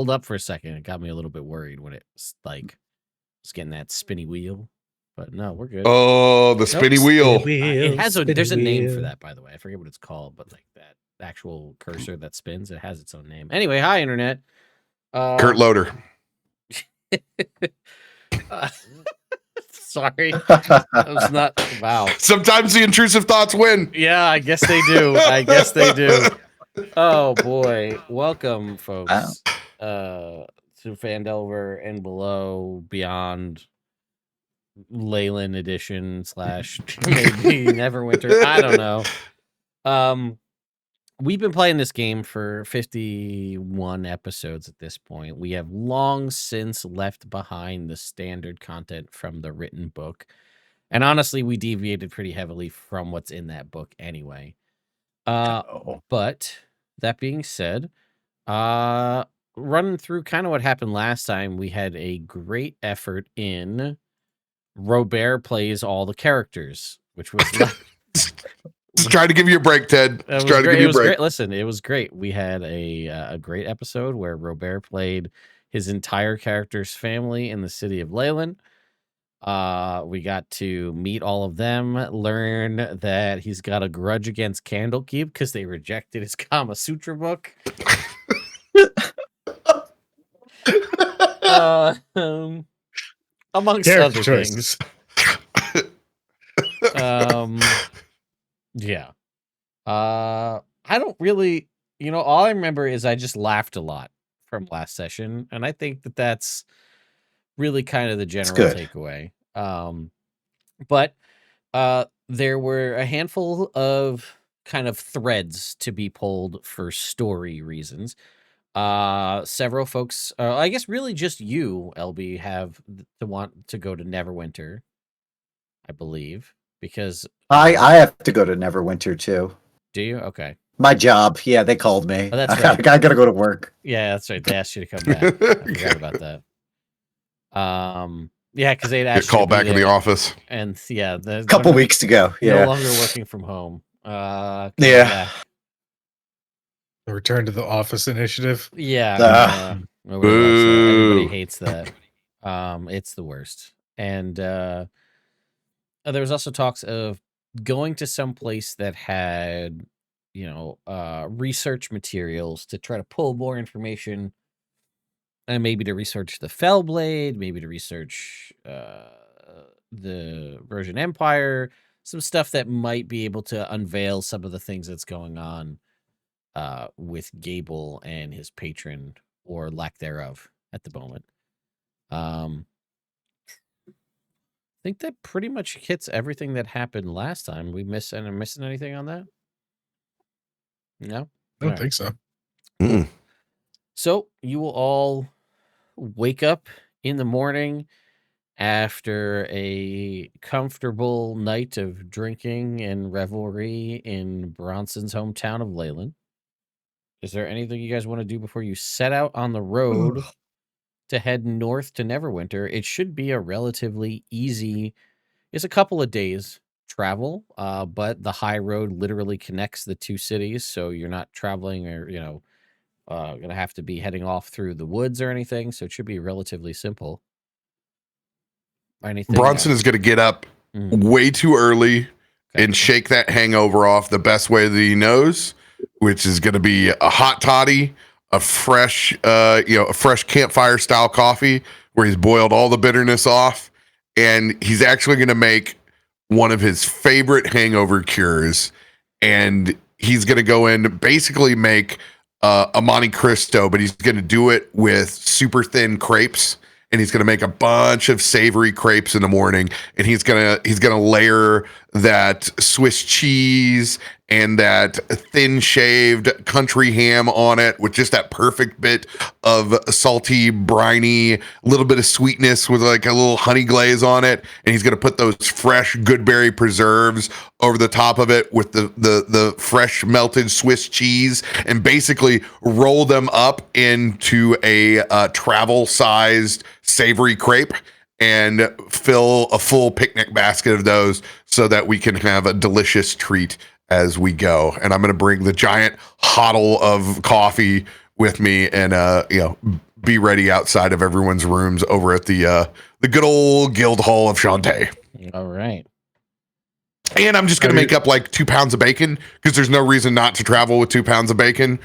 Hold up for a second. It got me a little bit worried when it's like it's getting that spinny wheel. But no, we're good. Oh, the spinny wheel. It has there's a name for that, by the way. I forget what it's called, but like that actual cursor that spins, it has its own name. Anyway, hi internet. Kurt Loader. Sorry. That was not wow. Sometimes the intrusive thoughts win. Yeah, I guess they do. I guess they do. Oh boy. Welcome, folks. To Phandelver and below, beyond Leyland edition / maybe Neverwinter. I don't know. We've been playing this game for 51 episodes at this point. We have long since left behind the standard content from the written book. And honestly, we deviated pretty heavily from what's in that book anyway. But that being said, running through kind of what happened last time, we had a great effort in Robert plays all the characters, which was Just trying to give you a break, Ted. Just trying to give you a break. Great. Listen, it was great. We had a great episode where Robert played his entire character's family in the city of Leyland. We got to meet all of them, learn that he's got a grudge against Candlekeep because they rejected his Kama Sutra book. Amongst other things. Yeah. I don't really, all I remember is I just laughed a lot from last session, and I think that that's really kind of the general takeaway. But there were a handful of kind of threads to be pulled for story reasons. Several folks, I guess really just you, LB, have to want to go to Neverwinter, I believe, because I have to go to Neverwinter too. Do you? Okay. My job. Yeah, they called me. Oh, that's right. I gotta go to work. Yeah, that's right. They asked you to come back. I forgot about that. Yeah, because they'd asked you to call back in the office. And yeah, a couple weeks to go. Yeah. No longer working from home. Yeah. The return to the office initiative. Yeah. Everybody hates that. It's the worst. And there was also talks of going to some place that had, research materials to try to pull more information, and maybe to research the Fellblade, maybe to research the Persian Empire, some stuff that might be able to unveil some of the things that's going on with Gable and his patron, or lack thereof, at the moment. I think that pretty much hits everything that happened last time. We missing anything on that? No? I don't think so. Mm. So you will all wake up in the morning after a comfortable night of drinking and revelry in Bronson's hometown of Leyland. Is there anything you guys want to do before you set out on the road to head north to Neverwinter? It should be a relatively easy, it's a couple of days travel, but the high road literally connects the two cities, so you're not traveling or, gonna have to be heading off through the woods or anything, so it should be relatively simple. Anything Bronson is going to get up way too early and shake that hangover off the best way that he knows, which is going to be a hot toddy, a fresh campfire style coffee where he's boiled all the bitterness off, and he's actually going to make one of his favorite hangover cures, and he's going to go in and basically make a Monte Cristo, but he's going to do it with super thin crepes, and he's going to make a bunch of savory crepes in the morning, and he's going to layer that Swiss cheese and that thin shaved country ham on it with just that perfect bit of salty, briny, little bit of sweetness with like a little honey glaze on it. And he's going to put those fresh Goodberry preserves over the top of it with the fresh melted Swiss cheese, and basically roll them up into a travel sized savory crepe and fill a full picnic basket of those so that we can have a delicious treat as we go. And I'm going to bring the giant hoddle of coffee with me and be ready outside of everyone's rooms over at the good old Guild Hall of Shantae. All right. And I'm just going to make up like 2 pounds of bacon because there's no reason not to travel with 2 pounds of bacon.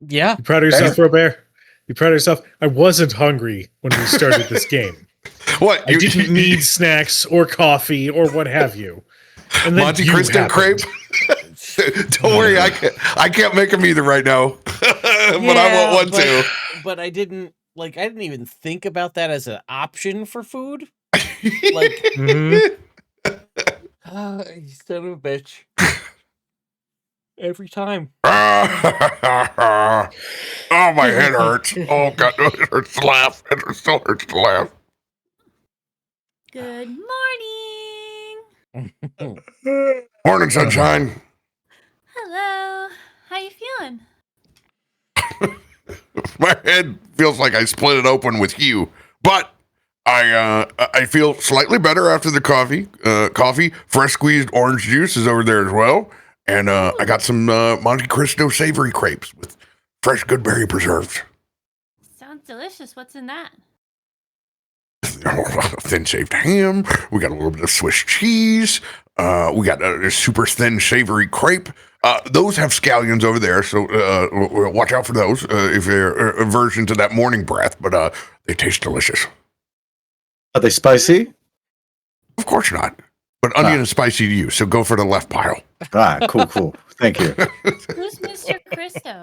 Yeah. You proud of yourself, Robert? You proud of yourself? I wasn't hungry when we started this game. What? I didn't need snacks or coffee or what have you. And then Monte Cristo crepe? Don't worry, I can't make them either right now. But I want one too. But I didn't even think about that as an option for food. Like, you son of a bitch. Every time. Oh, my head hurts. Oh, God, it hurts to laugh. It still hurts to laugh. Good morning. Morning, sunshine. Hello. How you feeling? My head feels like I split it open with you, but I feel slightly better after the coffee. Fresh squeezed orange juice is over there as well. And I got some Monte Cristo savory crepes with fresh goodberry preserves. Sounds delicious. What's in that? Thin shaved ham. We got a little bit of Swiss cheese. We got a super thin savory crepe. Those have scallions over there, so watch out for those if they're aversion to that morning breath. But they taste delicious. Are they spicy? Of course not. But onion is spicy to you, so go for the left pile. Cool. Thank you. Who's Mr. Christo?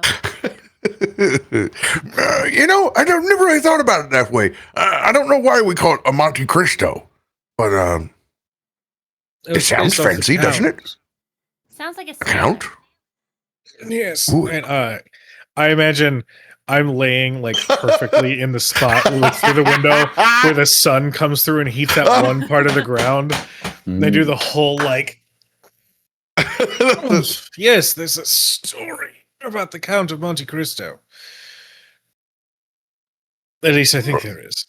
I never really thought about it that way. I don't know why we call it a Monte Cristo, but it sounds fancy, doesn't it? Sounds like a Count? Yes. Ooh. And I imagine I'm laying like perfectly in the spot, look through the window where the sun comes through and heats that one part of the ground. They do the whole like, yes, there's a story about the Count of Monte Cristo. At least I think there is.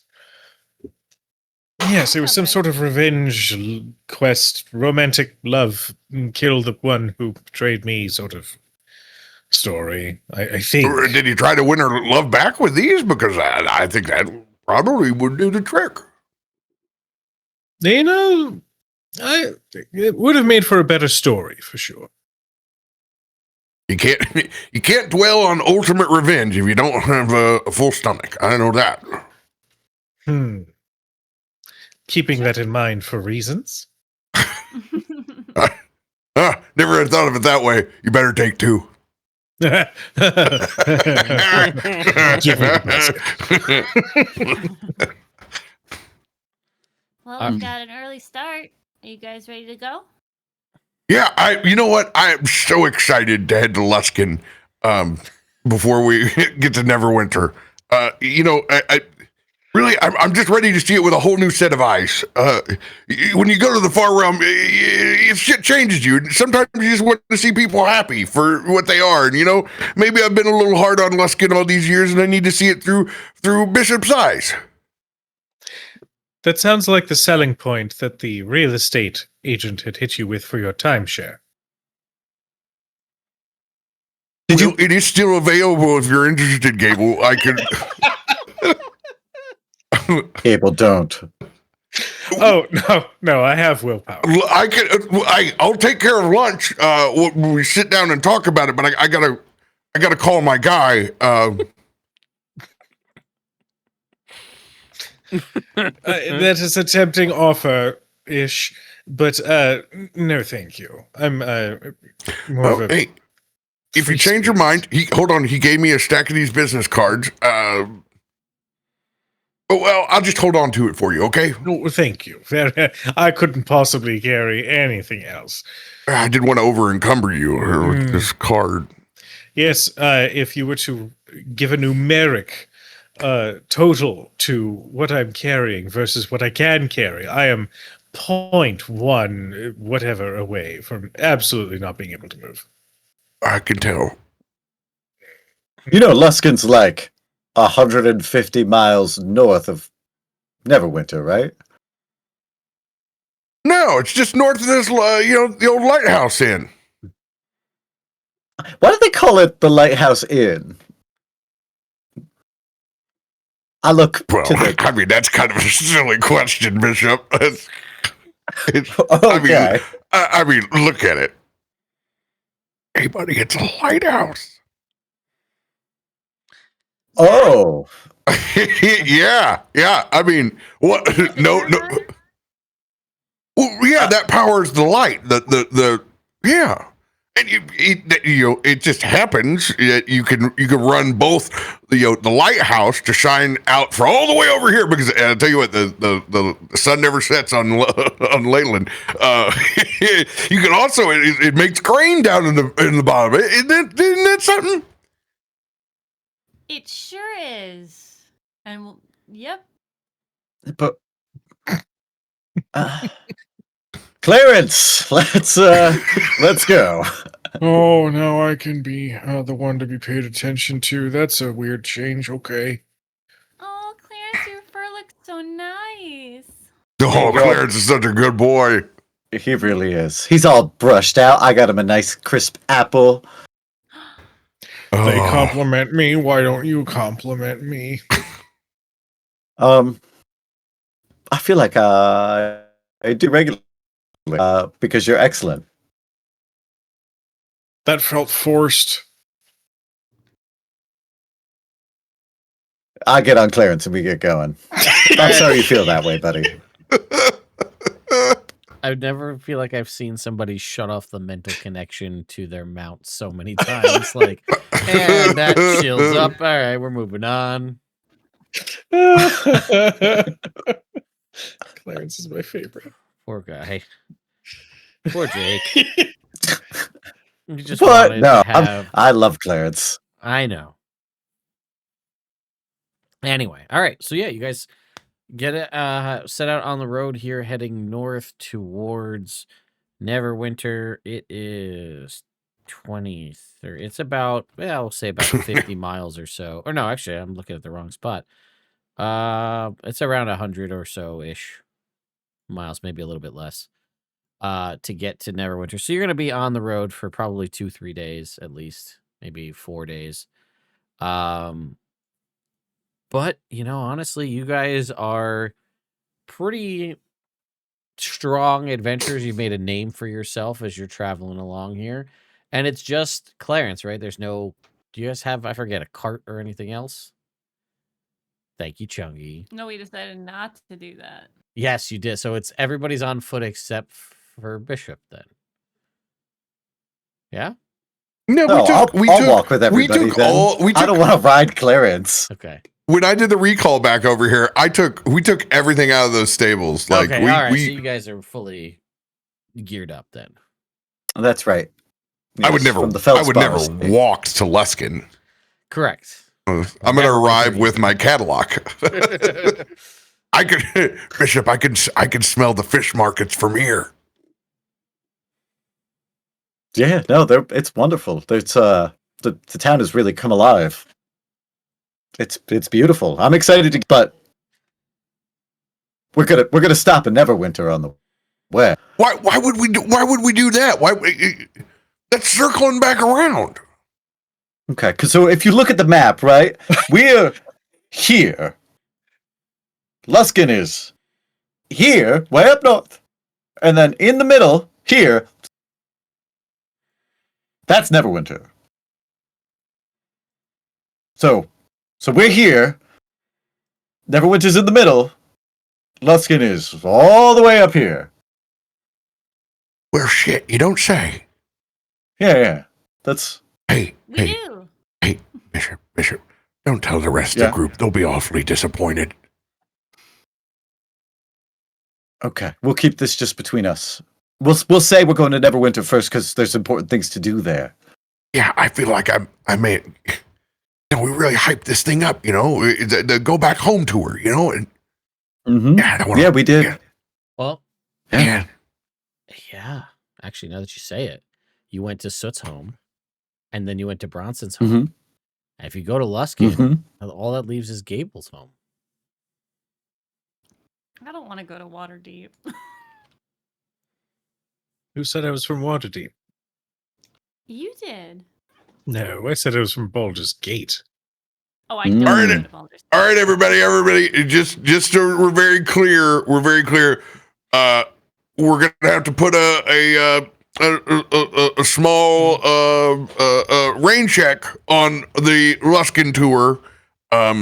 Yes, it was some sort of revenge quest, romantic love, kill the one who betrayed me sort of story, I think. Or did he try to win her love back with these? Because I think that probably would do the trick. It would have made for a better story, for sure. You can't dwell on ultimate revenge if you don't have a full stomach. I know that. Keeping that in mind for reasons. Never had thought of it that way. You better take 2. Well, we've got an early start. Are you guys ready to go? Yeah, you know what? I am so excited to head to Luskin before we get to Neverwinter. I'm just ready to see it with a whole new set of eyes. When you go to the Far Realm, shit changes you. Sometimes you just want to see people happy for what they are. And, maybe I've been a little hard on Luskin all these years, and I need to see it through Bishop's eyes. That sounds like the selling point that the real estate agent had hit you with for your timeshare. It is still available if you're interested, Gable. I could... Gable, don't. Oh, no, I have willpower. I'll take care of lunch when we sit down and talk about it, but I gotta call my guy. That is a tempting offer-ish, but no, thank you. I'm more of a... Hey, if you change your mind, he gave me a stack of these business cards. Well, I'll just hold on to it for you, okay? No, thank you. I couldn't possibly carry anything else. I didn't want to over-encumber you with this card. Yes, if you were to give a numeric total to what I'm carrying versus what I can carry, I am 0.1 whatever away from absolutely not being able to move. I can tell. Luskin's like 150 miles north of Neverwinter, right? No, it's just north of this, the old lighthouse inn. Why do they call it the Lighthouse Inn? I look Well, to the. I mean, that's kind of a silly question, Bishop. Okay. I mean, look at it. Hey, buddy, it's a lighthouse. Oh. yeah. I mean, what? No. Well, yeah, that powers the light. Yeah. And it just happens that you can run both the lighthouse to shine out for all the way over here because I'll tell you what, the sun never sets on Leyland. You can also it makes grain down in the bottom. Isn't that something? It sure is. And yep. But Clarence, let's go. Oh, now I can be the one to be paid attention to. That's a weird change. Okay. Oh, Clarence, your fur looks so nice. Oh, Clarence is such a good boy. He really is. He's all brushed out. I got him a nice crisp apple. They compliment me. Why don't you compliment me? I feel like I do regularly because you're excellent. That felt forced. I get on Clarence and we get going. I'm sorry you feel that way, buddy. I never feel like I've seen somebody shut off the mental connection to their mount so many times. Like, and that chills up. All right, we're moving on. Clarence is my favorite. Poor guy. Poor Jake. You just What? wanted No, to have... I love Clarence. I know. Anyway, all right. So yeah, you guys get it set out on the road here, heading north towards Neverwinter. It is 23. It's about, well, I'll say about 50 miles or so. Or no, actually, I'm looking at the wrong spot. It's around 100 or so ish miles, maybe a little bit less. To get to Neverwinter. So you're going to be on the road for probably 2-3 days at least, maybe 4 days. But, honestly, you guys are pretty strong adventurers. You've made a name for yourself as you're traveling along here. And it's just Clarence, right? There's no... Do you guys have, I forget, a cart or anything else? Thank you, Chungy. No, we decided not to do that. Yes, you did. So it's everybody's on foot except for Bishop then. Yeah? No, I'll walk with everybody. I don't want to ride Clarence. Okay. When I did the recall back over here, we took everything out of those stables. Like okay, all right. So you guys are fully geared up then. That's right. Yes, I would never walk to Luskin. Correct. I'm going to arrive with my Cadillac. Bishop, I can smell the fish markets from here. Yeah, no, it's wonderful. It's the town has really come alive. It's beautiful. I'm excited but we're gonna stop in Neverwinter on the way. Why would we do that? That's circling back around. Okay, so if you look at the map, right, we're here. Luskin is here, way up north, and then in the middle here. That's Neverwinter. So we're here. Neverwinter's in the middle. Luskin is all the way up here. Well, shit, you don't say. Yeah. That's... We do. Hey, Bishop, don't tell the rest of the group. They'll be awfully disappointed. Okay, we'll keep this just between us. We'll say we're going to Neverwinter first because there's important things to do there. Yeah, I feel like I may... we really hyped this thing up, the go back home tour, and yeah, we did. Yeah. Well, yeah. Actually, now that you say it, you went to Soot's home, and then you went to Bronson's home. And if you go to Luskin, all that leaves is Gable's home. I don't want to go to Waterdeep. Who said I was from Waterdeep? You did. No, I said I was from Baldur's Gate. Oh, I don't All right, know what a boulder all right, everybody, just so we're very clear. We're gonna have to put a small rain check on the Luskin tour. I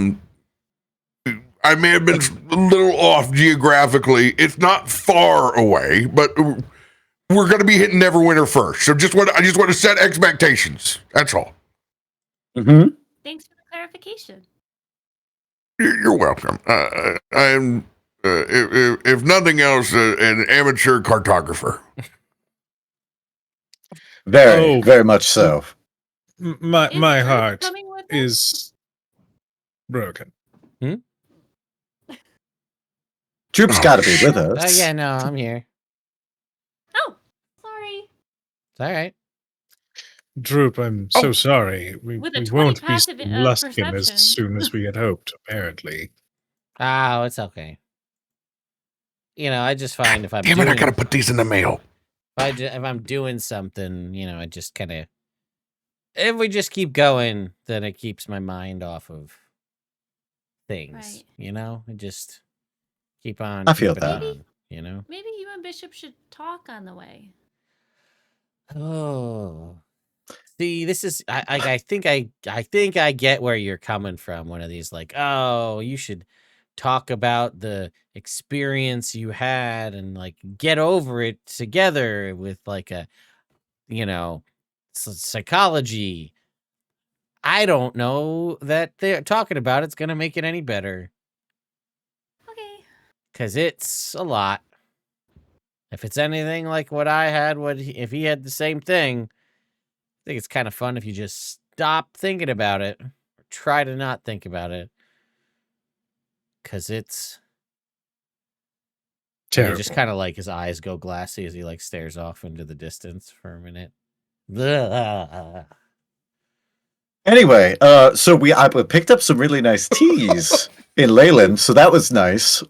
may have been a little off geographically. It's not far away, but we're going to be hitting Neverwinter first. So I just want to set expectations. That's all. Mm-hmm. Thanks for the clarification. You're welcome. I'm, if nothing else, an amateur cartographer. Very much so. My Is Drew heart coming with us? is broken. Droop's got to be with us. Oh yeah, no, I'm here. Oh, sorry. It's all right. Droop, I'm so sorry. We With a 20 won't be passive, Luskin as perception. soon as we had hoped, apparently. Oh, it's okay. You know, I just find if I'm Damn it, I gotta put these in the mail. if I'm doing something, you know, I just kind of, if we just keep going, then it keeps my mind off of things. Right. You know, I just keep on. I feel keeping that. on, you know. Maybe you and Bishop should talk on the way. Oh, see, this is I think I get where you're coming from. One of these, like, oh, you should talk about the experience you had and like get over it together with like a, you know, psychology. I don't know that they're talking about it's gonna make it any better Okay. because it's a lot. If it's anything like what I had, if he had the same thing, I think it's kind of fun if you just stop thinking about it or try to not think about it. Because it's Terrible. just kind of like his eyes go glassy as he like stares off into the distance for a minute. Blah. Anyway, so I picked up some really nice teas in Leyland, so that was nice.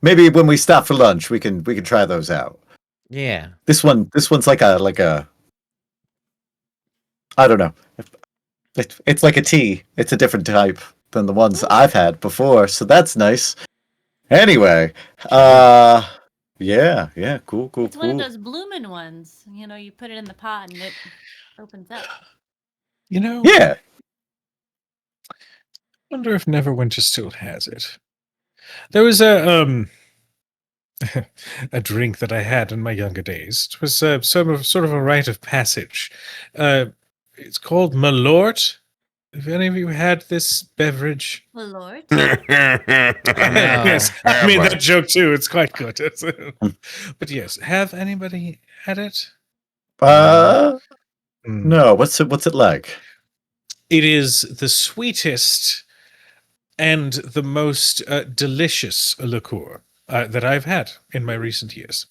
Maybe when we stop for lunch, we can try those out. Yeah. This one's like a I don't know. It's like a tea. It's a different type than the ones I've had before, so that's nice. Anyway, yeah, cool. It's one of those blooming ones. You know, you put it in the pot and it opens up. You know, Yeah. I wonder if Neverwinter still has it. There was a a drink that I had in my younger days. It was sort of a rite of passage. It's called Malort. Have any of you had this beverage? Well, Lord. Yes, I made that joke too. It's quite good. But yes, have anybody had it? No. What's it like? It is the sweetest and the most delicious liqueur that I've had in my recent years.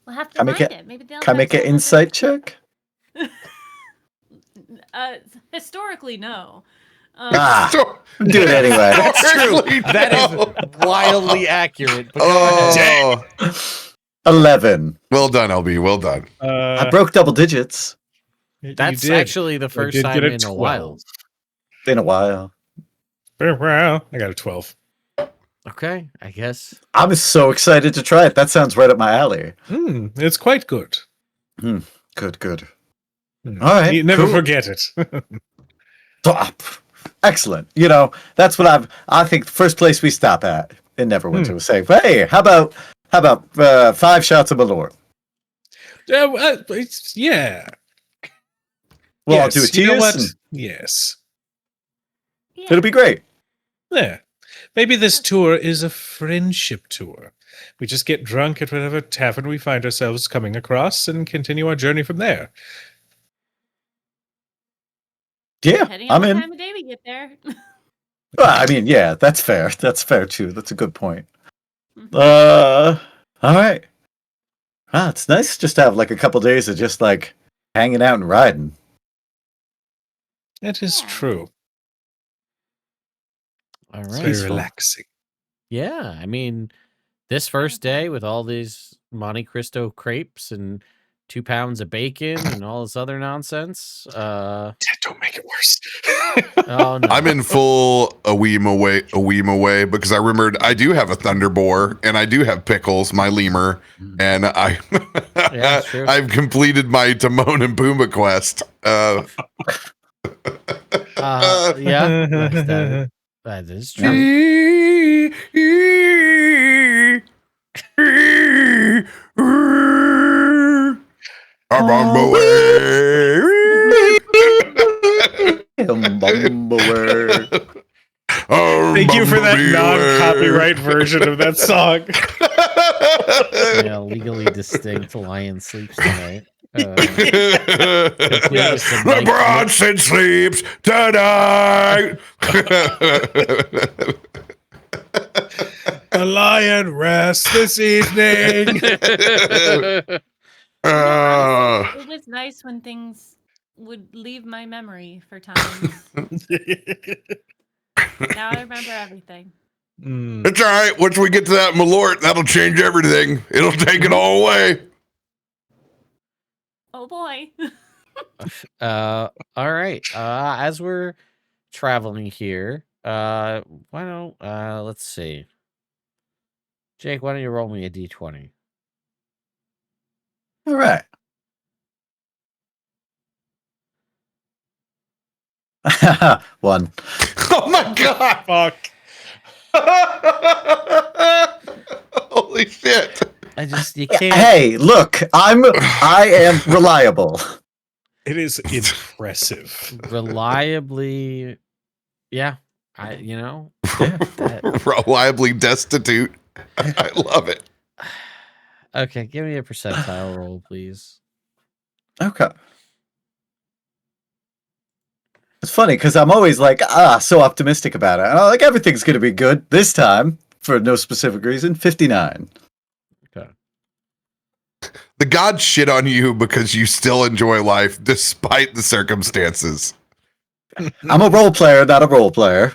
We'll have to Can I find make it. Maybe they'll Can I make an insight check? Historically, no. Do it anyway. That's true. That is wildly accurate. But go ahead. 11. Well done, LB. Well done. I broke double digits That's actually the first time in a while. in a while. Well, I got a 12. Okay, I guess. I'm so excited to try it. That sounds right up my alley. It's quite good. Good. All right. You never cool. forget it. Excellent. You know, that's what I think the first place we stop at in Neverwinter was saying, hey, how about 5 shots of Malort? Yeah. Well, yes, I'll do a you know cheers. what? Yes. Yeah. It'll be great. Yeah. Maybe this tour is a friendship tour. We just get drunk at whatever tavern we find ourselves coming across and continue our journey from there. Yeah, Depending on I'm what in. time of day we get there. Well, I mean, yeah, that's fair. That's fair too. That's a good point. Mhm. All right. It's nice just to have like a couple days of just like hanging out and riding. That is Yeah. true. All It's right. very Peaceful. relaxing. Yeah, I mean, this first day with all these Monte Cristo crepes and 2 pounds of bacon and all this other nonsense. Don't make it worse. Oh no. I'm in full Aweem away because I remembered I do have a Thunderboar and I do have Pickles, my lemur, and Yeah, that's true. I've completed my Timon and Pumbaa quest. Yeah, that is true. I'm on my way. Thank you for that non-copyright version of that song. Yeah, legally distinct lion sleeps tonight. The Bronson sleeps tonight. The lion rests this evening. It was nice when things would leave my memory for times. Now I remember everything. It's all right. Once we get to that Malort, that'll change everything. It'll take it all away. Oh boy. All right. As we're traveling here, why don't let's see. Jake, why don't you roll me a d20? All right. One. Oh my god! Fuck. Holy shit! You can't. Hey, look, I am reliable. It is impressive. Reliably, yeah. Reliably destitute. I love it. Okay, give me a percentile roll, please. Okay. It's funny because I'm always like, so optimistic about it. And I'm like, everything's going to be good this time for no specific reason. 59. Okay. The gods shit on you because you still enjoy life despite the circumstances. I'm a role player, not a role player.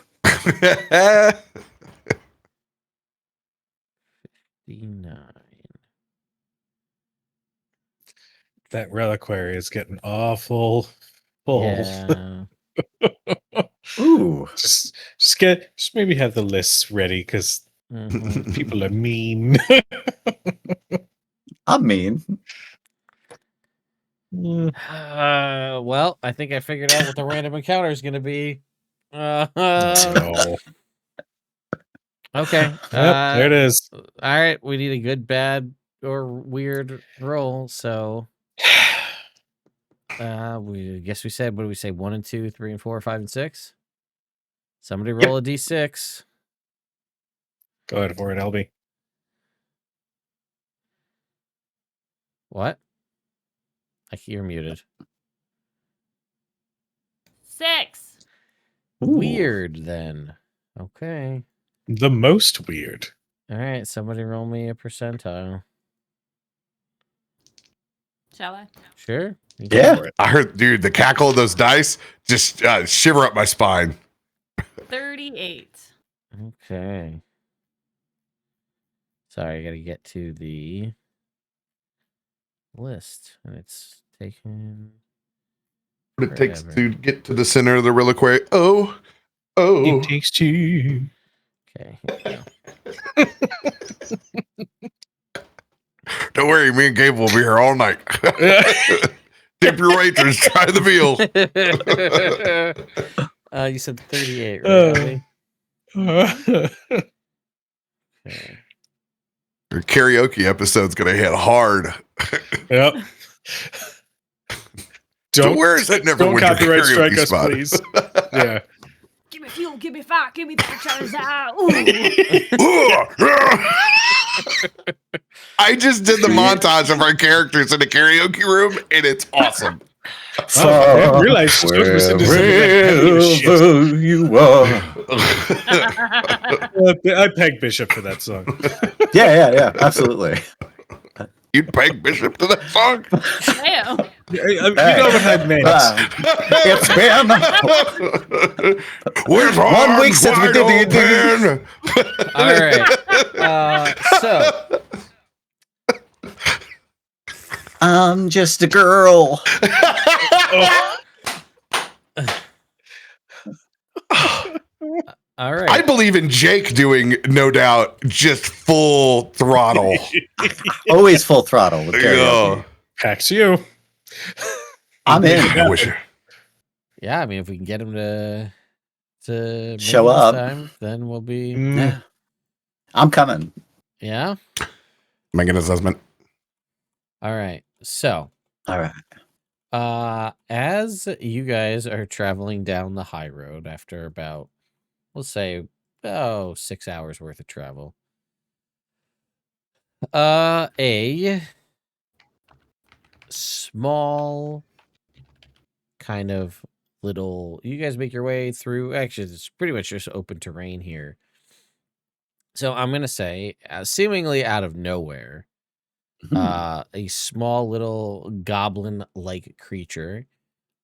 59. That reliquary is getting awful full. Yeah. Ooh. Just maybe have the lists ready because Mhm. people are mean. I'm mean. Well, I think I figured out what the random encounter is going to be. No. Okay. There it is. All right. We need a good, bad, or weird roll. So, we said, what do we say? 1 and 2, 3 and 4, 5 and 6. Somebody roll a d6. Go ahead for it, LB. What? You're muted. 6. Ooh. Weird, then. Okay. The most weird. All right. Somebody roll me a percentile. Shall I? Sure. You Yeah. can. I heard, dude, the cackle of those dice just shiver up my spine. 38. Okay. Sorry, I got to get to the list, and it's taken. What it takes Forever. to get to the center of the reliquary. Oh. It takes two. Okay. Here we go. Don't worry, me and Gabe will be here all night. Tip your waitress, try the meal. You said 38, right? Abby? Okay. Your karaoke episode's gonna hit hard. Yep. So where is that Don't Neverwinter copyright karaoke strike us, spot? please. Yeah. Give me fuel, give me fire, give me that Charizard. I just did the montage of our characters in a karaoke room, and it's awesome. Oh, I didn't realize she was listening to some of that heavy shit. Wherever you are. I peg Bishop for that song. Yeah, absolutely. You'd peg Bishop to that song? Damn. You know what I meant. It's been With 1 week since we did the open. All right. So I'm just a girl. All right. I believe in Jake doing, no doubt, just full throttle. Always full throttle with karaoke. Yeah. Packs you. I'm in. I wish. Yeah, I mean, if we can get him to make Show it this up. time, then we'll be. Yeah. I'm coming. Yeah. Making an assessment. All right. So, All right. as you guys are traveling down the high road after about, we'll say, 6 hours worth of travel, a small kind of little, you guys make your way through. Actually, it's pretty much just open terrain here. So I'm gonna say, seemingly out of nowhere, a small little goblin-like creature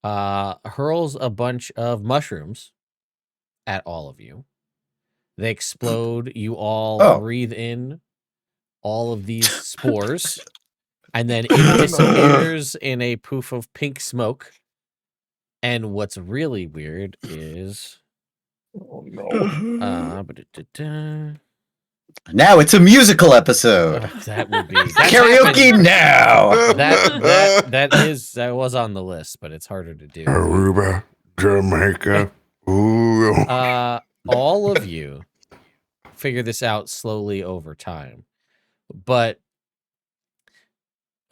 hurls a bunch of mushrooms at all of you. They explode. You all breathe in all of these spores, and then it disappears in a poof of pink smoke. And what's really weird is, Oh no. Now it's a musical episode. That would be Karaoke now. That was on the list, but it's harder to do. Aruba, Jamaica. Ooh. All of you figure this out slowly over time, but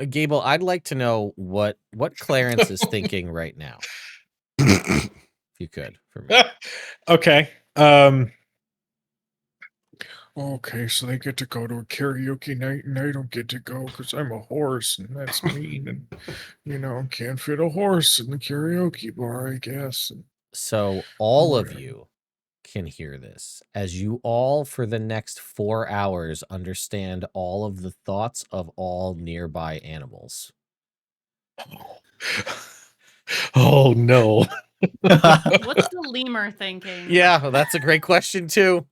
Gable, I'd like to know what Clarence is thinking right now. If you could, for me. Okay. Okay, so they get to go to a karaoke night and I don't get to go because I'm a horse and that's mean and can't fit a horse in the karaoke bar, I guess. So all of you can hear this as you all for the next 4 hours understand all of the thoughts of all nearby animals. Oh no. What's the lemur thinking? Yeah, that's a great question too.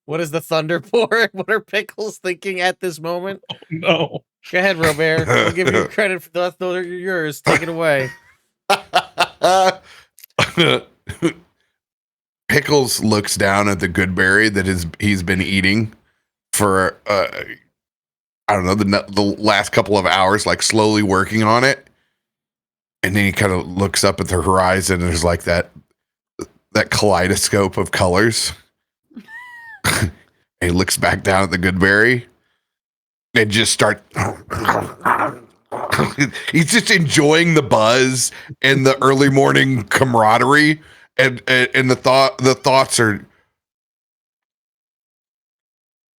What is the Thunderboar? What are Pickles thinking at this moment? Oh, no. Go ahead, Robert. I'll give you credit for those. Those are yours. Take it away. Pickles looks down at the good berry that he's been eating for I don't know, the last couple of hours, like slowly working on it. And then he kind of looks up at the horizon and there's like that kaleidoscope of colors. And he looks back down at the good berry and just he's just enjoying the buzz and the early morning camaraderie. And the thoughts are,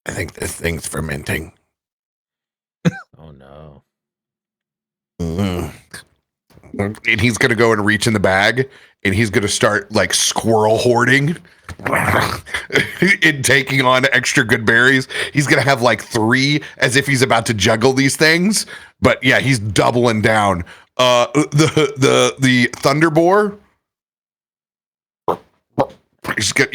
I think this thing's fermenting. Oh no. And he's gonna go and reach in the bag and he's gonna start like squirrel hoarding and taking on extra good berries. He's gonna have like 3 as if he's about to juggle these things. But yeah, he's doubling down. The Thunderboar, he's got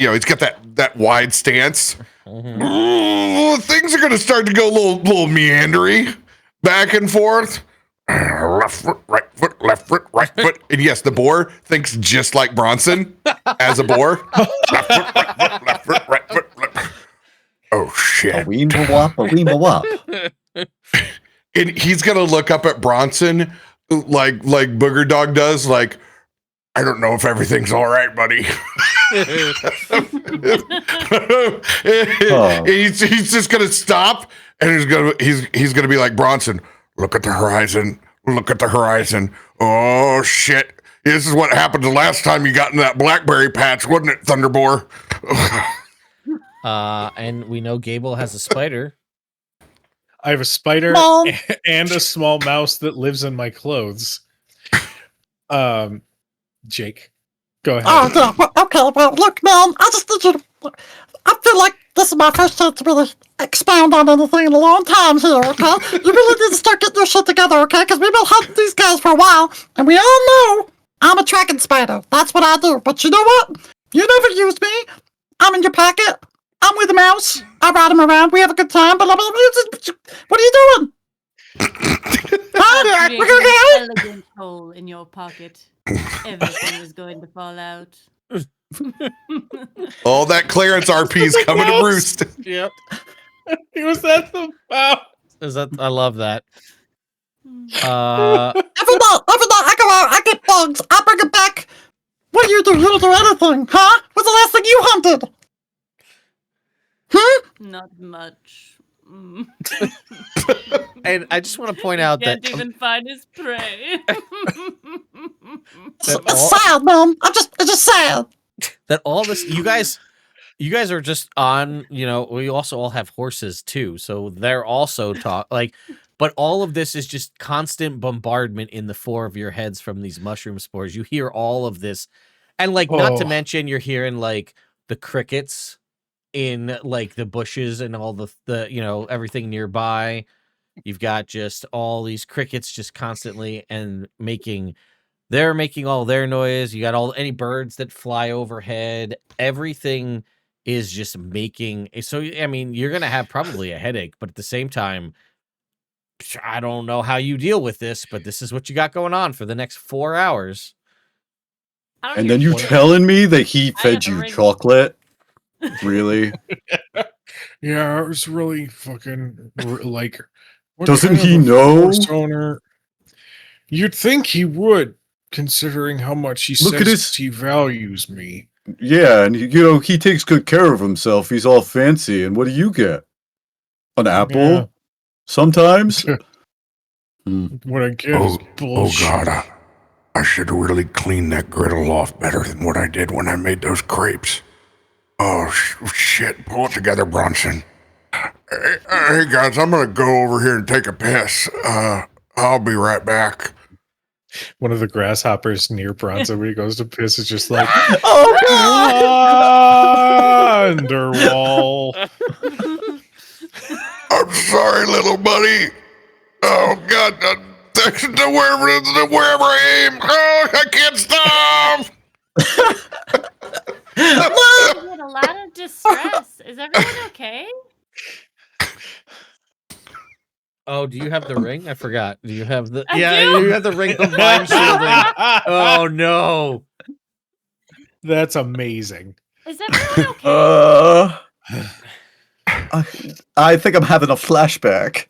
that wide stance. Mm-hmm. Things are gonna start to go a little meandery back and forth. Left foot, left foot, right foot. And yes, the boar thinks just like Bronson as a boar. Left foot, right foot. Oh shit. A weema wop. And he's gonna look up at Bronson like Booger Dog does, like, I don't know if everything's all right, buddy. He's just gonna stop and he's gonna be like, Bronson, look at the horizon. Look at the horizon. Oh shit. This is what happened the last time you got in that blackberry patch, wasn't it, Thunderboar? And we know Gable has a spider. I have a spider Mom. and a small mouse that lives in my clothes. Jake, go ahead. Oh, yeah. Okay, well, look, man, I just need you to... I feel like this is my first chance to really expound on anything in a long time here, okay? You really need to start getting your shit together, okay? Because we've been hunting these guys for a while, and we all know I'm a tracking spider. That's what I do. But you know what? You never used me. I'm in your pocket. I'm with the mouse. I ride him around. We have a good time. But what are you doing? Create an elegant hole in your pocket. Everything is going to fall out. All that clearance RP is coming to roost. Yep. Was that the mouse? Is that? I love that. Every night, I go out, I get bugs, I bring it back. What do? You don't do anything, huh? What's the last thing you hunted? Not much. And I just want to point out Can't that even find his prey. It's sad, man. It's just sad. that all this you guys are just on, we also all have horses too, so they're also but all of this is just constant bombardment in the four of your heads from these mushroom spores. You hear all of this, and not to mention you're hearing the crickets in the bushes and all the everything nearby. You've got just all these crickets just constantly and they're making all their noise. You got any birds that fly overhead. Everything is just making. So, I mean, you're going to have probably a headache, but at the same time, I don't know how you deal with this, but this is what you got going on for the next 4 hours. And then you telling me that he fed you chocolate? Really? Yeah, it was really fucking Doesn't he know? Owner? You'd think he would, considering how much he says he values me. Yeah, and he takes good care of himself. He's all fancy. And what do you get? An apple? Yeah. Sometimes? What I get is bullshit. Oh God, I should really clean that griddle off better than what I did when I made those crepes. Oh, shit. Pull it together, Bronson. Hey, guys, I'm going to go over here and take a piss. I'll be right back. One of the grasshoppers near Bronson when he goes to piss is just like, oh, God! Underwall. I'm sorry, little buddy. Oh, God. Wherever I aim. Oh, I can't stop. I'm in a lot of distress. Is everyone okay? Oh, do you have the ring? I forgot. Do you have the? I do. You have the ring of mind shielding. Oh no, that's amazing. Is everyone okay? I think I'm having a flashback.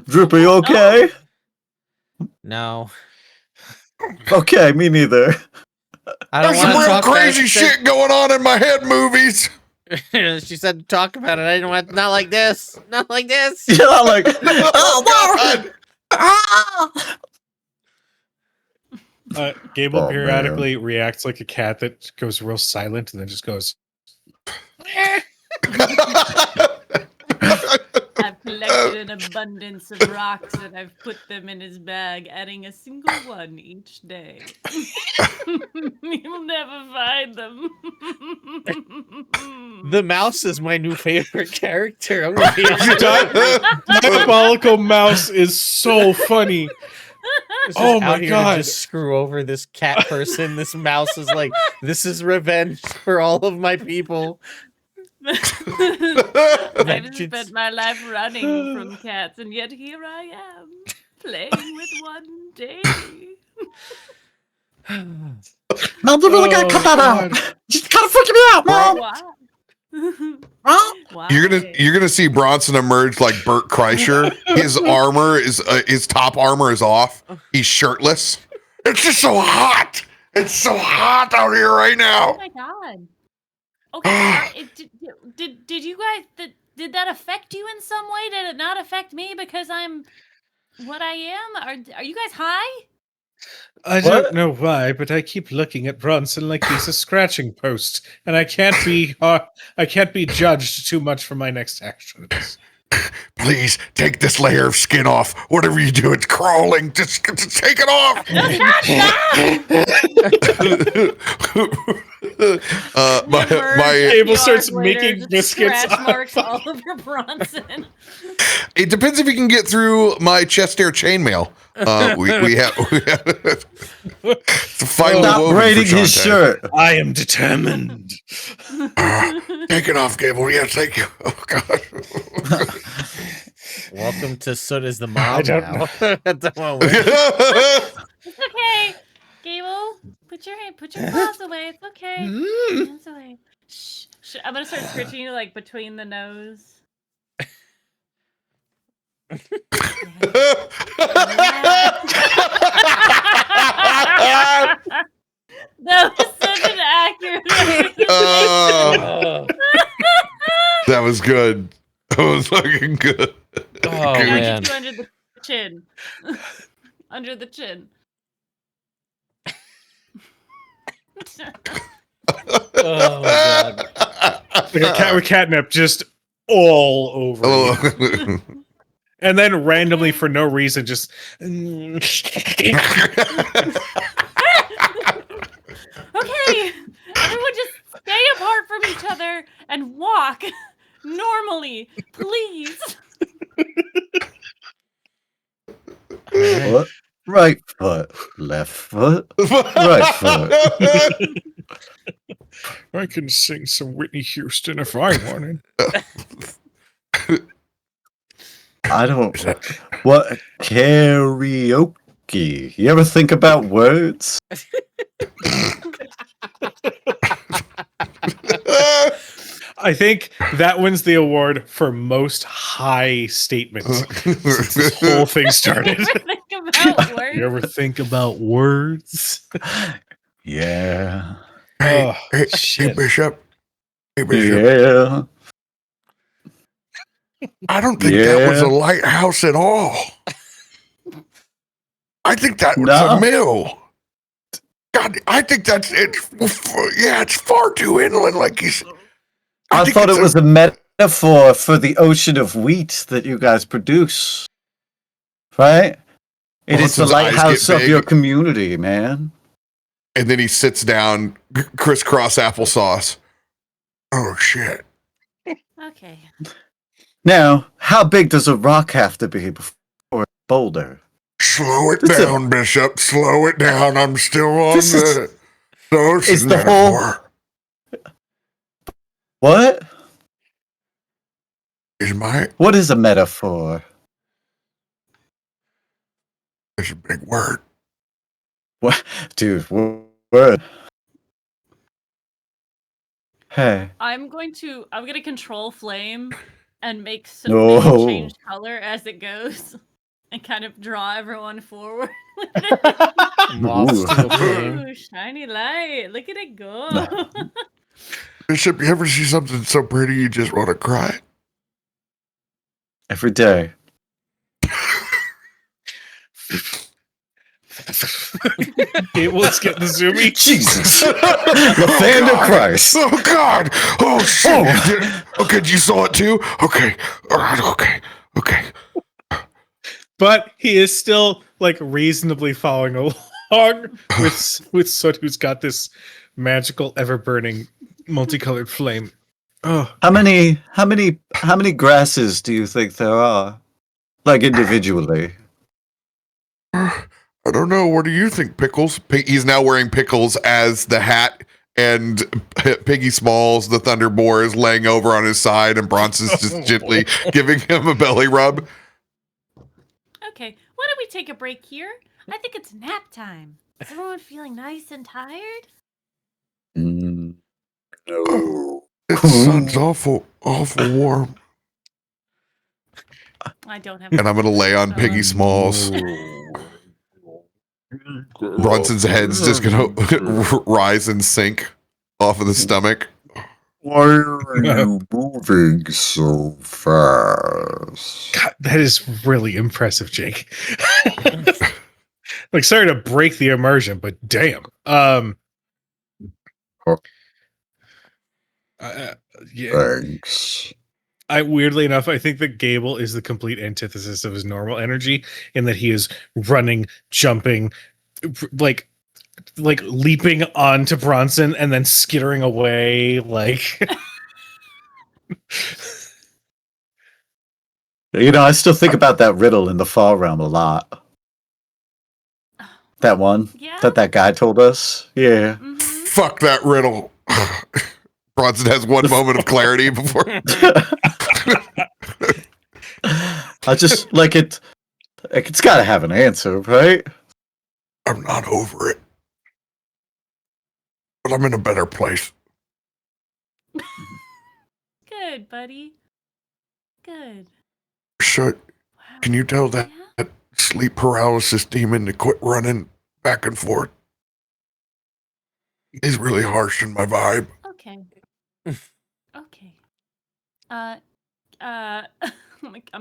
Droop, are you okay? No. Okay, me neither. I don't There's some real crazy shit going on in my head movies. She said, "Talk about it." I didn't want. Not like this. Not like this. Yeah, oh God. Gable periodically reacts like a cat that goes real silent and then just goes. I've collected an abundance of rocks and I've put them in his bag, adding a single one each day. You'll never find them. The mouse is my new favorite character. I'm Diabolical mouse is so funny. Oh my God! To just screw over this cat person. This mouse is like, this is revenge for all of my people. I've spent my life running from cats, and yet here I am, playing with one day. Man, you really gotta cut that out. Just kind of freaking me out, man. Why? You're gonna see Bronson emerge like Bert Kreischer. His top armor is off. He's shirtless. It's just so hot. It's so hot out here right now. Oh my God. Okay, did you guys did that affect you in some way? Did it not affect me because I'm what I am? Are you guys high? I don't know why, but I keep looking at Bronson like he's a scratching post, and I can't be judged too much for my next actions. Please take this layer of skin off. Whatever you do, it's crawling. Just take it off. My Abel starts making biscuits. Scratch marks all over Bronson. It depends if you can get through my chest air chainmail. We have stop braiding his shirt. I am determined. Take it off, Gable. Yeah, thank you. Oh God. Welcome to Soot is the mom don't now. At the moment. It's okay. Gable, put your paws away. It's okay. Hands away. Shh. I'm gonna start scratching you like between the nose. That was such an accurate representation. That was good. That was fucking good. Oh, Now man. get you under the chin. Under the chin. Oh, my God. Like a cat with catnip just all over you. And then randomly, for no reason, just... Okay, everyone just stay apart from each other and walk normally, please. Foot, right foot, left foot, right foot. I can sing some Whitney Houston if I wanted. I don't. What karaoke? You ever think about words? I think that wins the award for most high statement since this whole thing started. Think about words. You ever think about words? Yeah. Hey, Oh, hey, shit. Bishop. Hey, Bishop. Yeah. I don't think that was Yeah. a lighthouse at all. I think that was No. a mill. God, I think that's it. Yeah, it's far too inland, like you said. I think thought it's it was a metaphor for the ocean of wheat that you guys produce. Right? It is the Brunson's eyes lighthouse get of big. your community, man. And then he sits down, crisscross applesauce. Oh shit! Okay. Now, how big does a rock have to be before a boulder? Slow it It's a- down, Bishop. Slow it down. I'm still on This is- the ocean it's the whole- metaphor. What? Is my What is a metaphor? is a big word. What, dude? What? Hey, I'm gonna control flame and make some No. change color as it goes and kind of draw everyone forward. Moths to the flame. Ooh, shiny light. Look at it go. Bishop, you ever see something so pretty you just want to cry? every day. Okay, well, let's get the zoomy. Jesus, Oh, Lathander God. Christ. Oh God! Oh shit! Okay, you saw it too. Okay, all right. Okay. But he is still like reasonably following along with Soot, who's got this magical, ever-burning, multicolored flame. Oh, How many grasses do you think there are? Like individually? I don't know. What do you think, Pickles? He's now wearing Pickles as the hat, and Piggy Smalls, the Thunder Boar, is laying over on his side, and Bronson's just gently giving him a belly rub. Okay, why don't we take a break here? I think it's nap time. Is everyone feeling nice and tired? No. The sun's awful warm. I don't have. And I'm gonna lay on Piggy Smalls. Bronson's head's just gonna rise and sink off of the stomach. Why are you moving so fast? God, that is really impressive, Jake. Like, sorry to break the immersion, but damn. Yeah. Thanks. Weirdly enough, I think that Gable is the complete antithesis of his normal energy in that he is running, jumping, like leaping onto Bronson and then skittering away. Like, You know, I still think about that riddle in the Fall Realm a lot. That one Yeah. that guy told us. Yeah. Mhm. Fuck that riddle. Bronson has one moment of clarity before. I just like it. Like, it's got to have an answer, right? I'm not over it. But I'm in a better place. Good, buddy. Good. So, Wow. can you tell that Yeah? sleep paralysis demon to quit running back and forth? He's really harsh in my vibe. Okay. Okay. I'm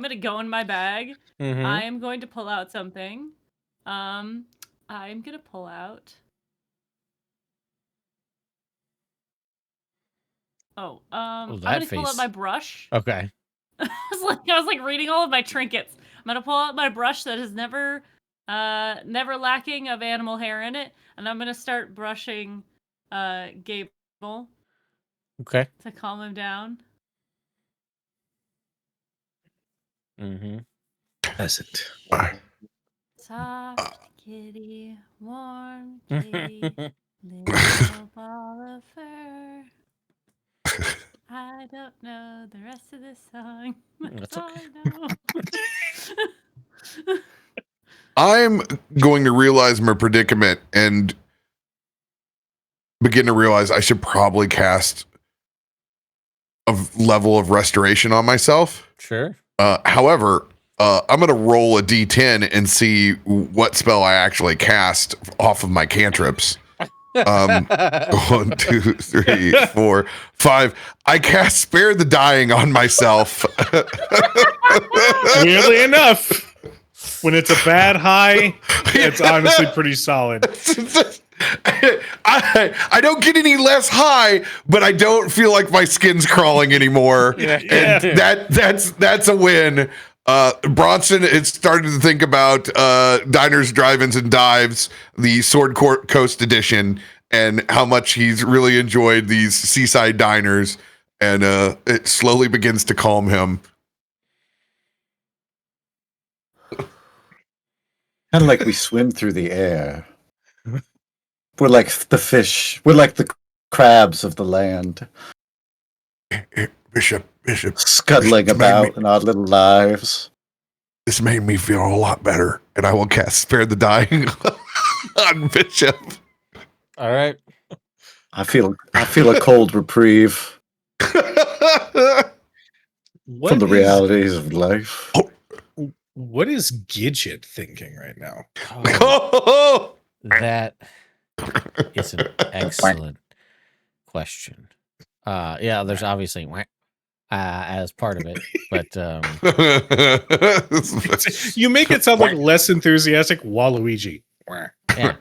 gonna go in my bag. Mhm. I am going to pull out something. I'm gonna pull out. Oh, I'm that gonna pull out face. my brush. Okay. I was like reading all of my trinkets. I'm gonna pull out my brush that is never lacking of animal hair in it, and I'm gonna start brushing Gable Okay. to calm him down. Mm-hmm. Pleasant. Soft kitty, warm kitty, little ball of fur. I don't know the rest of this song. That's That's all I know. I'm going to realize my predicament and begin to realize I should probably cast a level of restoration on myself. Sure. However, I'm going to roll a d10 and see what spell I actually cast off of my cantrips. 1, 2, 3, 4, 5. I cast Spare the Dying on myself. Weirdly enough, when it's a bad high, it's honestly pretty solid. I don't get any less high, but I don't feel like my skin's crawling anymore. Yeah. And that's a win. Bronson is starting to think about diners, drive-ins, and dives, the Sword Coast edition, and how much he's really enjoyed these seaside diners, and it slowly begins to calm him. Kind of like we swim through the air. We're like the fish. We're like the crabs of the land, Bishop, scuttling Bishop, about in our little lives. this made me feel a lot better, and I will cast Spare the Dying on Bishop. All right. I feel a cold reprieve What from the is- realities of life. What is Gidget thinking right now? Oh, that is an excellent question. Yeah, there's obviously as part of it, but You make it sound like less enthusiastic Waluigi. yeah.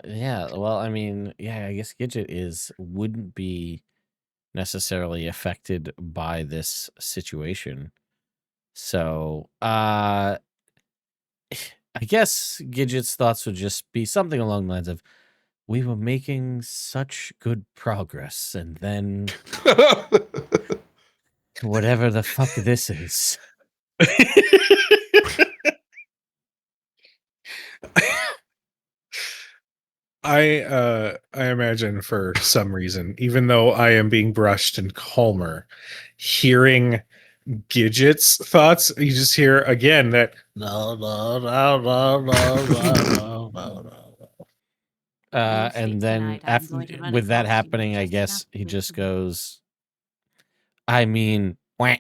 Yeah, well, I mean, yeah, I guess Gidget wouldn't be necessarily affected by this situation. So, I guess Gidget's thoughts would just be something along the lines of, we were making such good progress, and then whatever the fuck this is. I imagine for some reason, even though I am being brushed and calmer, hearing Gidget's thoughts, you just hear again that no. And then after, with that happening, I guess he just goes, I mean, wah.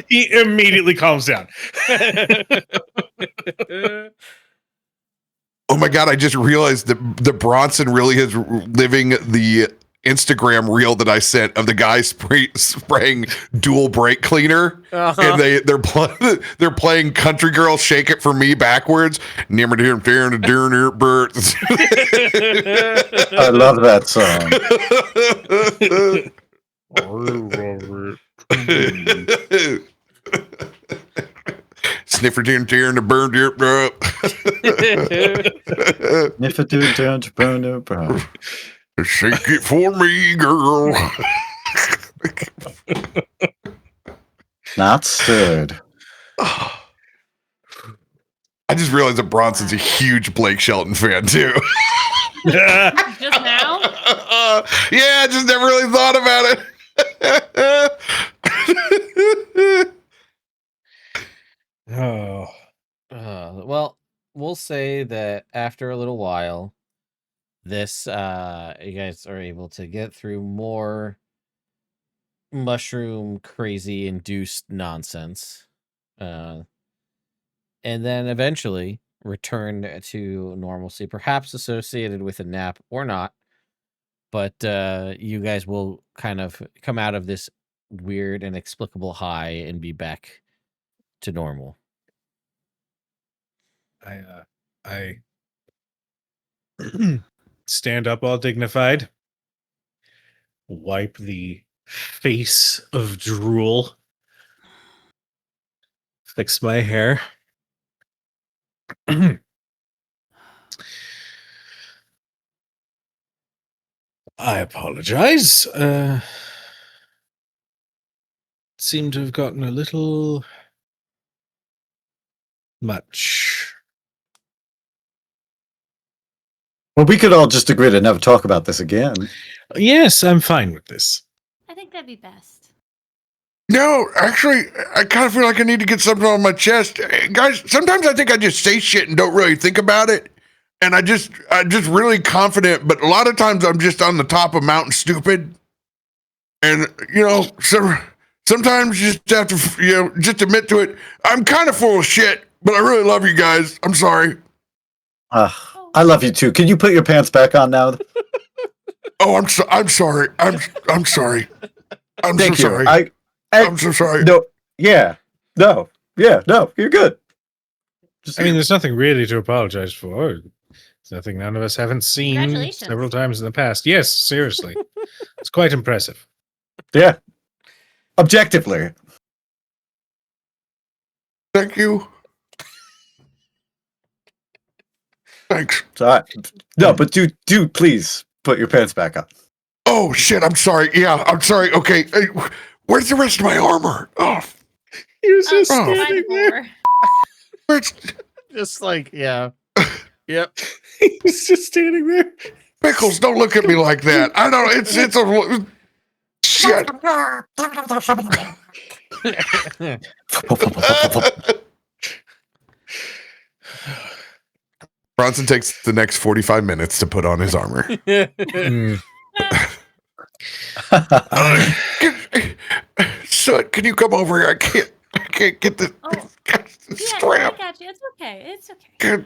He immediately calms down. Oh my God, I just realized that the Bronson really is living the Instagram reel that I sent of the guy spraying dual brake cleaner. And they're playing Country Girl Shake It For Me backwards. I love that song. Sniffer tear and the burn deer up. Sniffer do down to burn up. Shake it for me, girl. Not stirred. I just realized that Bronson's a huge Blake Shelton fan too. Just now? Yeah, I just never really thought about it. Oh. Well, we'll say that after a little while, this you guys are able to get through more mushroom crazy induced nonsense. And then eventually return to normalcy, perhaps associated with a nap or not. But you guys will kind of come out of this weird inexplicable high and be back to normal. I stand up all dignified, wipe the face of drool, fix my hair. I apologize. Seem to have gotten a little much. Well, we could all just agree to never talk about this again. Yes, I'm fine with this. I think that'd be best. No, actually, I kind of feel like I need to get something on my chest. Guys, sometimes I think I just say shit and don't really think about it. And I'm just really confident, but a lot of times I'm just on the top of mountain stupid. And, so sometimes you just have to, just admit to it. I'm kind of full of shit, but I really love you guys. I'm sorry. I love you too. Can you put your pants back on now? Oh, I'm sorry. I'm sorry. I'm Thank so you. sorry. I'm so sorry. No. Yeah. No. Yeah. No. You're good. I mean, there's nothing really to apologize for. It's nothing none of us haven't seen Congratulations. several times in the past. Yes, seriously. It's quite impressive. Yeah. Objectively. Thank you. Thanks. Sorry. No, but do please put your pants back on. Oh shit! I'm sorry. Yeah, I'm sorry. Okay, where's the rest of my armor? Oh, He was just Oh. standing there. where's Just like, yeah. Yep. He was just standing there. Pickles? Don't look at me like that. I don't. It's a shit. Bronson takes the next 45 minutes to put on his armor. So, can you come over here? I can't get the strap. I got you. It's okay. It's okay.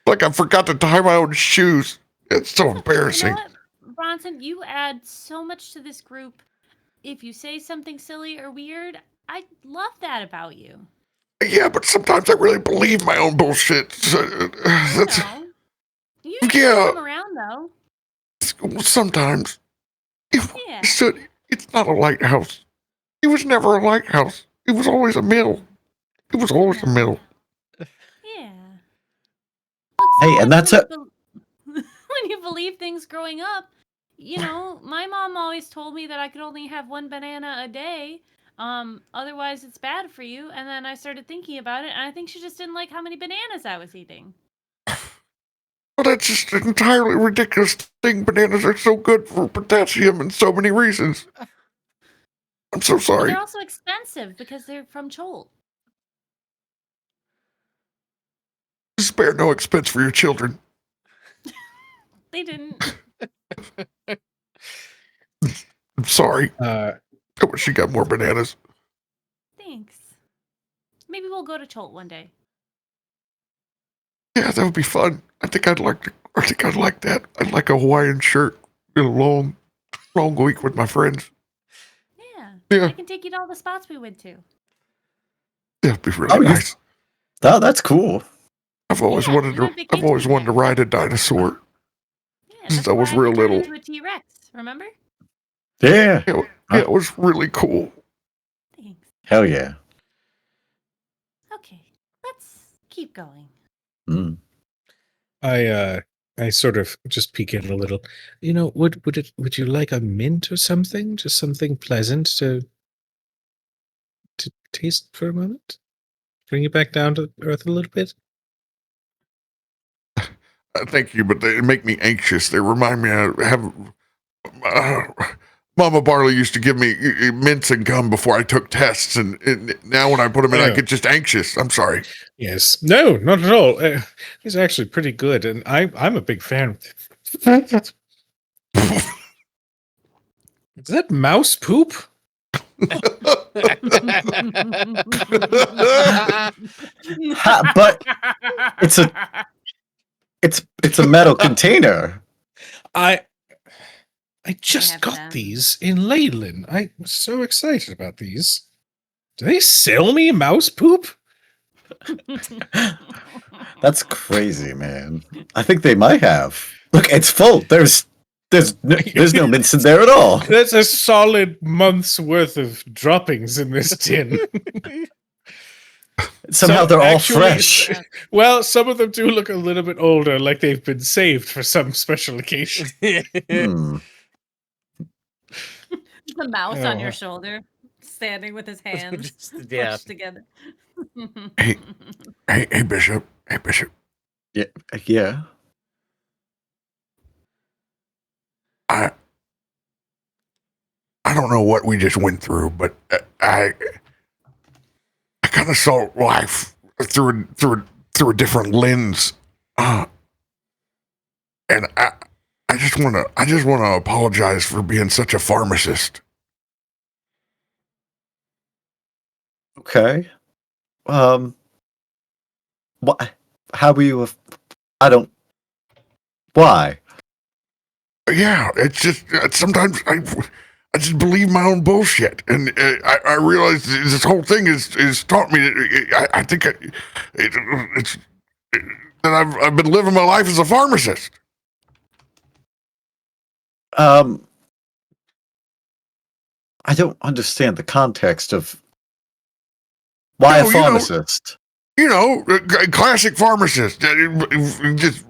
Like I forgot to tie my own shoes. It's so embarrassing. You know what, Bronson, you add so much to this group. If you say something silly or weird, I love that about you. Yeah, but sometimes I really believe my own bullshit. So, that's No. You Yeah. come around though. sometimes. Yeah. It's not a lighthouse. It was never a lighthouse. It was always a mill. It was always a mill. Yeah. Hey, and that's when you believe things growing up, my mom always told me that I could only have one banana a day. Otherwise it's bad for you. And then I started thinking about it, and I think she just didn't like how many bananas I was eating. Well, that's just an entirely ridiculous thing. Bananas are so good for potassium in so many reasons. I'm so But sorry. they're also expensive because they're from Cholt. Spare no expense for your children. They didn't. I'm sorry. I wish you got more bananas. Thanks. Maybe we'll go to Cholt one day. Yeah, that would be fun. I think I'd like that. I'd like a Hawaiian shirt in a long week with my friends. Yeah. I can take you to all the spots we went to. That'd be really nice. Oh, that's cool. I've always wanted to ride a dinosaur. Yeah, Since that's I was why real turned little. into a T-Rex, remember? Yeah. It was really cool. Thanks. Hell yeah. Okay, let's keep going. Mm. I sort of just peek in a little. Would you like a mint or something? Just something pleasant to taste for a moment? Bring you back down to earth a little bit? Thank you, but they make me anxious. They remind me I have. Mama Barley used to give me mints and gum before I took tests, and now when I put them in, I get just anxious. I'm sorry. Yes. No, not at all. These are actually pretty good, and I'm a big fan. Is that mouse poop? But it's a metal container. I just have got them. these in Leyland. I'm so excited about these. Do they sell me mouse poop? That's crazy, man. I think they might have. Look, it's full. There's no mints in there at all. That's a solid month's worth of droppings in this tin. Somehow So they're all actually- fresh. Well, some of them do look a little bit older, like they've been saved for some special occasion. Hmm. The mouse on Oh. your shoulder, standing with his hands Yeah. pushed together. Hey, Bishop. Hey, Bishop. Yeah. I don't know what we just went through, but I kind of saw life through a different lens, and I just want to apologize for being such a pharmacist. Okay. What? How were you? I don't. Why? Yeah, it's just sometimes I just believe my own bullshit, and I realize this whole thing is taught me that I think it's that I've been living my life as a pharmacist. I don't understand the context of why No, a pharmacist. A classic pharmacist. Just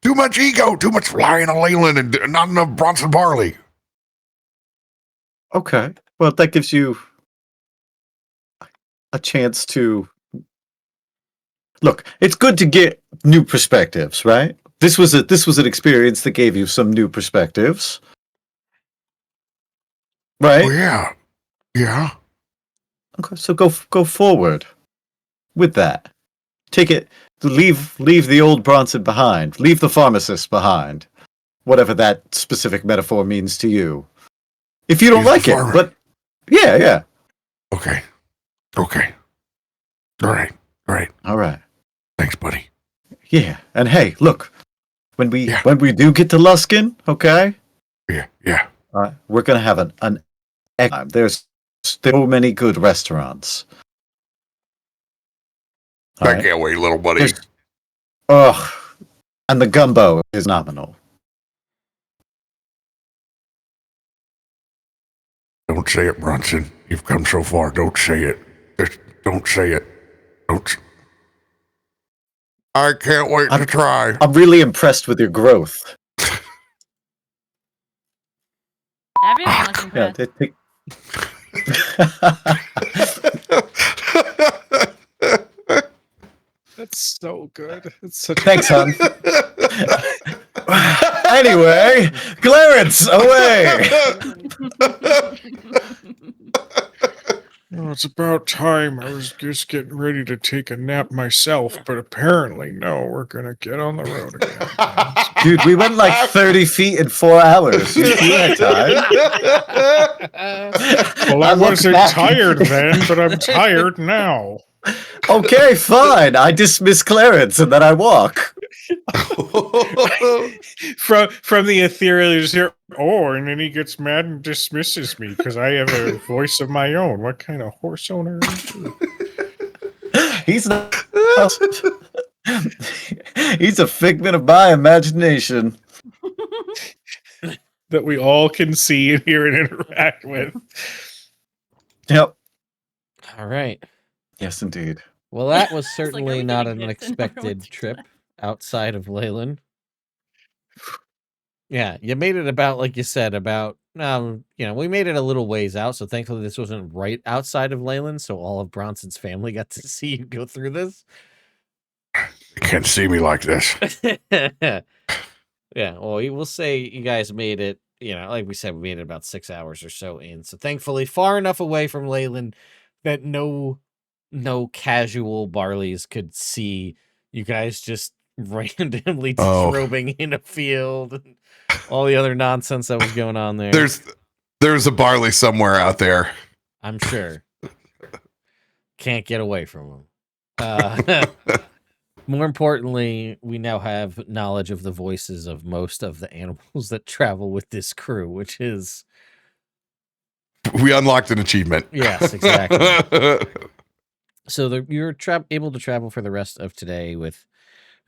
too much ego, too much flying a Leyland, and not enough Bronson barley. Okay. Well, that gives you a chance to look. It's good to get new perspectives, right? This was an experience that gave you some new perspectives, right? Oh yeah. Okay, so go forward with that. Take it. Leave the old Bronson behind. Leave the pharmacist behind. Whatever that specific metaphor means to you. If you don't He's the like it, farmer. but yeah. Okay. All right. All right. Thanks, buddy. Yeah. And hey, look, when we Yeah. do get to Luskin, okay? Yeah. We're gonna have an time. There's so many good restaurants. All I right? can't wait, little buddy. Ugh. And the gumbo is nominal. Don't say it, Bronson. You've come so far. Don't say it. Just don't say it. Don't. I can't wait to try. I'm really impressed with your growth. Everyone looking Yeah, impressed. That's so good. It's such Thanks, hon. Anyway, Clarence, away. Oh, it's about time. I was just getting ready to take a nap myself, but apparently, no, we're gonna get on the road again. Dude, we went like 30 feet in 4 hours. You had time. Well, I I look wasn't back. tired then, but I'm tired now. Okay, fine. I dismiss Clarence and then I walk. From the ethereal, you just hear, oh, and then he gets mad and dismisses me because I have a voice of my own. What kind of horse owner are you? He's not. He's a figment of my imagination. That we all can see and hear and interact with. Yep. All right. Yes, indeed. Well, that was like, are certainly we not getting an this in unexpected everyone's trip outside of Leyland. Yeah, you made it about, like you said, about, we made it a little ways out, so thankfully this wasn't right outside of Leyland, so all of Bronson's family got to see you go through this. You can't see me like this. Yeah, well, we'll say you guys made it, like we said, we made it about 6 hours or so in. So thankfully far enough away from Leyland that no casual Barleys could see you guys just randomly strobing in a field and all the other nonsense that was going on there. There's a Barley somewhere out there. I'm sure. Can't get away from him. More importantly, we now have knowledge of the voices of most of the animals that travel with this crew, which is... We unlocked an achievement. Yes, exactly. So you're able to travel for the rest of today with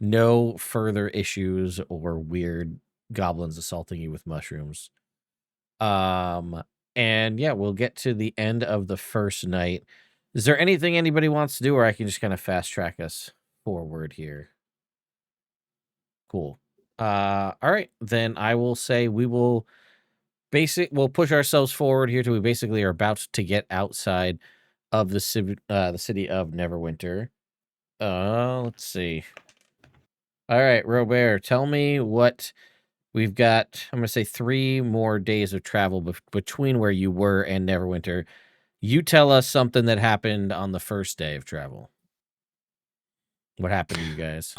no further issues or weird goblins assaulting you with mushrooms. And yeah, we'll get to the end of the first night. Is there anything anybody wants to do, or I can just kind of fast track us forward here? Cool. All right, then I will say we'll push ourselves forward here till we basically are about to get outside of the city of Neverwinter. Let's see. All right, Robert, tell me what we've got. I'm gonna say 3 more days of travel between where you were and Neverwinter. You tell us something that happened on the first day of travel. What happened to you guys?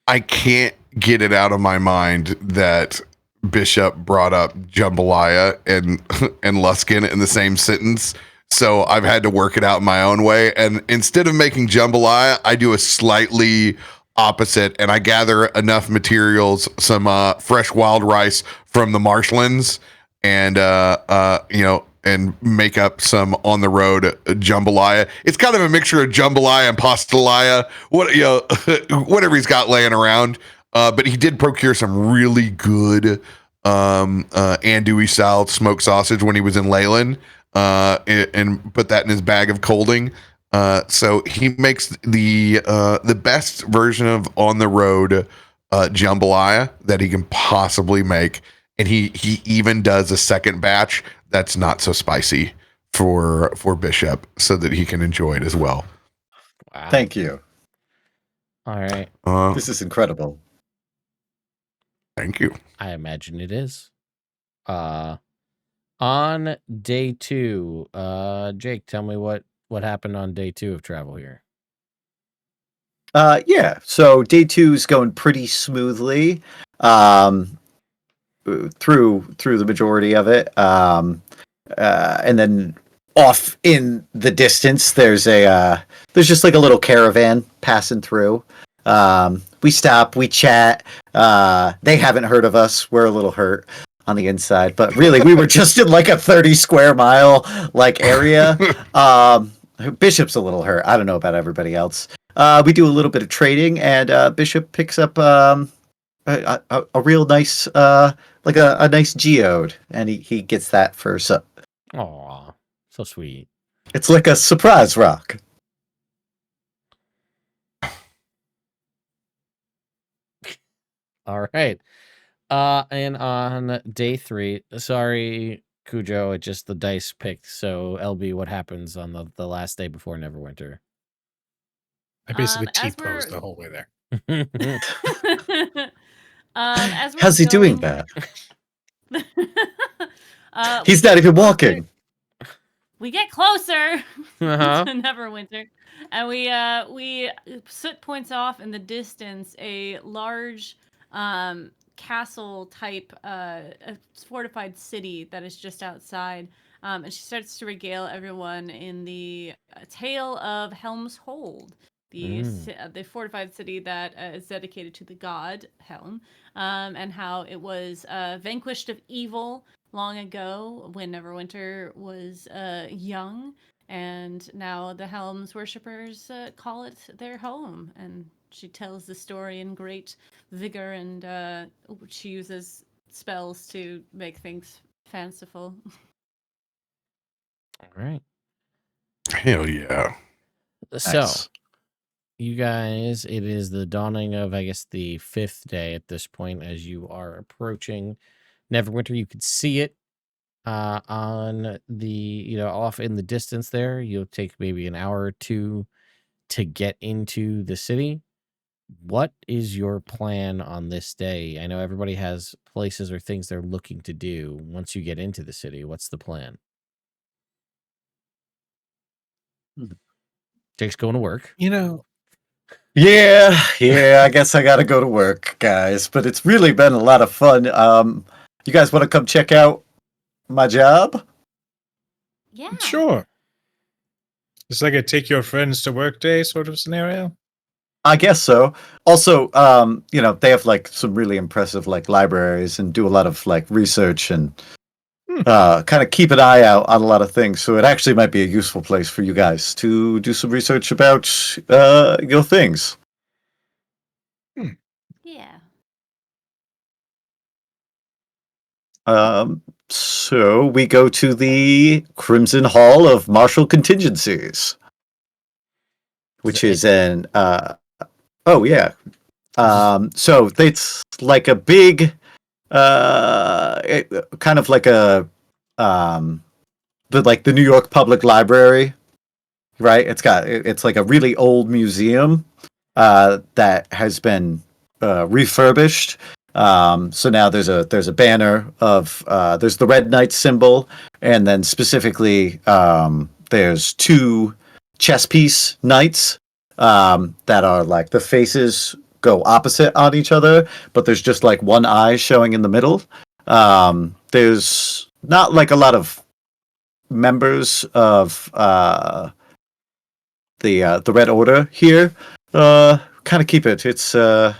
I can't get it out of my mind that Bishop brought up jambalaya and Luskin in the same sentence. So I've had to work it out my own way. And instead of making jambalaya, I do a slightly opposite, and I gather enough materials, some fresh wild rice from the marshlands, and and make up some on the road jambalaya. It's kind of a mixture of jambalaya and pastelaya, whatever he's got laying around. But he did procure some really good andouille style smoked sausage when he was in Leyland, and put that in his bag of colding. So he makes the best version of on the road jambalaya that he can possibly make, and he even does a second batch that's not so spicy for Bishop, so that he can enjoy it as well. Wow. Thank you. All right. This is incredible. Thank you. I imagine it is. On day 2, Jake, tell me what happened on day 2 of travel here. Yeah. So day 2 is going pretty smoothly. Through the majority of it. And then off in the distance, there's just like a little caravan passing through. We stop, we chat. They haven't heard of us. We're a little hurt on the inside, but really we were just in like a 30 square mile like area. Bishop's a little hurt. I don't know about everybody else. We do a little bit of trading, and Bishop picks up a real nice like a nice geode, and he gets that for so. Aw, so sweet. It's like a surprise rock. All right. And on day 3, sorry, Cujo, it just the dice picked. So LB, what happens on the last day before Neverwinter? I basically as T-posed we're- the whole way there. As we're How's he doing going- that? we He's not get even closer- walking. We get closer Uh-huh. to Neverwinter, and we Soot points off in the distance a large castle type a fortified city that is just outside, and she starts to regale everyone in the tale of Helm's Hold, the fortified city that is dedicated to the god Helm, and how it was vanquished of evil long ago when Neverwinter was young, and now the Helm's worshippers call it their home. And she tells the story in great vigor, and she uses spells to make things fanciful. All right. Hell yeah. So, Nice. you guys, it is the dawning of, I guess, the 5th day at this point as you are approaching Neverwinter. You could see it on the, off in the distance there. You'll take maybe an hour or two to get into the city. What is your plan on this day? I know everybody has places or things they're looking to do. Once you get into the city, what's the plan? Jake's going to work. Yeah, I guess I gotta go to work, guys. But it's really been a lot of fun. You guys want to come check out my job? Yeah. Sure. It's like a take your friends to work day sort of scenario. I guess so. Also, they have like some really impressive like libraries and do a lot of like research and kind of keep an eye out on a lot of things. So it actually might be a useful place for you guys to do some research about your things. Yeah. So we go to the Crimson Hall of Martial Contingencies, which is an so it's like a big kind of like a the New York Public Library, right? It's like a really old museum that has been refurbished. So now there's a banner of there's the Red Knight symbol, and then specifically there's 2 chess piece knights that are like the faces go opposite on each other, but there's just like one eye showing in the middle. There's not like a lot of members of the Red Order here. Kind of keep it. It's a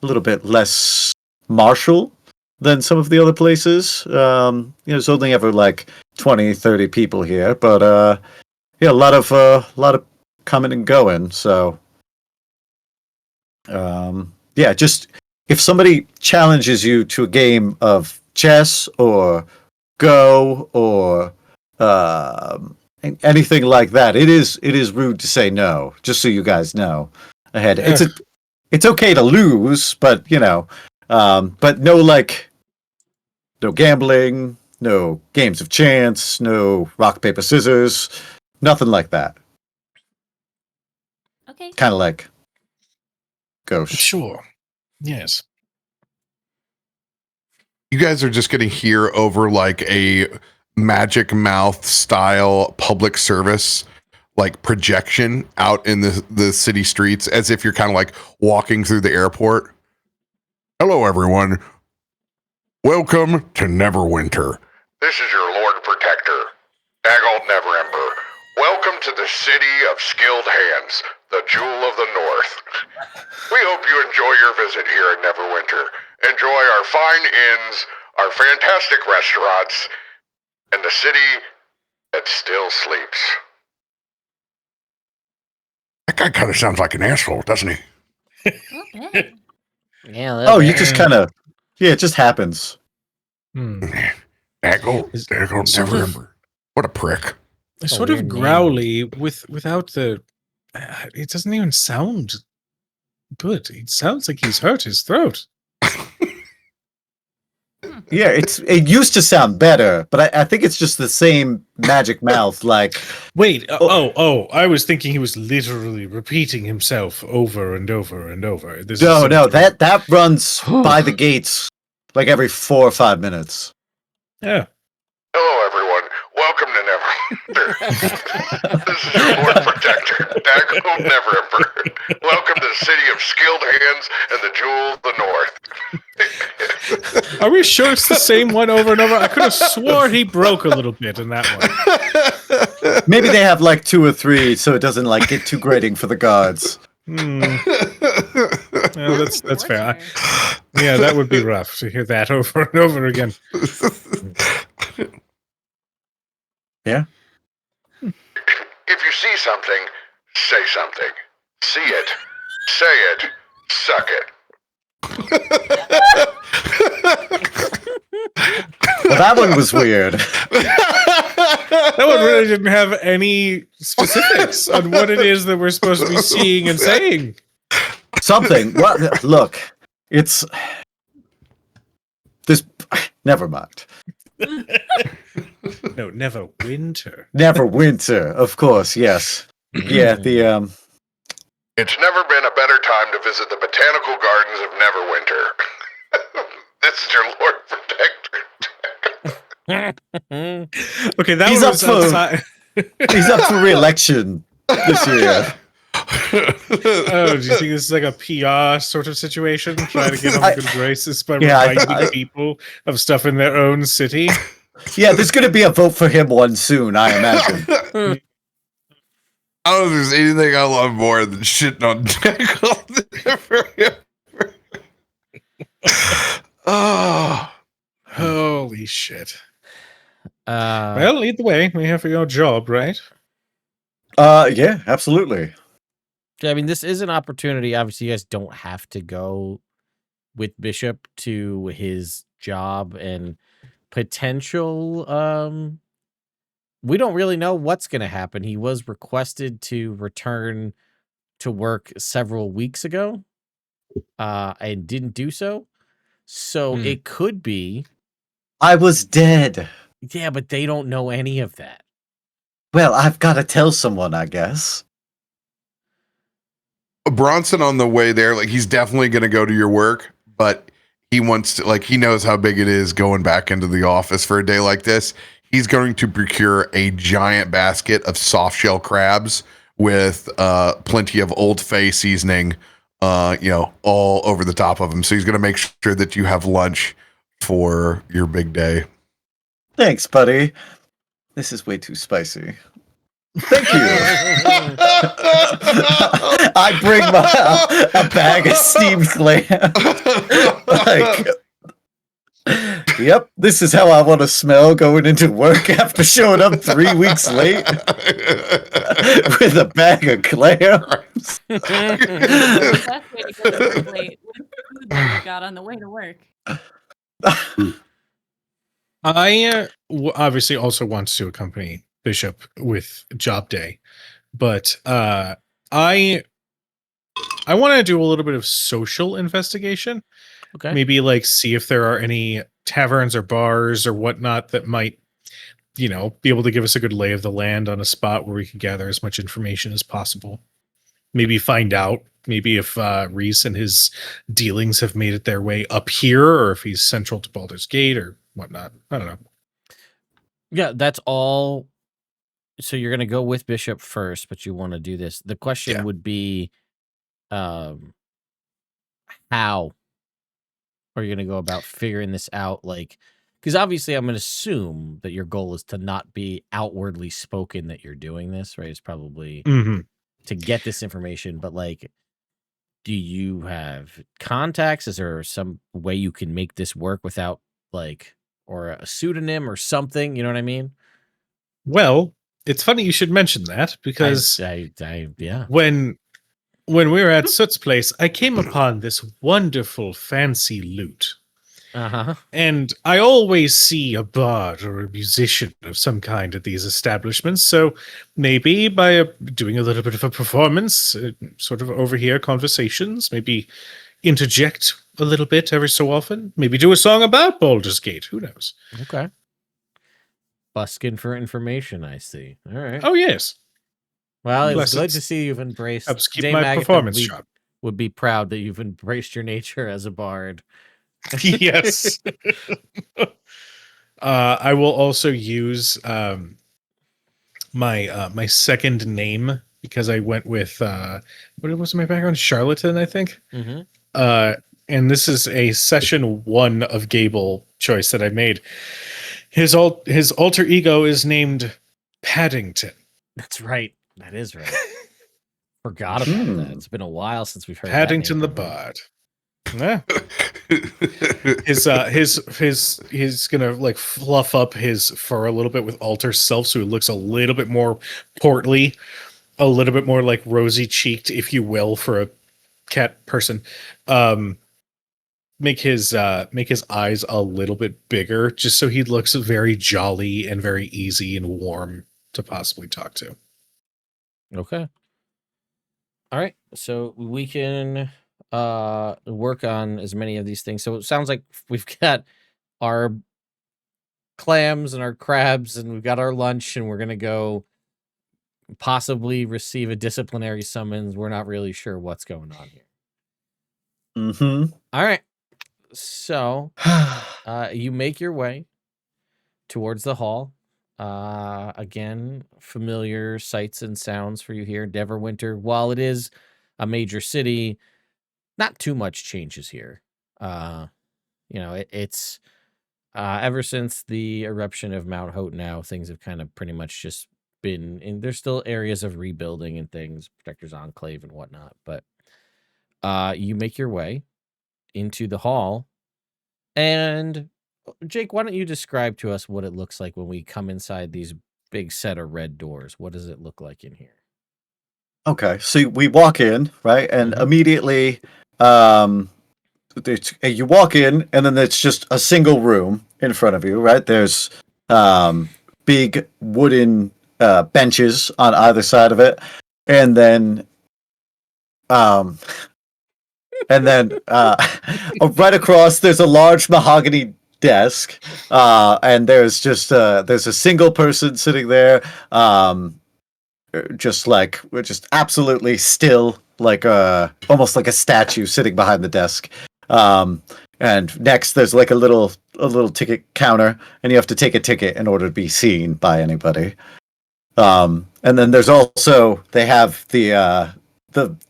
little bit less martial than some of the other places. There's only ever like 20, 30 people here, but a lot of coming and going. So just if somebody challenges you to a game of chess or Go or anything like that, it is rude to say no. Just so you guys know ahead. It's okay to lose, but but no gambling, no games of chance, no rock paper scissors, nothing like that. Okay. Kind of like Ghost. Sure. Yes. You guys are just going to hear over like a Magic Mouth style public service like projection out in the city streets, as if you're kind of like walking through the airport. Hello, everyone. Welcome to Neverwinter. This is your Lord Protector, Dagold Neverember. Welcome to the city of skilled hands, the jewel of the North. We hope you enjoy your visit here at Neverwinter. Enjoy our fine inns, our fantastic restaurants, and the city that still sleeps. That guy kind of sounds like an asshole, doesn't he? Okay. Yeah. You just kind of it just happens. Dagold Sort of- Neverember. What a prick. Sort of weird name. growly without the. It doesn't even sound good. It sounds like he's hurt his throat. Yeah, it used to sound better, but I think it's just the same magic mouth. Like, Wait. I was thinking he was literally repeating himself over and over and over. no, that runs by the gates like every 4 or 5 minutes. Yeah. Hello, everyone. Welcome to Neverwinter. This is your Lord Protector, Dagold Neverember. Welcome to the city of skilled hands and the jewel of the North. Are we sure it's the same one over and over? I could have swore he broke a little bit in that one. Maybe they have like 2 or 3, so it doesn't like get too grating for the gods. Yeah, that's fair. Yeah, that would be rough to hear that over and over again. Yeah. If you see something, say something. See it, say it, suck it. Well, that one was weird. That one really didn't have any specifics on what it is that we're supposed to be seeing and saying. Something. What? Look, it's this. Never mind. No, Neverwinter. Neverwinter, of course. Yes. Yeah. It's never been a better time to visit the botanical gardens of Neverwinter. This is your Lord Protector. Okay, that He's was up for- outside. He's up for re-election this year. Oh, do you think this is like a PR sort of situation? Trying to get on good graces by Yeah, reminding people of stuff in their own city? Yeah, there's going to be a vote for him one soon, I imagine. I don't know if there's anything I love more than shitting on Jack all the Oh. Holy shit. Well, Well, either way, we have your job, right? Yeah, absolutely. I mean, this is an opportunity. Obviously, you guys don't have to go with Bishop to his job and potential. We don't really know what's going to happen. He was requested to return to work several weeks ago, and didn't do so. So it could be. I was dead. Yeah, but they don't know any of that. Well, I've got to tell someone, I guess. Bronson on the way there, like he's definitely going to go to your work, but he wants to, like, he knows how big it is going back into the office for a day like this. He's going to procure a giant basket of soft shell crabs with plenty of Old Fay seasoning, all over the top of them. So he's going to make sure that you have lunch for your big day. Thanks, buddy. This is way too spicy. Thank you. I bring a bag of steamed clam. Yep, this is how I want to smell going into work after showing up 3 weeks late with a bag of clams. That's the best way to go to work late. With food that you got on the way to work. I obviously also want to accompany Bishop with job day, but I want to do a little bit of social investigation. Okay. Maybe like see if there are any taverns or bars or whatnot that might, be able to give us a good lay of the land on a spot where we can gather as much information as possible. Maybe find out maybe if Reese and his dealings have made it their way up here, or if he's central to Baldur's Gate or whatnot. I don't know. Yeah, that's all. So you're going to go with Bishop first, but you want to do this. The question would be, how are you going to go about figuring this out? Like, because obviously I'm going to assume that your goal is to not be outwardly spoken that you're doing this, right? It's probably to get this information, but like, do you have contacts? Is there some way you can make this work without like, or a pseudonym or something? You know what I mean? Well, it's funny you should mention that because yeah. When we were at Soot's place, I came upon this wonderful fancy lute. And I always see a bard or a musician of some kind at these establishments, so maybe by doing a little bit of a performance, sort of overhear conversations, maybe interject a little bit every so often, maybe do a song about Baldur's Gate, who knows? Okay. Busking for information, I see. All right. Oh, yes. Well, Plus it's good to see you've embraced. Helps keep Dame my Agatha performance sharp. would be proud that you've embraced your nature as a bard. Yes. I will also use my second name because I went with what was my background? Charlatan, I think. And this is a session 1 of Gable choice that I made. His alter ego is named Paddington. That's right. That is right. Forgot about that. It's been a while since we've heard Paddington the that name Bard. Yeah. He's gonna like fluff up his fur a little bit with alter self, so he looks a little bit more portly, a little bit more like rosy cheeked, if you will, for a cat person. Make his eyes a little bit bigger, just so he looks very jolly and very easy and warm to possibly talk to. Okay. All right. So we can work on as many of these things. So it sounds like we've got our clams and our crabs and we've got our lunch and we're gonna go possibly receive a disciplinary summons. We're not really sure what's going on here. Mm-hmm. All right. So you make your way towards the hall. Again, familiar sights and sounds for you here. Neverwinter, while it is a major city, not too much changes here. It's ever since the eruption of Mount Hote now, things have kind of pretty much just been in. There's still areas of rebuilding and things, Protector's Enclave and whatnot, but you make your way into the hall. And Jake, why don't you describe to us what it looks like when we come inside these big set of red doors? What does it look like in here? Okay, so we walk in, right, and Mhm. immediately, you walk in, and then it's just a single room in front of you, right? There's big wooden benches on either side of it, and then right across there's a large mahogany desk, and there's a single person sitting there, just absolutely still, like almost like a statue sitting behind the desk. And next there's like a little ticket counter, and you have to take a ticket in order to be seen by anybody. And then there's also, they have the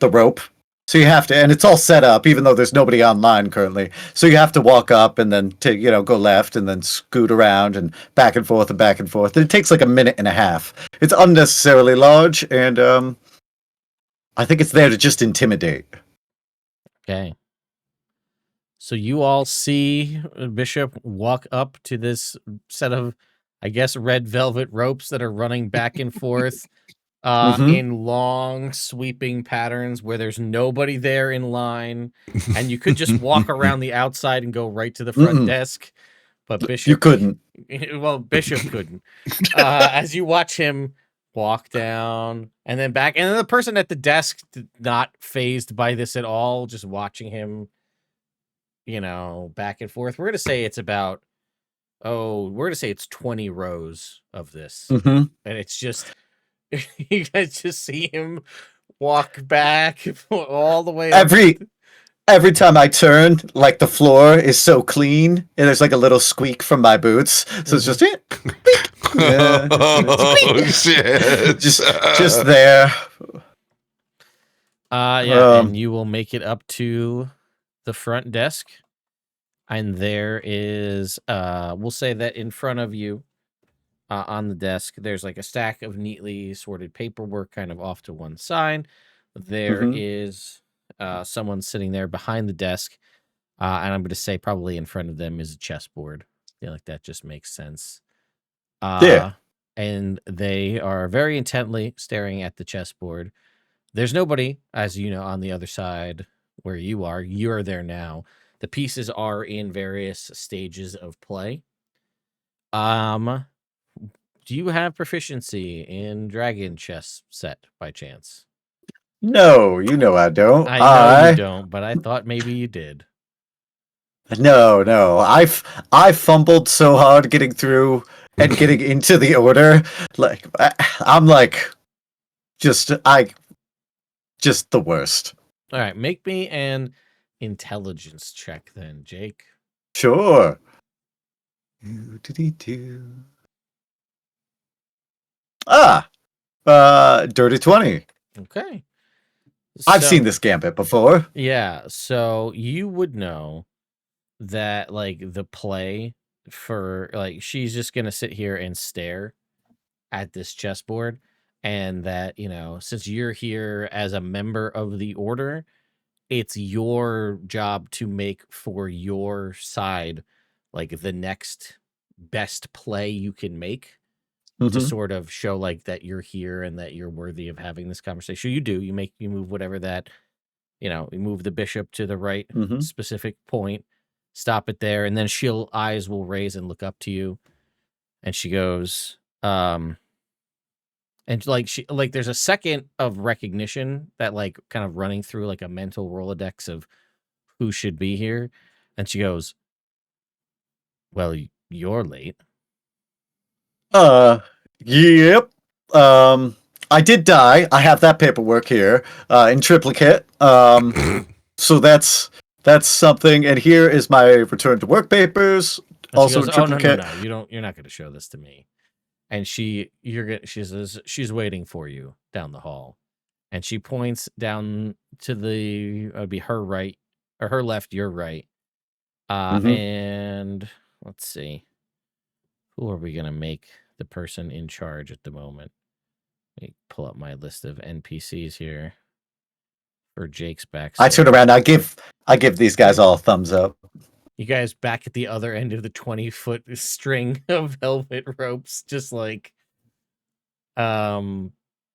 rope. So you have to, and it's all set up, even though there's nobody online currently. So you have to walk up and then go left and then scoot around and back and forth and back and forth. And it takes like a minute and a half. It's unnecessarily large, and I think it's there to just intimidate. Okay. So you all see Bishop walk up to this set of, I guess, red velvet ropes that are running back and forth in long sweeping patterns where there's nobody there in line, and you could just walk around the outside and go right to the front desk. But Bishop, you couldn't. Well, Bishop couldn't. As you watch him walk down and then back, and then the person at the desk not fazed by this at all, just watching him, back and forth. We're gonna say it's about it's 20 rows of this, and it's just you guys just see him walk back all the way up. Every time I turn, like, the floor is so clean, and there's like a little squeak from my boots. So it's just oh shit, just there. And you will make it up to the front desk, and there is we'll say that in front of you, on the desk, there's like a stack of neatly sorted paperwork kind of off to one side. There is someone sitting there behind the desk, and I'm going to say probably in front of them is a chessboard. I feel like that just makes sense. Yeah. And they are very intently staring at the chessboard. There's nobody, as you know, on the other side where you are. You're there now. The pieces are in various stages of play. Do you have proficiency in Dragon Chess Set by chance? No, I don't. I know you don't, but I thought maybe you did. No. I fumbled so hard getting through and getting into the order. Like, I'm like just the worst. All right, make me an intelligence check then, Jake. Sure. Dirty 20. Okay. I've seen this gambit before. Yeah, so you would know that, like, the play for, like, she's just gonna sit here and stare at this chessboard, and that, since you're here as a member of the order, it's your job to make for your side, like, the next best play you can make to sort of show, like, that you're here and that you're worthy of having this conversation. You do. You move whatever that, you move the bishop to the right specific point, stop it there, and then eyes will raise and look up to you, and she goes, and there's a second of recognition that, like, kind of running through like a mental Rolodex of who should be here, and she goes, "Well, you're late." Yep. I did die. I have that paperwork here in triplicate. So that's something. And here is my return to work papers, And also she in goes, "Oh no, triplicate. you're not going to show this to me." And she says she's waiting for you down the hall, and she points down to would be her right or her left, your right. And let's see, who are we gonna make the person in charge at the moment? Let me pull up my list of NPCs here for Jake's back. I turn around. I give these guys all a thumbs up. You guys back at the other end of the 20-foot string of velvet ropes, just like, you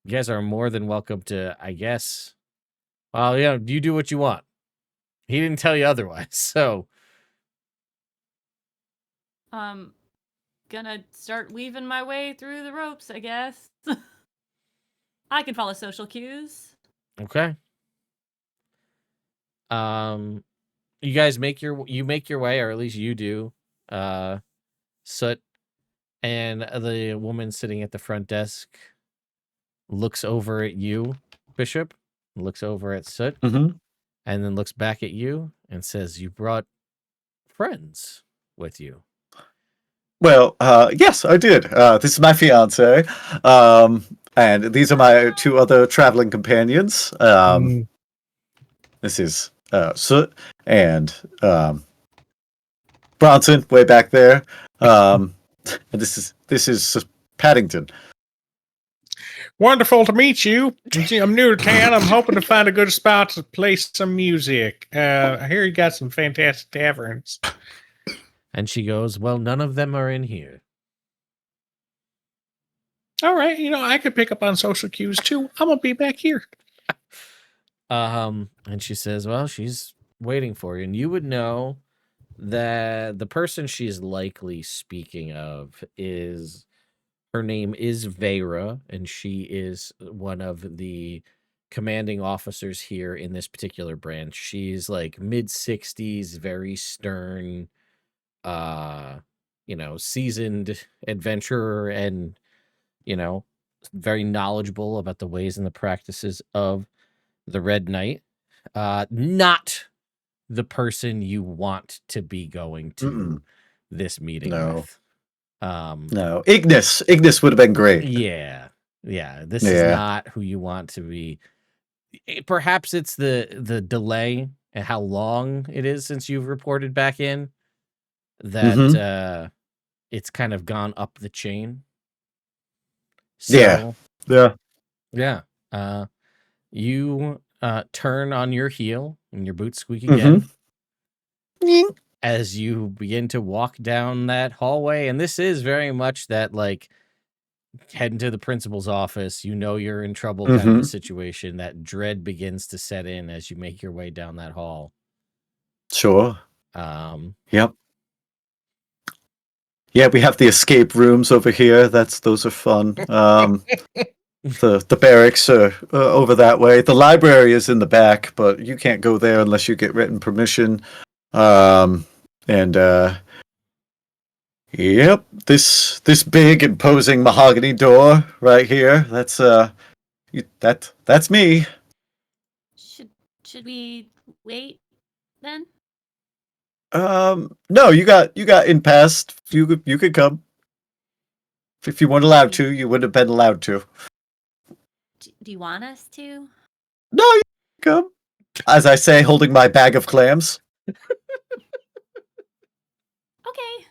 guys are more than welcome to, I guess. Well, yeah, you do what you want. He didn't tell you otherwise, so. Gonna start weaving my way through the ropes, I guess. I can follow social cues. Okay. You guys make your way, or at least you do. Soot and the woman sitting at the front desk looks over at you, Bishop, looks over at Soot, and then looks back at you and says, "You brought friends with you." Well, yes, I did. This is my fiance, and these are my two other traveling companions. This is Soot and Bronson, way back there. And this is Paddington. Wonderful to meet you. I'm new to town. I'm hoping to find a good spot to play some music. I hear you got some fantastic taverns. And she goes, "Well, none of them are in here." All right, I could pick up on social cues too. I'm gonna be back here. And she says, "Well, she's waiting for you." And you would know that the person she's likely speaking of her name is Vera, and she is one of the commanding officers here in this particular branch. She's like mid-60s, very stern, seasoned adventurer, and very knowledgeable about the ways and the practices of the Red Knight. Not the person you want to be going to this meeting with. No, Ignis would have been great. Yeah. This is not who you want to be. Perhaps it's the delay and how long it is since you've reported back in that it's kind of gone up the chain. So, yeah. You turn on your heel and your boots squeak again as you begin to walk down that hallway. And this is very much that, like, heading to the principal's office, you're in trouble kind of a situation. That dread begins to set in as you make your way down that hall. Sure. Yep. Yeah, we have the escape rooms over here. Those are fun. The barracks are over that way. The library is in the back, but you can't go there unless you get written permission. Yep, this big imposing mahogany door right here. That's me. Should we wait then? No, you got in past. You could come. If you weren't allowed to, you wouldn't have been allowed to. Do you want us to? No, you can come. As I say, holding my bag of clams. Okay.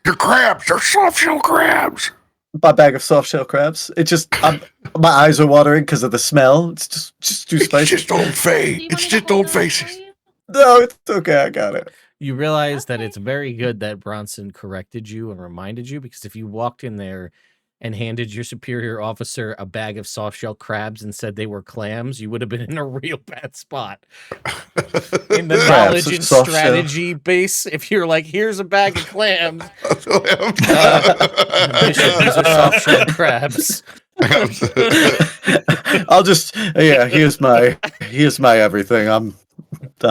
Your crabs, your soft shell crabs. My bag of soft shell crabs. It just, my eyes are watering because of the smell. It's just too spicy. It's just old face. It's just old faces. No, it's okay. I got it. You realize that it's very good that Bronson corrected you and reminded you, because if you walked in there and handed your superior officer a bag of soft shell crabs and said they were clams, you would have been in a real bad spot. In the knowledge and strategy base, if you're like, here's a bag of clams, Bishop, these are soft shell crabs. I'll just, here's my everything. I'm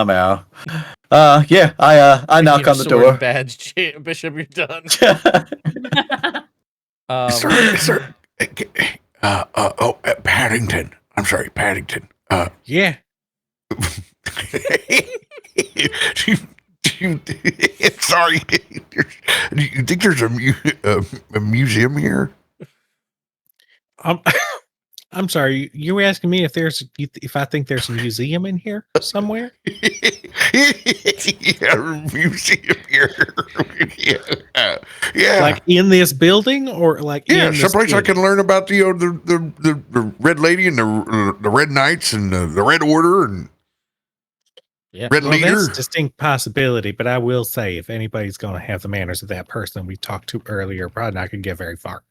out. I knock on the door. Badge, Bishop, you're done. Sir, Paddington. I'm sorry, Paddington. Yeah. Sorry. Do you think there's a museum here? I'm sorry. You were asking me if I think there's a museum in here somewhere? Yeah, museum here. Yeah. Like in this building, or like in this someplace I building? can learn about the Red Lady and the Red Knights and the Red Order and Yeah. Red Well, Leader. that's a distinct possibility, but I will say, if anybody's going to have the manners of that person we talked to earlier, probably not going to get very far.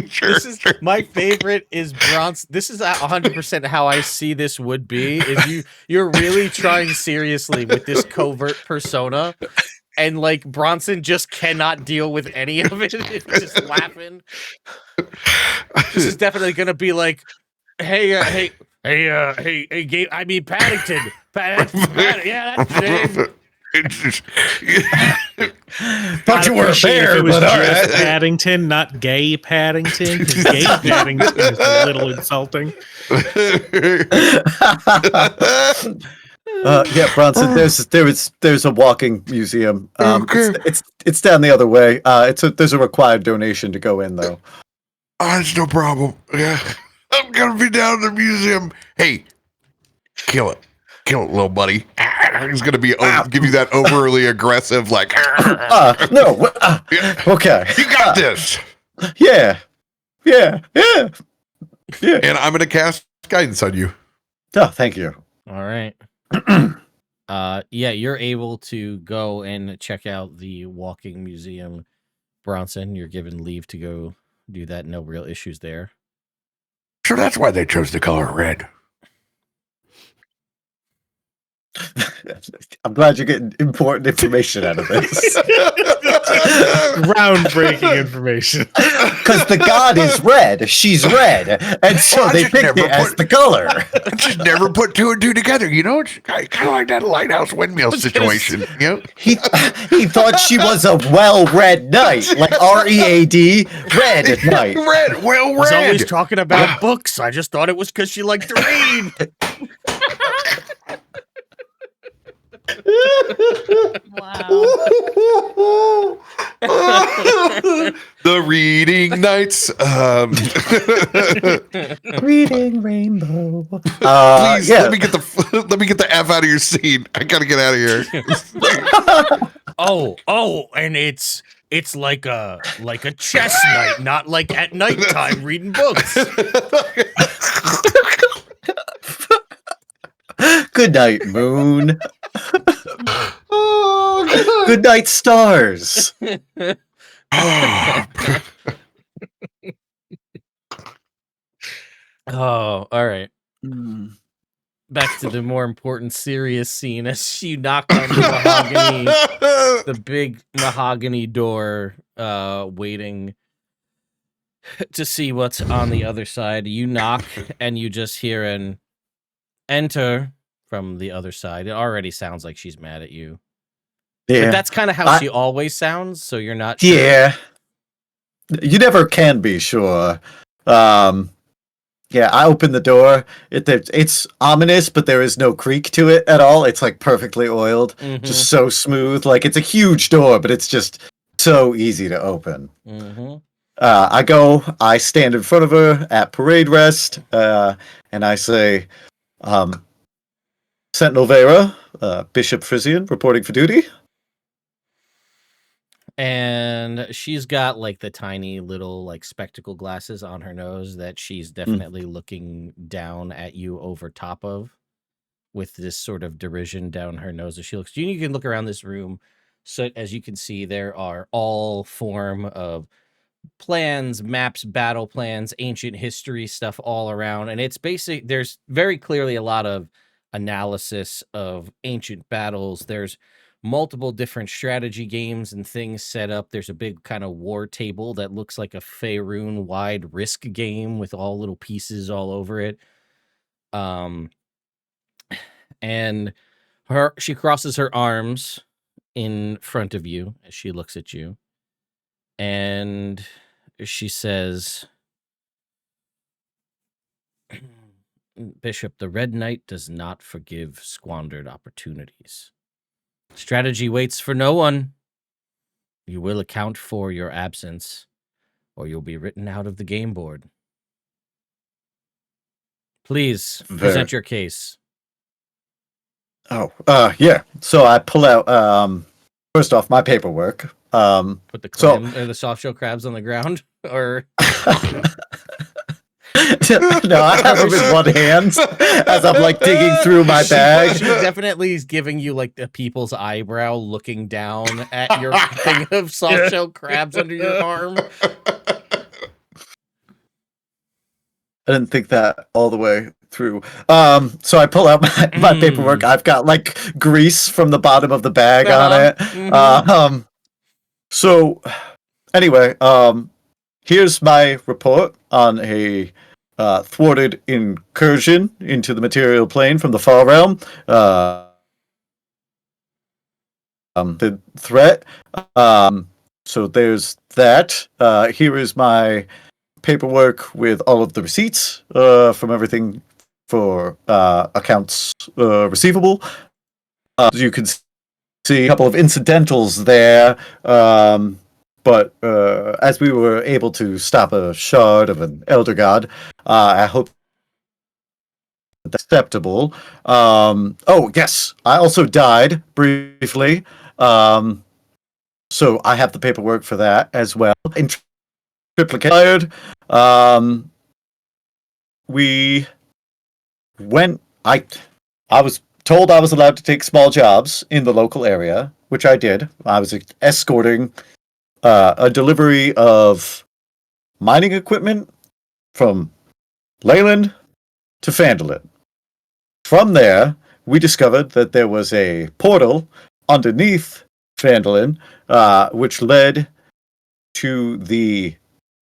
Sure, This is my favorite is Bronson. This is 100% how I see this would be. Is you're really trying seriously with this covert persona, and like Bronson just cannot deal with any of it. It's just laughing. This is definitely gonna be like, hey, Gabe. I mean Paddington. Yeah, that's it. It's just, Thought you were a Appreciate if bear, it was but all just right. Paddington, not gay Paddington. 'Cause gay Paddington is a little insulting. Yeah, Bronson. There's a walking museum. Okay. It's down the other way. There's a required donation to go in though. Oh, it's no problem. Yeah, I'm gonna be down in the museum. Hey, kill it, little buddy. He's gonna be give you that overly aggressive, like. No. Okay. You got this. Yeah. And I'm gonna cast guidance on you. Oh, thank you. All right. Yeah, you're able to go and check out the walking museum, Bronson. You're given leave to go do that. No real issues there. So that's why they chose the color red. I'm glad you're getting important information out of this. Groundbreaking information. Because the god is red, she's red, and so Well, I they just picked never it as put- the color. I just never put two and two together. You know, it's kind of like that lighthouse windmill situation. You know, He thought she was a well-read knight, like READ, red knight. red, well I was always red. talking about books. I just thought it was because she liked to read. Wow. The reading nights. Reading rainbow. Please Yeah. let me get the F out of your scene. I gotta get out of here. Oh, and it's like a chess night, not like at nighttime reading books. Good night, moon. Good night, stars. Oh, all right. Back to the more important, serious scene as you knock on the big mahogany door, waiting to see what's on the other side. You knock, and you just hear an enter from the other side. It already sounds like she's mad at you. Yeah. But that's kind of how she always sounds, so you're not sure. Yeah. You never can be sure. Yeah, I open the door. It's ominous, but there is no creak to it at all. It's like perfectly oiled, just so smooth. Like it's a huge door, but it's just so easy to open. I stand in front of her at parade rest, and I say, Sentinel Vera, Bishop Frisian, reporting for duty. And she's got like the tiny little like spectacle glasses on her nose that she's definitely looking down at you over top of, with this sort of derision down her nose as she looks. You can look around this room. So as you can see, there are all form of plans, maps, battle plans, ancient history stuff all around. And it's basic. There's very clearly a lot of analysis of ancient battles. There's multiple different strategy games and things set up. There's a big kind of war table that looks like a Faerun wide Risk game with all little pieces all over it. And she crosses her arms in front of you as she looks at you. And she says, Bishop, the Red Knight does not forgive squandered opportunities. Strategy waits for no one. You will account for your absence, or you'll be written out of the game board. Please present your case. Oh, yeah. So I pull out, first off, my paperwork. Put the clam or the soft shell crabs on the ground, or no, I have them in one hand as I'm like digging through my bag. She definitely is giving you like the people's eyebrow looking down at your thing of soft shell crabs under your arm. I didn't think that all the way through. So I pull out my paperwork. I've got like grease from the bottom of the bag on it. Mm-hmm. So anyway, here's my report on a thwarted incursion into the material plane from the Far Realm. The threat. So there's that. Here is my paperwork with all of the receipts from everything for accounts receivable. As you can see, a couple of incidentals there. But as we were able to stop a shard of an elder god, I hope that's acceptable. Oh, yes, I also died briefly. So I have the paperwork for that as well. In triplicate. We went. I was told I was allowed to take small jobs in the local area, which I did. I was escorting a delivery of mining equipment from Leyland to Phandelver. From there, we discovered that there was a portal underneath Phandelver, which led to the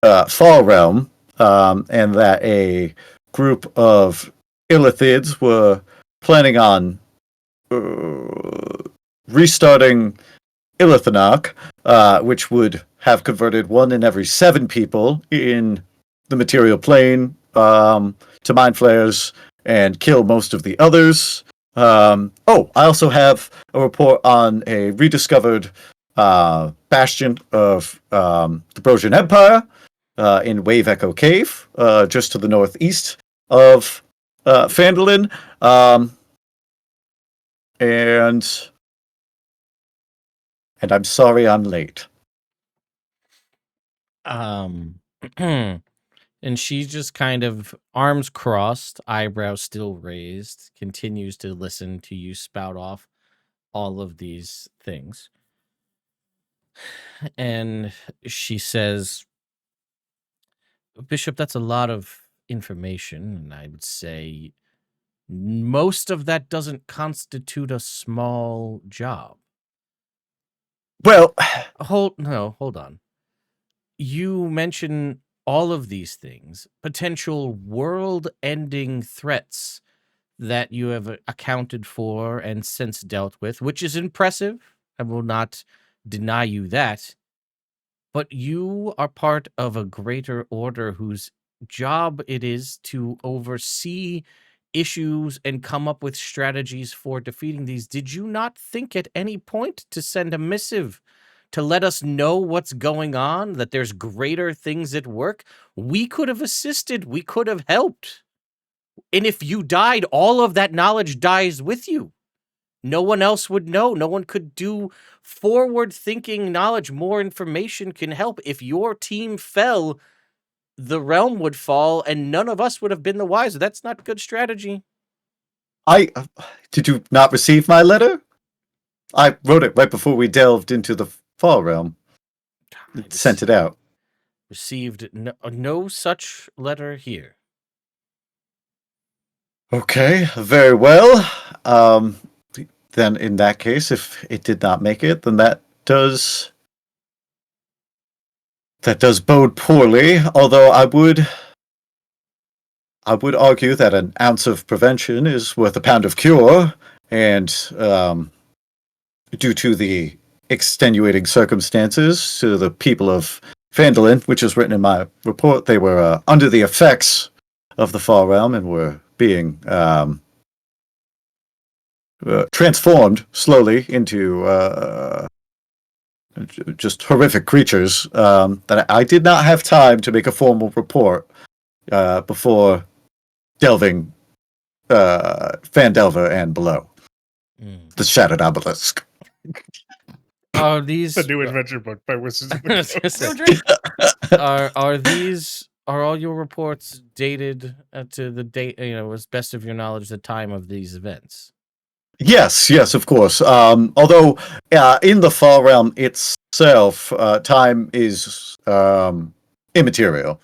Far Realm, and that a group of Illithids were planning on restarting Illithanok, which would have converted 1 in every 7 people in the material plane to mind flayers and kill most of the others. I also have a report on a rediscovered bastion of the Brosian Empire in Wave Echo Cave, just to the northeast of Phandelver. And I'm sorry I'm late. And she just kind of, arms crossed, eyebrows still raised, continues to listen to you spout off all of these things. And she says, Bishop, that's a lot of information, and I would say most of that doesn't constitute a small job. Well, hold on. You mention all of these things, potential world-ending threats that you have accounted for and since dealt with, which is impressive. I will not deny you that. But you are part of a greater order whose job it is to oversee issues and come up with strategies for defeating these. Did you not think at any point to send a missive to let us know what's going on, that there's greater things at work? We could have assisted. We could have helped. And if you died, all of that knowledge dies with you. No one else would know. No one could do forward-thinking knowledge. More information can help. If your team fell, the realm would fall, and none of us would have been the wiser. That's not good strategy. Did you not receive my letter? I wrote it right before we delved into the Far Realm. Sent it out. Received no such letter here. Okay, very well. Then in that case, if it did not make it, then that does bode poorly. Although I would argue that an ounce of prevention is worth a pound of cure, and due to the extenuating circumstances to the people of Phandelver, which is written in my report. They were under the effects of the Far Realm and were being transformed slowly into just horrific creatures. That I did not have time to make a formal report before delving Phandelver and below. The Shattered Obelisk. Are these The new adventure book by Wizards of I was the gonna say, No drink. are all your reports dated to the date, as best of your knowledge, the time of these events? Yes, of course. Although in the Far Realm itself, time is immaterial.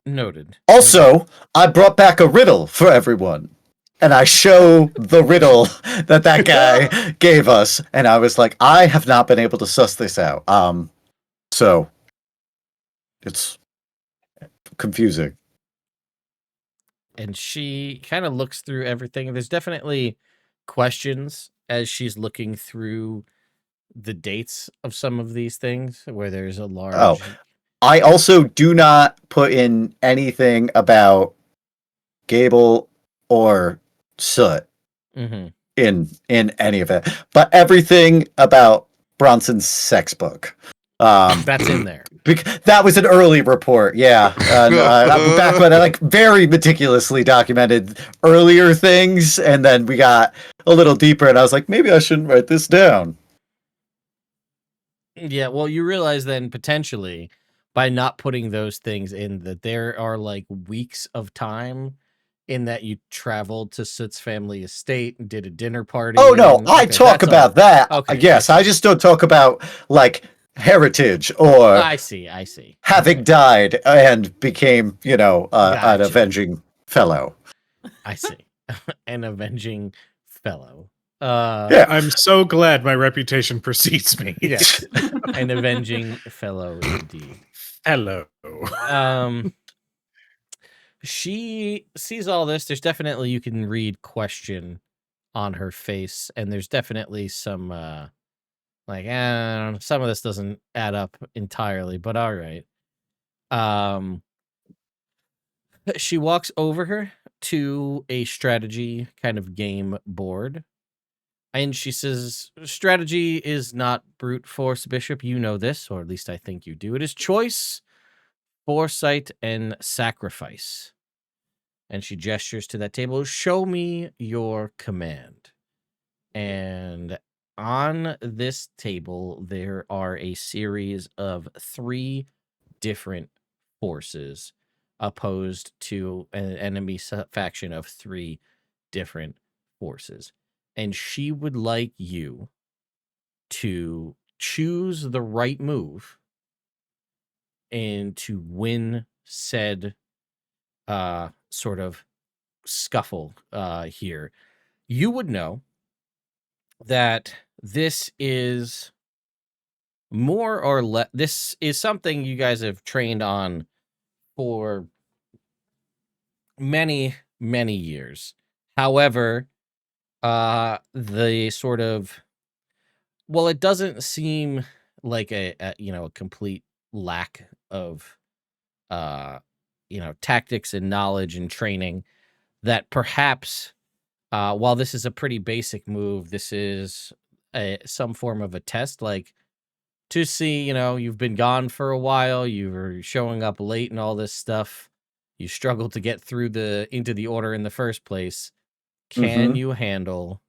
Noted. Also, I brought back a riddle for everyone. And I show the riddle that guy gave us. And I was like, I have not been able to suss this out. So it's confusing. And she kind of looks through everything. There's definitely questions as she's looking through the dates of some of these things where there's a large... Oh, I also do not put in anything about Gable or Soot in any of it, but everything about Bronson's sex book. That's in there. That was an early report, yeah. And, back when I very meticulously documented earlier things, and then we got a little deeper, and I was like, maybe I shouldn't write this down. Yeah, well, you realize then potentially by not putting those things in that there are weeks of time in that you traveled to Soot's family estate and did a dinner party. Oh no, I talk about that. Okay, yes, I just don't talk about heritage or I see. having died and became, an avenging fellow. I see. An avenging fellow. Yeah. I'm so glad my reputation precedes me. Yes. An avenging fellow indeed. Hello. She sees all this. There's definitely, you can read question on her face, and there's definitely some some of this doesn't add up entirely, but all right. She walks over her to a strategy kind of game board, and she says, strategy is not brute force, Bishop. You know this, or at least I think you do. It is choice, foresight, and sacrifice. And she gestures to that table. Show me your command. And on this table, there are a series of 3 different forces opposed to an enemy faction of 3 different forces. And she would like you to choose the right move and to win said sort of scuffle here. You would know that this is more or less, this is something you guys have trained on for many years. However, the sort of, well, it doesn't seem like a complete lack of tactics and knowledge and training, that perhaps while this is a pretty basic move, this is some form of a test, to see, you've been gone for a while, you were showing up late and all this stuff, you struggled to get through into the order in the first place. Can you handle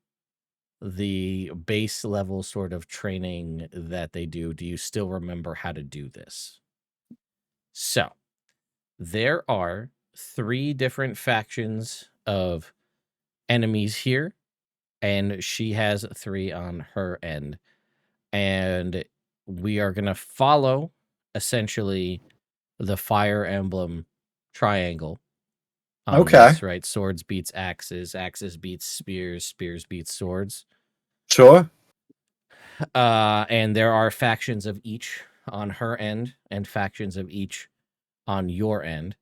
the base level sort of training that they do? Do you still remember how to do this? So there are 3 different factions of enemies here, and she has 3 on her end, and we are going to follow essentially the Fire Emblem triangle on this, right? Swords beats axes, axes beats spears, spears beats swords. Sure. And there are factions of each on her end and factions of each on your end.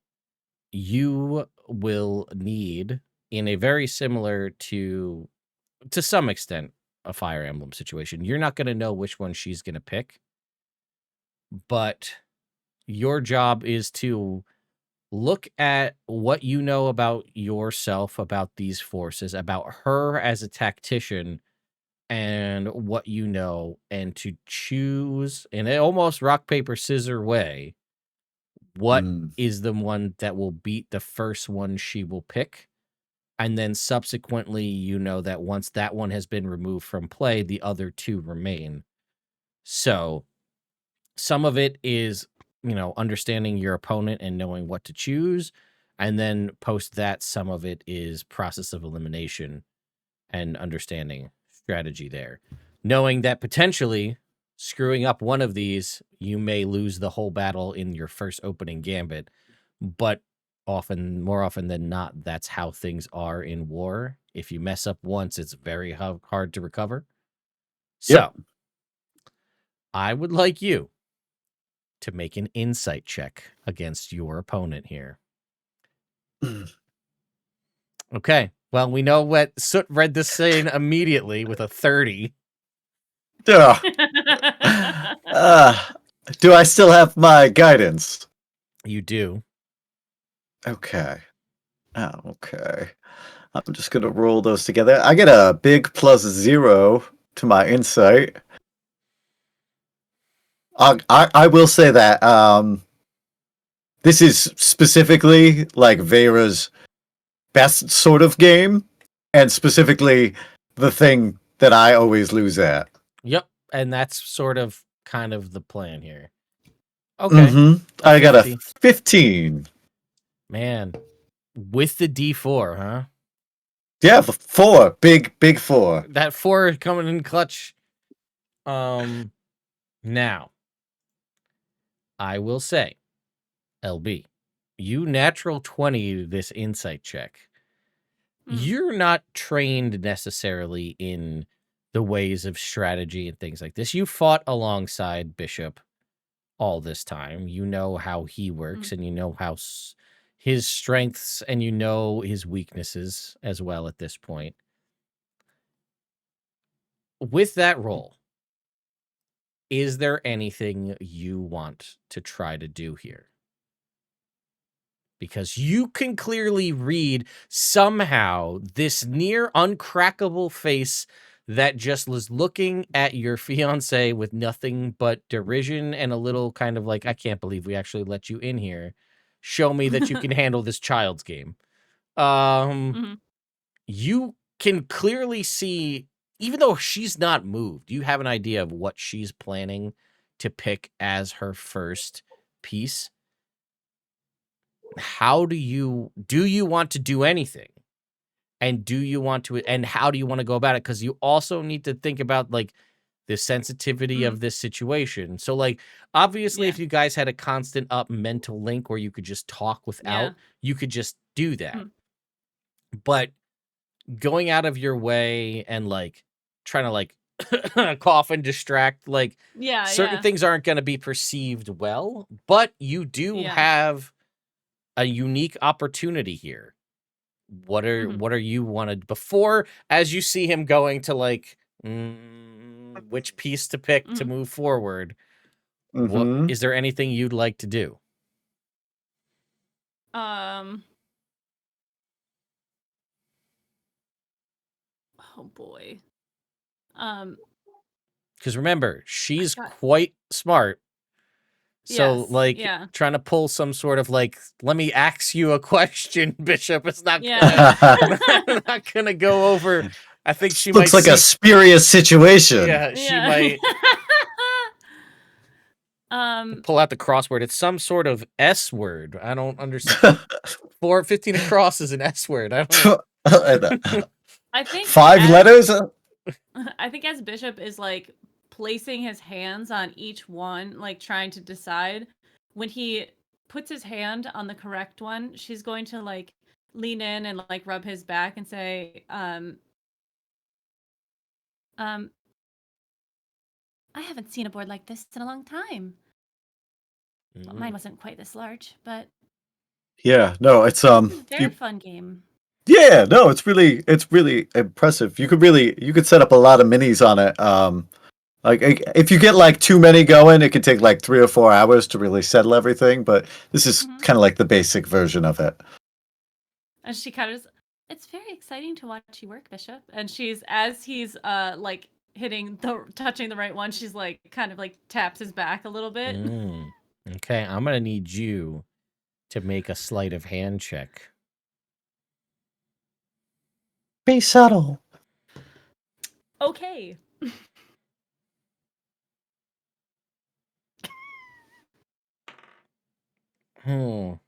You will need, in a very similar to some extent, a Fire Emblem situation. You're not going to know which one she's going to pick, but your job is to look at what you know about yourself, about these forces, about her as a tactician, and what you know, and to choose in an almost rock, paper, scissor way what is the one that will beat the first one she will pick. And then subsequently, you know that once that one has been removed from play, the other two remain. So some of it is, understanding your opponent and knowing what to choose. And then post that, some of it is process of elimination and understanding strategy there. Knowing that potentially screwing up one of these, you may lose the whole battle in your first opening gambit. But more often than not, that's how things are in war. If you mess up once, it's very hard to recover. So I would like you to make an insight check against your opponent here. Okay. Well, we know what Soot read this scene immediately with a 30. Do I still have my guidance? You do. Okay. Okay. I'm just going to roll those together. I get a big +0 to my insight. I will say that this is specifically like Vera's best sort of game, and specifically the thing that I always lose at. Yep, and that's sort of kind of the plan here. Okay. I got a 15. Man, with the D4, huh? Yeah, 4. Big 4. That 4 coming in clutch. Now, I will say, LB, you natural 20 this insight check. You're not trained necessarily in the ways of strategy and things like this. You fought alongside Bishop all this time. You know how he works, and you know how his strengths, and you know his weaknesses as well at this point. With that roll, is there anything you want to try to do here? Because you can clearly read somehow this near uncrackable face that just was looking at your fiance with nothing but derision and a little kind of like, I can't believe we actually let you in here. Show me that you can handle this child's game. You can clearly see, even though she's not moved, you have an idea of what she's planning to pick as her first piece. How do you want to do anything? And do you want to, and how do you want to go about it? Because you also need to think about like the sensitivity of this situation. So like, obviously, if you guys had a constant up mental link where you could just talk without, you could just do that. But going out of your way and like trying to like cough and distract, like certain things aren't going to be perceived well, but you do have a unique opportunity here. What are you wanted before, as you see him going to like which piece to pick to move forward? What, is there anything you'd like to do? Oh boy. Because remember, she's quite smart. So, trying to pull some sort of like, let me ask you a question, Bishop. It's not not gonna go over. I think she looks like a spurious situation. Yeah, she might pull out the crossword. It's some sort of S word. I don't understand. 15 across is an S word. I don't know. I think 5 letters. I think as Bishop is like placing his hands on each one, like trying to decide, when he puts his hand on the correct one, she's going to like lean in and like rub his back and say, I haven't seen a board like this in a long time. Well, mine wasn't quite this large, but yeah, no, it's very fun game. Yeah, no, it's really impressive. You could set up a lot of minis on it. Like if you get like too many going, it could take like 3 or 4 hours to really settle everything. But this is kind of like the basic version of it. And she kind of, it's very exciting to watch you work, Bishop. And as he's like touching the right one, she's like kind of like taps his back a little bit. Okay, I'm gonna need you to make a sleight of hand check. Be subtle. Okay. Ow!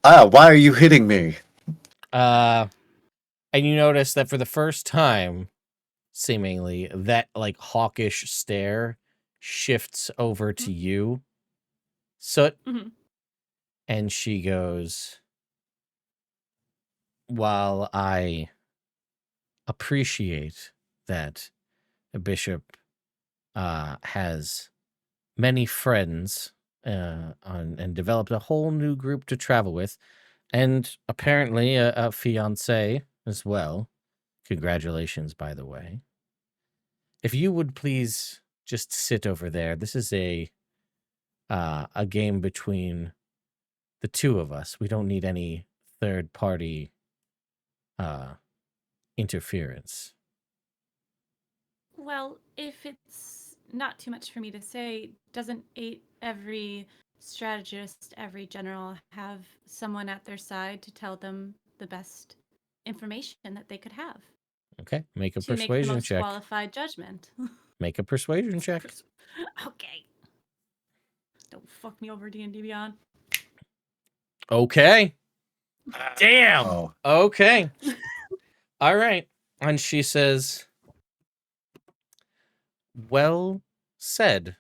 Ow! Why are you hitting me? And you notice that for the first time, seemingly, that like hawkish stare shifts over to you, Soot, and she goes, "While I appreciate that a bishop has many friends and developed a whole new group to travel with, and apparently a fiance as well. Congratulations, by the way. If you would please just sit over there. This is a game between the two of us. We don't need any third party interference." Well, if it's not too much for me to say, doesn't every strategist, every general have someone at their side to tell them the best information that they could have? Okay, make a to make the persuasion most check. qualified judgment. Make a persuasion check. Okay. Don't fuck me over, D&D Beyond. Okay. Damn. Oh. Okay. All right. And she says, "Well said."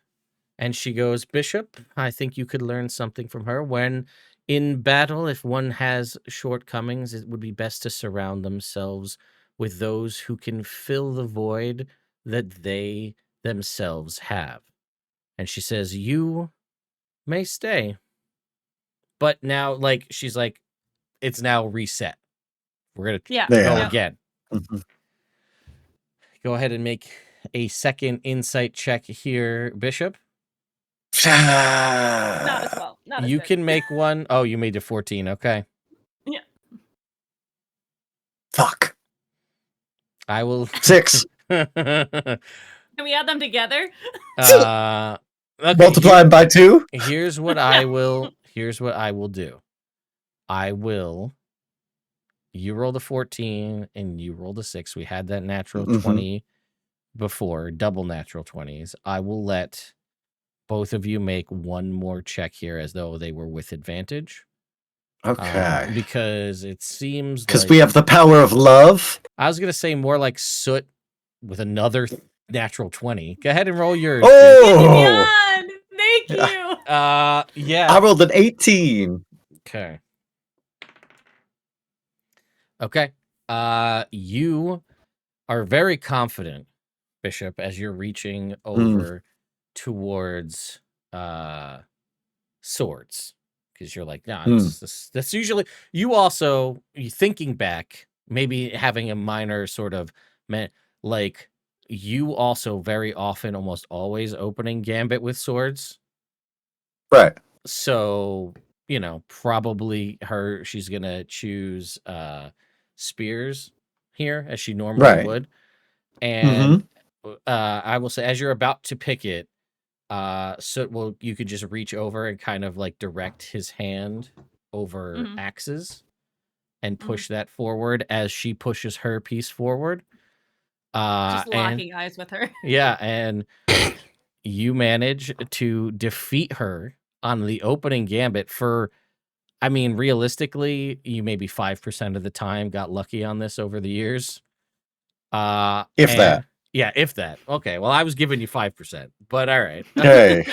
And she goes, "Bishop, I think you could learn something from her. When in battle, if one has shortcomings, it would be best to surround themselves with those who can fill the void that they themselves have." And she says, "You may stay." But now, like, she's like, it's now reset. We're going to go again. Go ahead and make a second insight check here, Bishop. Not as well. Not as You good. can make one. Oh, you made it 14. Okay. Yeah. Fuck. I will. 6. Can we add them together? Okay, Multiplied by 2. Here's what I will do. You roll the 14 and you roll the 6. We had that natural 20 before, double natural 20s. I will let both of you make one more check here as though they were with advantage. Okay. Because it seems because we have the power of love. I was going to say more like Soot with another natural 20. Go ahead and roll yours. Oh! Thank you. Yeah. I rolled an 18. Okay. Okay. You are very confident, Bishop, as you're reaching over towards swords. Because you're like, nah, that's usually you also thinking back, maybe having a minor sort of like you also very often, almost always opening gambit with swords. Right. So, probably she's gonna choose spears here as she normally would. And I will say, as you're about to pick it, you could just reach over and kind of like direct his hand over axes and push that forward as she pushes her piece forward. Just locking eyes with her. Yeah, and you manage to defeat her on the opening gambit realistically, you maybe 5% of the time got lucky on this over the years. If that. Yeah, if that. Okay, well, I was giving you 5%, but all right. Hey.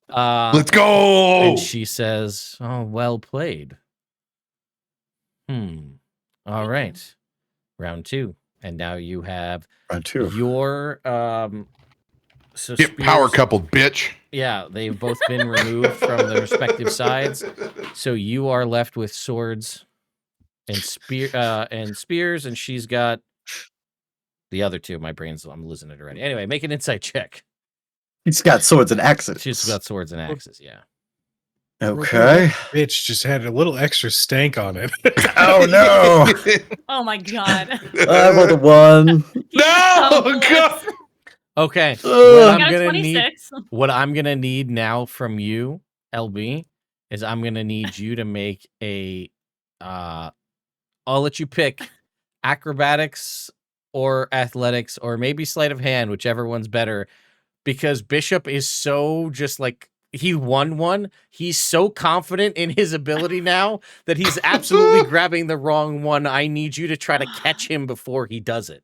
Let's go! And she says, "Oh, well played." All right. Round 2. And now you have round 2. Your get power coupled, bitch. Yeah, they've both been removed from the respective sides. So you are left with swords and spears, and she's got the other two. I'm losing it already. Anyway, make an insight check. He's got swords and axes. She's got swords and axes, yeah. Okay. Bitch just had a little extra stank on it. Oh no! Oh my god. I rolled a 1. No! God! Okay. I got a 26. What I'm gonna need now from you, LB, is I'm gonna need you to make a I'll let you pick acrobatics or athletics or maybe sleight of hand, whichever one's better, because Bishop is so just like he won one. He's so confident in his ability now that he's absolutely grabbing the wrong one. I need you to try to catch him before he does it.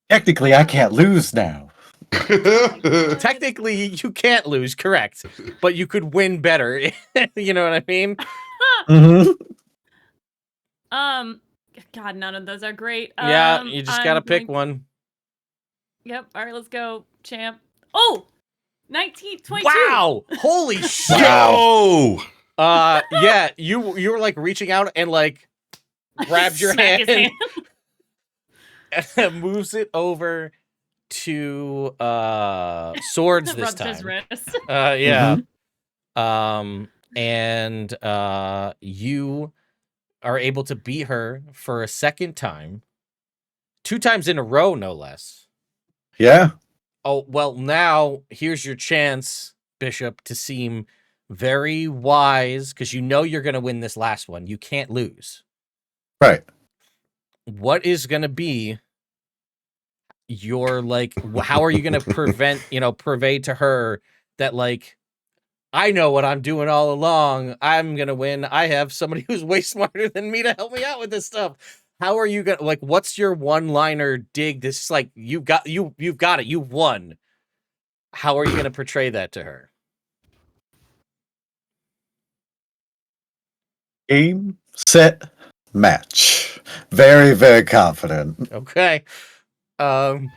Technically, I can't lose now. Technically, you can't lose, correct? But you could win better. You know what I mean? Mm-hmm. God, none of those are great. Yeah, you just gotta pick one. Yep. All right, let's go, champ. Oh, 19, 22. Wow! Holy shit! Wow! Yeah, you were like reaching out and like grabbed your Smack his hand and moves it over to swords this Rubs his time. wrist. Yeah. And you are able to beat her for a second time, 2 times in a row, no less. Yeah. Oh, well, now here's your chance, Bishop, to seem very wise, because you know you're going to win this last one. You can't lose. Right. What is going to be your, like, how are you going to purvey to her that, like, I know what I'm doing all along. I'm going to win. I have somebody who's way smarter than me to help me out with this stuff. How are you going to, like, what's your one-liner dig? This is like, you've got it. You've won. How are you going to portray that to her? Game, set, match. Very, very confident. Okay. And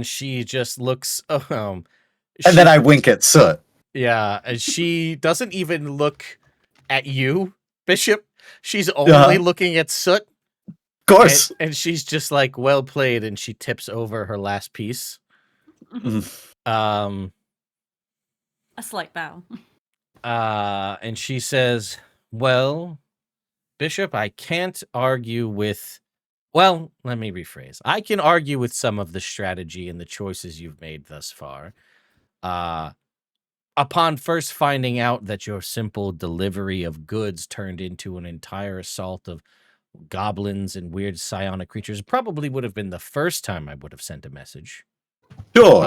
she just looks, And then I wink at Soot. yeah, and she doesn't even look at you, Bishop. She's only looking at Soot. Of course. And she's just like, well played, and she tips over her last piece. A slight bow. And she says, well, Bishop, I can't argue with, well, let me rephrase. I can argue with some of the strategy and the choices you've made thus far. Upon first finding out that your simple delivery of goods turned into an entire assault of goblins and weird psionic creatures, probably would have been the first time I would have sent a message. Sure.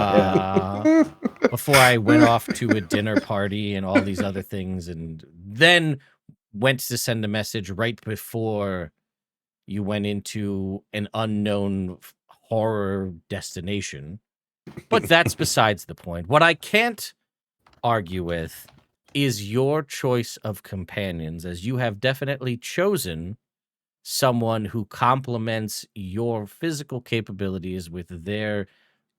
Before I went off to a dinner party and all these other things, and then went to send a message right before you went into an unknown horror destination. But that's besides the point. What I can't argue with is your choice of companions, as you have definitely chosen someone who complements your physical capabilities with their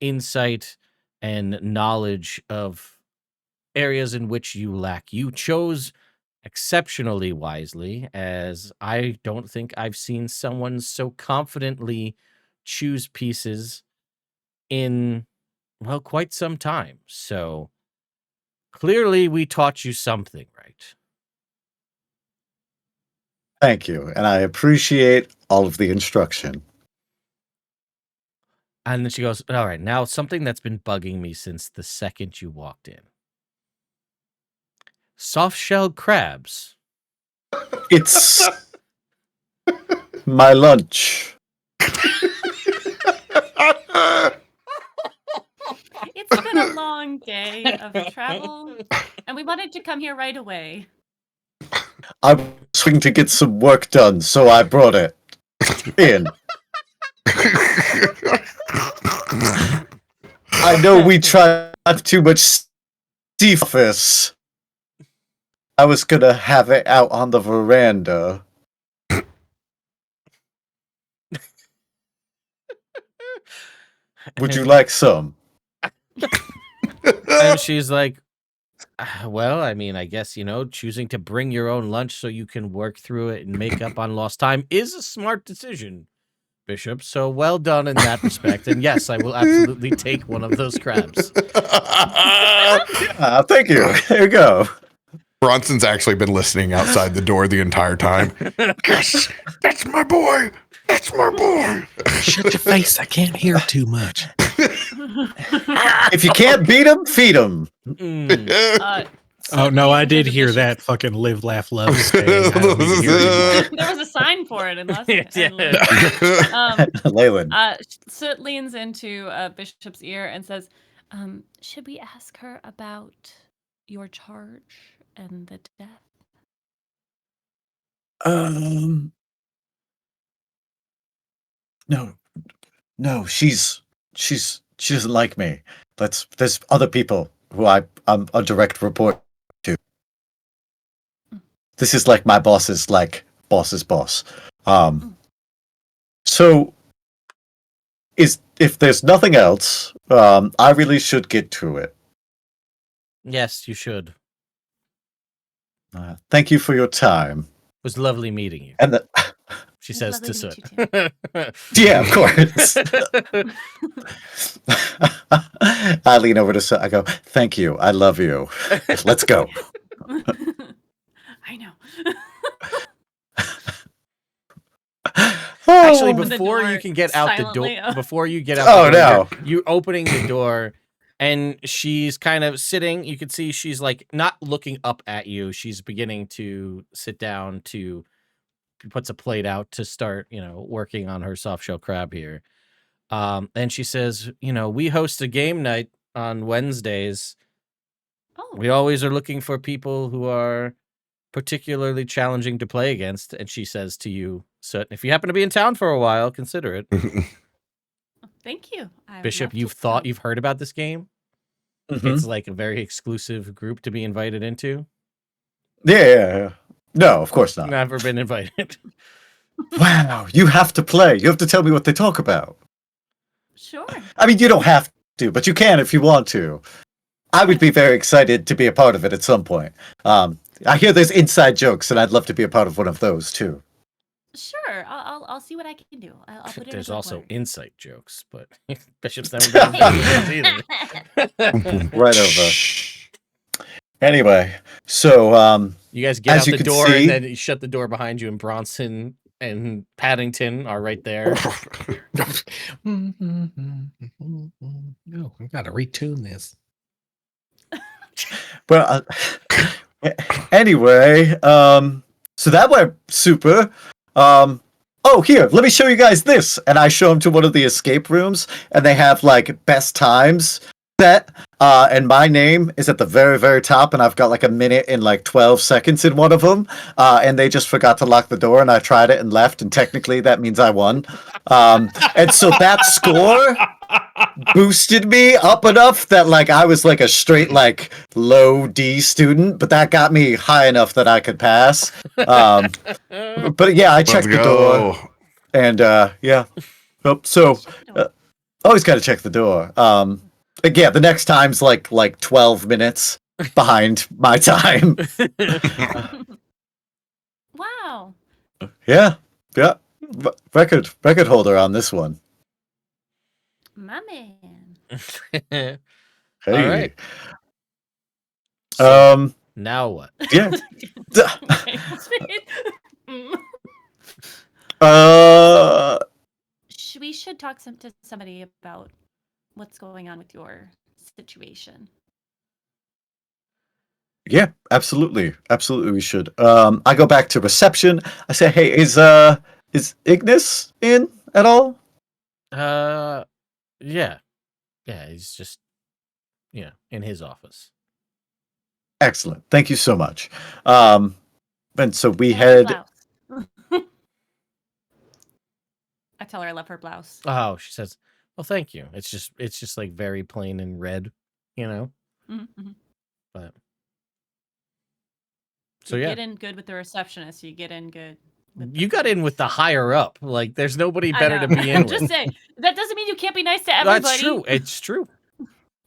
insight and knowledge of areas in which you lack. You chose exceptionally wisely, as I don't think I've seen someone so confidently choose pieces in, well, quite some time. So clearly we taught you something, right? Thank you. And I appreciate all of the instruction. And then she goes, all right, now something that's been bugging me since the second you walked in. Soft-shelled crabs. It's my lunch. It's been a long day of travel, and we wanted to come here right away. I was trying to get some work done, so I brought it in. I know we try not too much office. I was gonna have it out on the veranda. Would you like some? And she's like, Well, I mean, I guess, choosing to bring your own lunch so you can work through it and make up on lost time is a smart decision, Bishop. So well done in that respect. And yes, I will absolutely take one of those crabs. Thank you. There you go. Bronson's actually been listening outside the door the entire time. Yes, that's my boy. That's my boy. Shut your face. I can't hear too much. If you can't beat him, feed him. Oh, no, I did hear that fucking live, laugh, love saying. I don't need to hear anymore. There was a sign for it in last Leyland. Soot leans into Bishop's ear and says, should we ask her about your charge and the death? No, she doesn't like me. There's other people who I'm a direct report to. This is like my boss's boss's boss. So if there's nothing else, I really should get to it. Yes, you should. Thank you for your time. It was lovely meeting you. And She says to Soot. yeah, of course. I lean over to Soot. I go, thank you. I love you. Let's go. I know. Actually, Open the before door you can get out the silently. door, before you get out the door, no. you opening the door, and she's kind of sitting. You can see she's like not looking up at you. She's beginning to sit down to puts a plate out to start, working on her soft shell crab here. And she says, we host a game night on Wednesdays. Oh. We always are looking for people who are particularly challenging to play against. And she says to you, so if you happen to be in town for a while, consider it. Thank you. Bishop, you've heard about this game? Mm-hmm. It's like a very exclusive group to be invited into. Yeah. No, of course not. Never been invited. Wow, you have to play. You have to tell me what they talk about. Sure. I mean, you don't have to, but you can if you want to. I would be very excited to be a part of it at some point. I hear there's inside jokes, and I'd love to be a part of one of those too. Sure. I'll see what I can do. I'll put it. There's in also word. insight jokes, but Bishop's never been either. Right over. Anyway, so you guys get as out you the can door see- and then you shut the door behind you, and Bronson and Paddington are right there. No, I've got to retune this. well, anyway, so that went super. Oh, here, let me show you guys this. And I show them to one of the escape rooms, and they have like best times set. And my name is at the very, very top, and I've got like a minute and like 12 seconds in one of them. And they just forgot to lock the door, and I tried it and left, and technically that means I won. And so that score boosted me up enough that like I was like a straight like low D student, but that got me high enough that I could pass. But yeah, I checked the door, and yeah. So always got to check the door. Yeah, the next time's like 12 minutes behind my time. Wow. Yeah. Record holder on this one. My man. Hey. All right. So, now what? Yeah. We should talk to somebody about what's going on with your situation. Yeah, absolutely. We should. I go back to reception. I say, hey, is Ignis in at all? Yeah, he's just in his office. Excellent. Thank you so much. And so we head. I tell her I love her blouse. Oh, she says, well, thank you. It's just like very plain and red, Mm-hmm. But so you yeah, get in good with the receptionist. You get in good. You got in with the higher up. Like, there's nobody better to be in with. Just saying, that doesn't mean you can't be nice to everybody. That's true. It's true.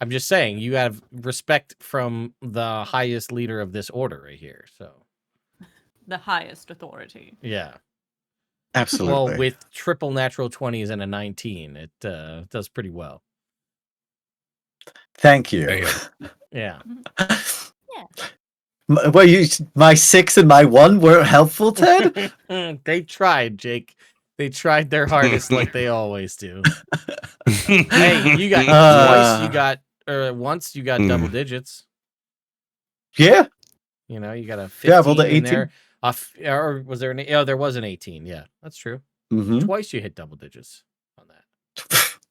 I'm just saying you have respect from the highest leader of this order right here. So The highest authority. yeah. Absolutely. Well, with triple natural 20s and a 19, it does pretty well. Thank you. Yeah. My 6 and my 1 were helpful, Ted? They tried, Jake. They tried their hardest like they always do. Hey, you got once you got double digits. Yeah. You know, you got a 15 Yeah, well, the in 18. there. Or was there there was an 18. Yeah, that's true. Mm-hmm. Twice you hit double digits on that.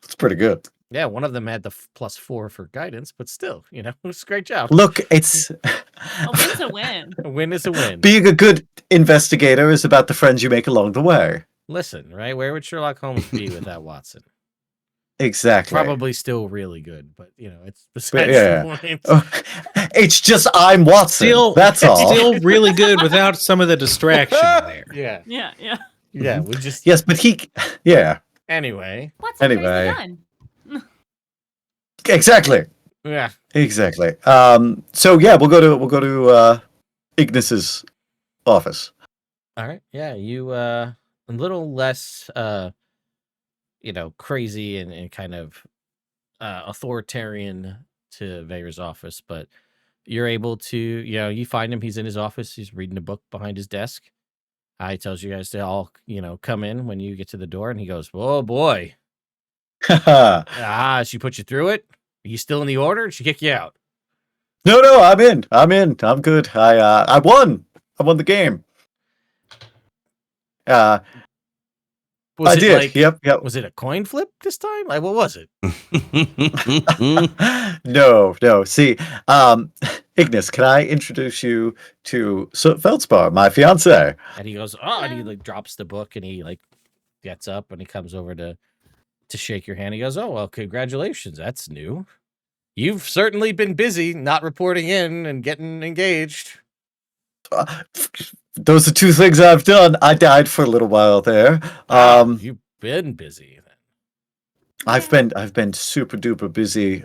That's pretty good. Yeah, one of them had the +4 for guidance, but still, you know, it was a great job. Look, it's A win's a win. A win is a win. being a good investigator is about the friends you make along the way. Listen, right? Where would Sherlock Holmes be without Watson? Exactly. Probably still really good, but you know, it's besides Yeah. the point. It's just I'm Watson. That's all. Still really good without some of the distraction there. Yeah. Yeah. We just Yes, but yeah, anyway. What's Anyway. crazy done? exactly. Yeah. Exactly. So yeah, we'll go to Ignis's office. All right. Yeah, you a little less crazy and kind of authoritarian to Vader's office, but you're able to, you find him, he's in his office, he's reading a book behind his desk. He tells you guys to all, come in when you get to the door, and he goes, "Oh boy. She put you through it? Are you still in the order? Did she kick you out?" No, I'm in. I'm good. I won. I won the game. Was I it did. like, Yep. was it a coin flip this time? Like, what was it? No. See, Ignis, can I introduce you to Feldspar, my fiance? And he goes, "Oh," and he like drops the book, and he like gets up, and he comes over to shake your hand. He goes, "Oh, well, congratulations. That's new. You've certainly been busy not reporting in and getting engaged." Those are two things I've done. I died for a little while there. You've been busy then. I've been super duper busy.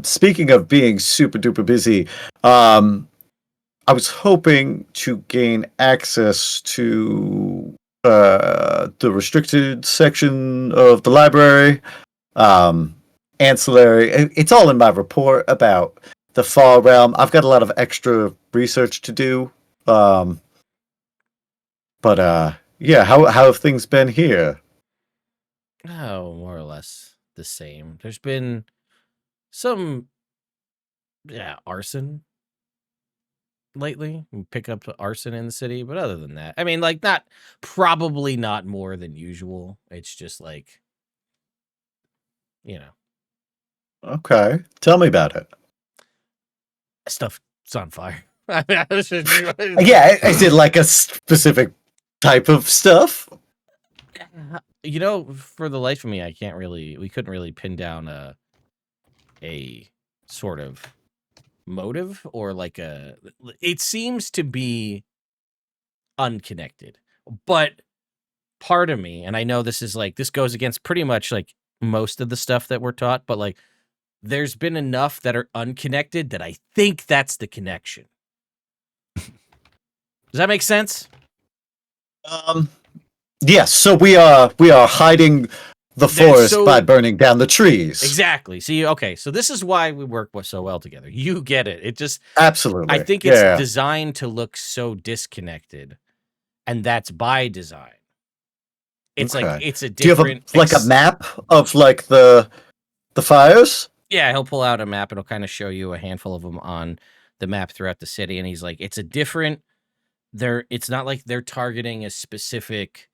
Speaking of being super duper busy, I was hoping to gain access to the restricted section of the library. Ancillary. It's all in my report about the Far Realm. I've got a lot of extra research to do. But yeah, how have things been here? Oh, more or less the same. There's been some arson lately. We pick up arson in the city, but other than that, I mean, like, probably not more than usual. It's just like, Okay, tell me about it. stuff's on fire. Yeah, is it like a specific type of stuff? For the life of me, we couldn't really pin down a sort of motive or like it seems to be unconnected. But part of me, and I know this goes against pretty much like most of the stuff that we're taught, but like there's been enough that are unconnected that I think that's the connection. Does that make sense? Yes, so we are hiding the forest by burning down the trees. Exactly. See, okay, so this is why we work so well together. You get it. It just absolutely. I think it's designed to look so disconnected, and that's by design. It's like it's a different. Do you have a map of like the fires? Yeah, he'll pull out a map and he'll kind of show you a handful of them on the map throughout the city, and he's like, it's a different. It's not like they're targeting a specific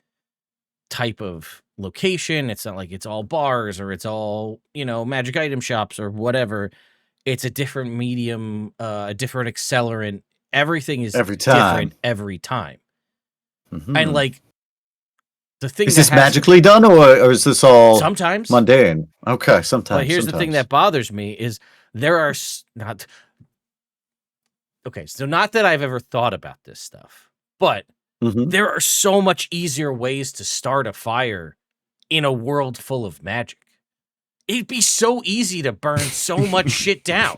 type of location. It's not like it's all bars or it's all, magic item shops or whatever. It's a different medium, a different accelerant. Everything is different every time. Mm-hmm. And like the thing is this magically done or is this all sometimes mundane? Okay, sometimes. But here's the thing that bothers me is there are not. Okay, so not that I've ever thought about this stuff, but there are so much easier ways to start a fire in a world full of magic. It'd be so easy to burn so much shit down.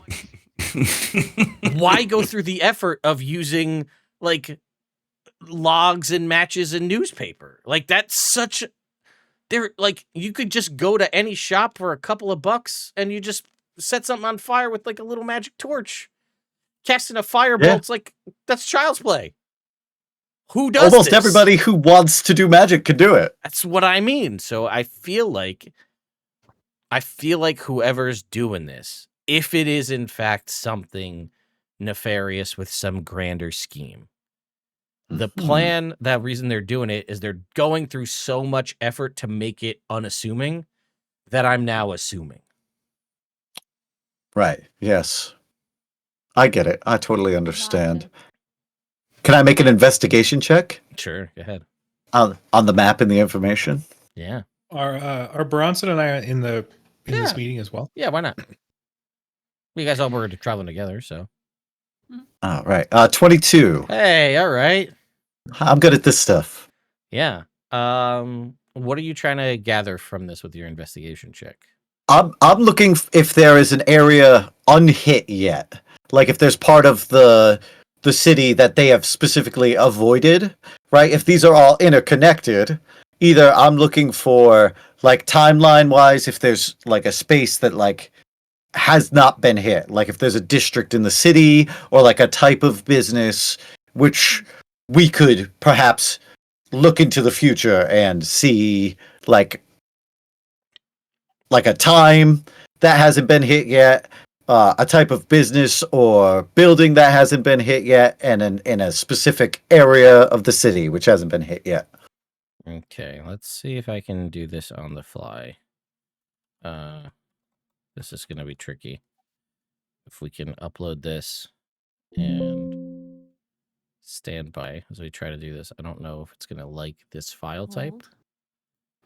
Why go through the effort of using like logs and matches and newspaper? Like that's such they're like you could just go to any shop for a couple of bucks and you just set something on fire with like a little magic torch. Casting a firebolt's like that's child's play. Who does Almost this? everybody who wants to do magic can do it. That's what I mean. So I feel like whoever's doing this, if it is in fact something nefarious with some grander scheme, the plan, that reason they're doing it is they're going through so much effort to make it unassuming that I'm now assuming. Right. Yes. I get it. I totally understand. Got it. Can I make an investigation check Sure, go ahead. on the map and the information? Yeah. Are Bronson and I in this meeting as well? Yeah, why not? You guys all were traveling together, so. All right. 22. Hey, all right. I'm good at this stuff. Yeah. What are you trying to gather from this with your investigation check? I'm looking if there is an area unhit yet. Like if there's part of the city that they have specifically avoided, right? If these are all interconnected, either I'm looking for like timeline wise if there's like a space that like has not been hit, like if there's a district in the city or like a type of business which we could perhaps look into the future and see like a time that hasn't been hit yet, a type of business or building that hasn't been hit yet, and in a specific area of the city which hasn't been hit yet. Okay, let's see if I can do this on the fly. This is going to be tricky. If we can upload this and stand by as we try to do this. I don't know if it's going to like this file type. Hold.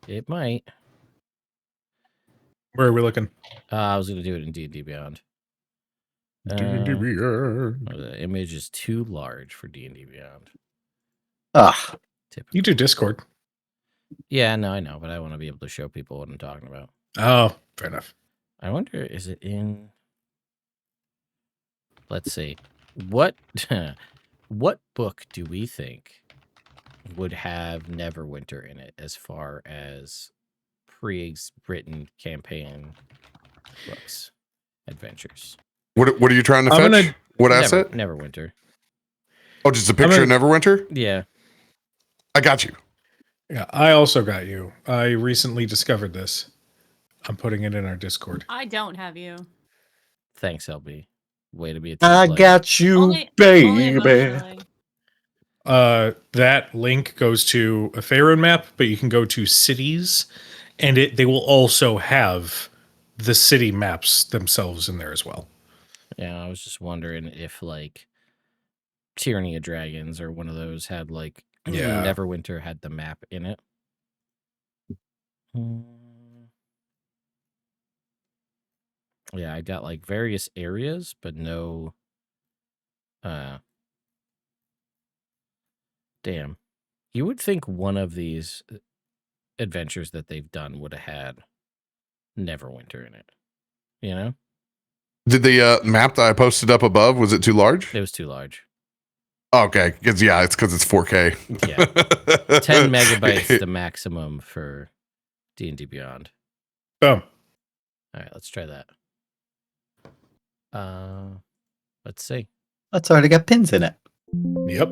It might. Where are we looking? I was going to do it in D&D Beyond. D&D Beyond. The image is too large for D&D Beyond. You do Discord. Yeah, no, I know, but I want to be able to show people what I'm talking about. Oh, fair enough. I wonder, is it in... Let's see. What book do we think would have Neverwinter in it as far as pre-written campaign books, adventures? What are you trying to fetch? What asset? Neverwinter. Oh, just a picture of Neverwinter? Yeah. I got you. Yeah, I also got you. I recently discovered this. I'm putting it in our Discord. I don't have you. Thanks, LB. Way to be a team I player. got you, Only baby. emotionally. That link goes to a Faerun map, but you can go to cities, and they will also have the city maps themselves in there as well. Yeah, I was just wondering if like Tyranny of Dragons or one of those had like Neverwinter had the map in it. Yeah, I got like various areas, but no damn. You would think one of these adventures that they've done would have had Neverwinter in it. You know? Did the map that I posted up above, was it too large? It was too large. Oh, okay, it's because it's 4K. Yeah. 10 megabytes the maximum for D&D Beyond. Boom. All right, let's try that. Let's see. That's already got pins in it. Yep.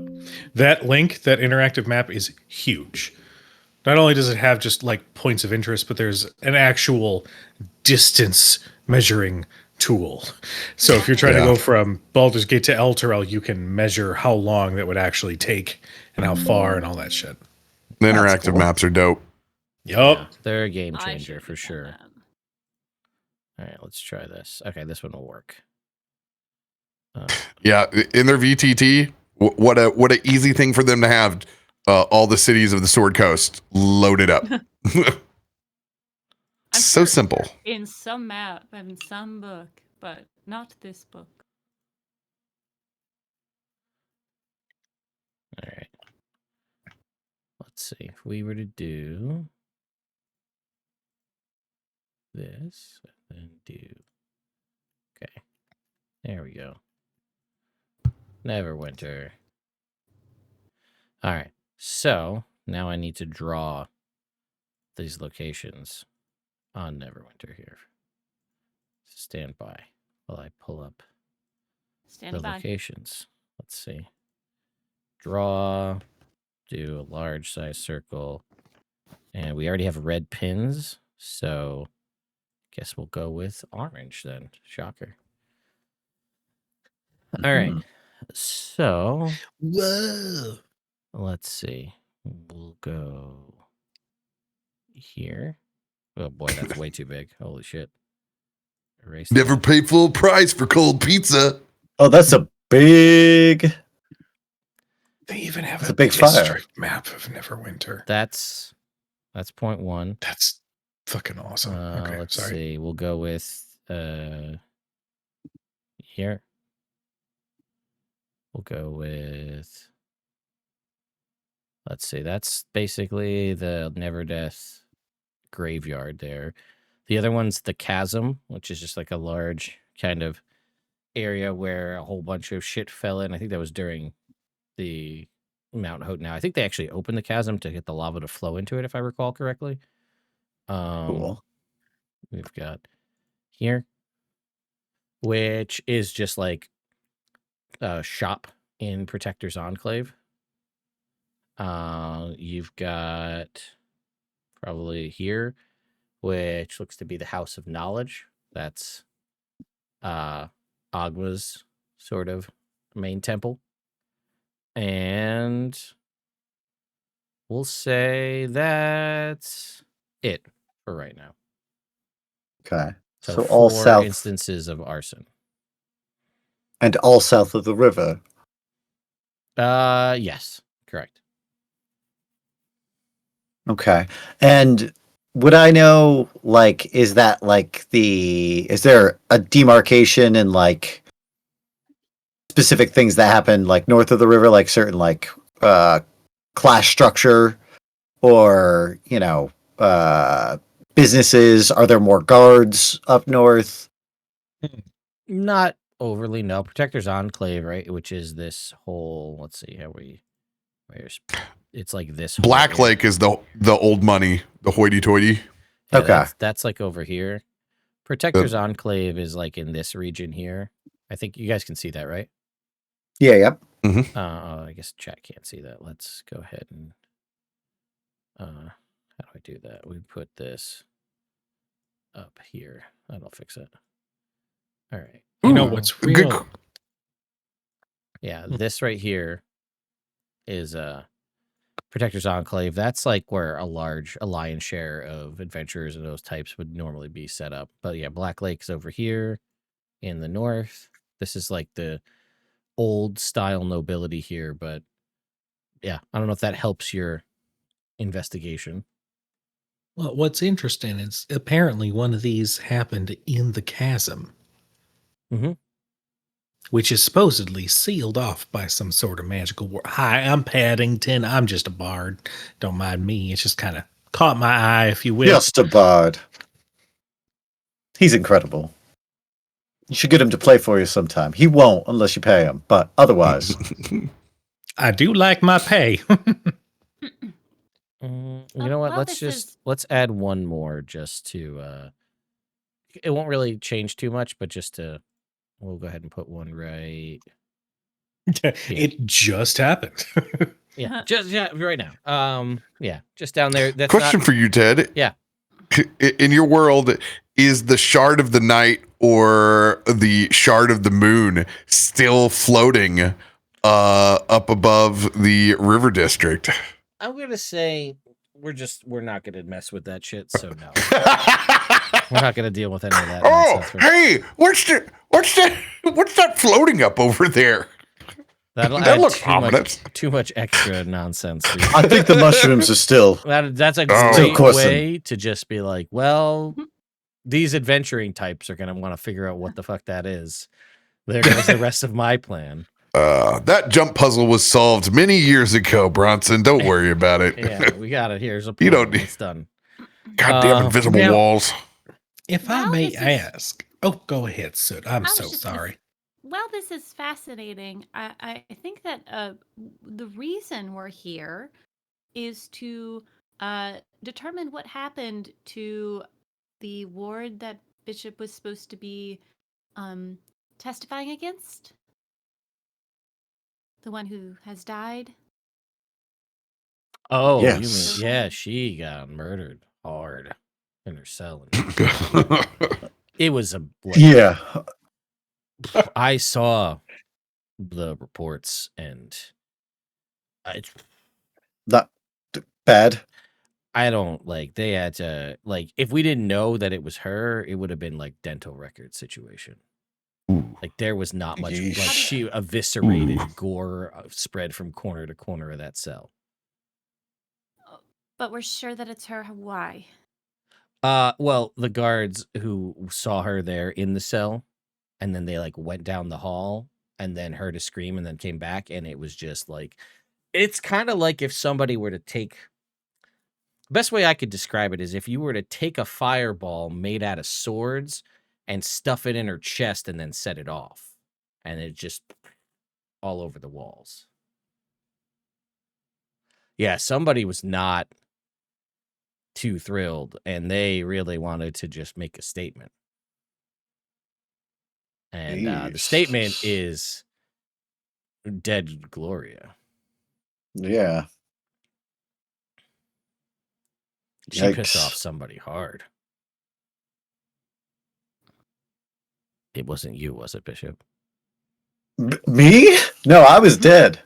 That link, that interactive map is huge. Not only does it have just like points of interest, but there's an actual distance measuring tool. So if you're trying to go from Baldur's Gate to Elturel, you can measure how long that would actually take and how far and all that shit. The interactive maps are dope. Yup. Yeah, they're a game I changer should for have sure. done that. All right, let's try this. Okay, this one will work. Yeah, in their VTT, what a easy thing for them to have all the cities of the Sword Coast loaded up. I'm So sure simple. in some map and in some book, but not this book. All right. Let's see if we were to do. this and then do. Okay, there we go. Neverwinter. All right, so now I need to draw these locations on Neverwinter here. Stand by while I pull up Standing the by. locations. Let's see. Draw. Do a large size circle. And we already have red pins, so guess we'll go with orange then. Shocker. All right. So Whoa. let's see. We'll go here. Oh boy, that's way too big. Holy shit. Erase Never that. pay full price for cold pizza. Oh, that's a big. They even have It's a big fire. map of Neverwinter. That's point one. That's fucking awesome. Okay, Let's sorry. see. We'll go with here. We'll go with. Let's see. That's basically the Never Death graveyard there. The other one's the chasm, which is just like a large kind of area where a whole bunch of shit fell in. I think that was during the Mount Hope. Now I think they actually opened the chasm to get the lava to flow into it, if I recall correctly. Cool. We've got here, which is just like a shop in Protector's Enclave. You've got probably here, which looks to be the House of Knowledge. That's Agma's sort of main temple. And we'll say that's it for right now. Okay. So, So all 4 south instances of arson. and all south of the river. Yes, correct. Okay. And would I know, like, is that like is there a demarcation and like specific things that happen like north of the river, like certain like class structure or, businesses? Are there more guards up north? Not overly, no. Protector's Enclave, right? Which is this whole, let's see, it's like this whole Black area. Lake is the old money, the hoity-toity. Yeah, Okay. That's like over here. Protector's Enclave is like in this region here. I think you guys can see that, right? Yeah, yep. I guess chat can't see that. Let's go ahead and how do I do that? We put this up here. That'll fix it. All right. You know Ooh, what's good real? Yeah, this right here is Protector's Enclave. That's like where a lion's share of adventurers of those types would normally be set up. But yeah, Black Lake's over here in the north. This is like the old style nobility here, but yeah, I don't know if that helps your investigation. Well, what's interesting is apparently one of these happened in the chasm, which is supposedly sealed off by some sort of magical word. Hi, I'm Paddington. I'm just a bard. Don't mind me. It's just kind of caught my eye, if you will. Just a bard. He's incredible. You should get him to play for you sometime. He won't unless you pay him, but otherwise. I do like my pay. You know what? Well, Let's add one more just to it won't really change too much, but just to we'll go ahead and put one right. It just happened. Yeah, just right now. Yeah, just down there. That's Question for you, Ted. Yeah. In your world, is the shard of the night or the shard of the moon still floating up above the river district? I'm gonna say we're not gonna mess with that shit. So no, we're not gonna deal with any of that. Oh, nonsense. hey, what's that floating up over there? That'll That add looks ominous. too much extra nonsense. I think the mushrooms are still. That's a Oh. great Coursing. way to just be like, well, these adventuring types are gonna want to figure out what the fuck that is. There goes the rest of my plan. That jump puzzle was solved many years ago, Bronson. Don't worry about it. Yeah, we got it. Here's a You plan. don't need- It's done. Goddamn invisible now- walls. If I Well, may this is- ask. Oh, go ahead, Soot. I'm I was so just gonna sorry. Well, this is fascinating. I think that the reason we're here is to determine what happened to the ward that Bishop was supposed to be testifying against. The one who has died. Oh, you mean Yes. yeah? She got murdered hard in her cell. It was a Yeah. I saw the reports and it's Not bad. I don't like they had to like if we didn't know that it was her, it would have been like dental record situation. Ooh. Like there was not much Yeesh. like she eviscerated Ooh. gore spread from corner to corner of that cell. But we're sure that it's her. Why? Well, the guards who saw her there in the cell and then they like went down the hall and then heard a scream and then came back and it was just like it's kind of like if somebody were to take best way I could describe it is if you were to take a fireball made out of swords and stuff it in her chest and then set it off and it just all over the walls. Yeah, somebody was not too thrilled and they really wanted to just make a statement. And the statement is dead Gloria. Yeah. She pissed Yikes. off somebody hard. It wasn't you, was it, Bishop? Me? No, I was dead.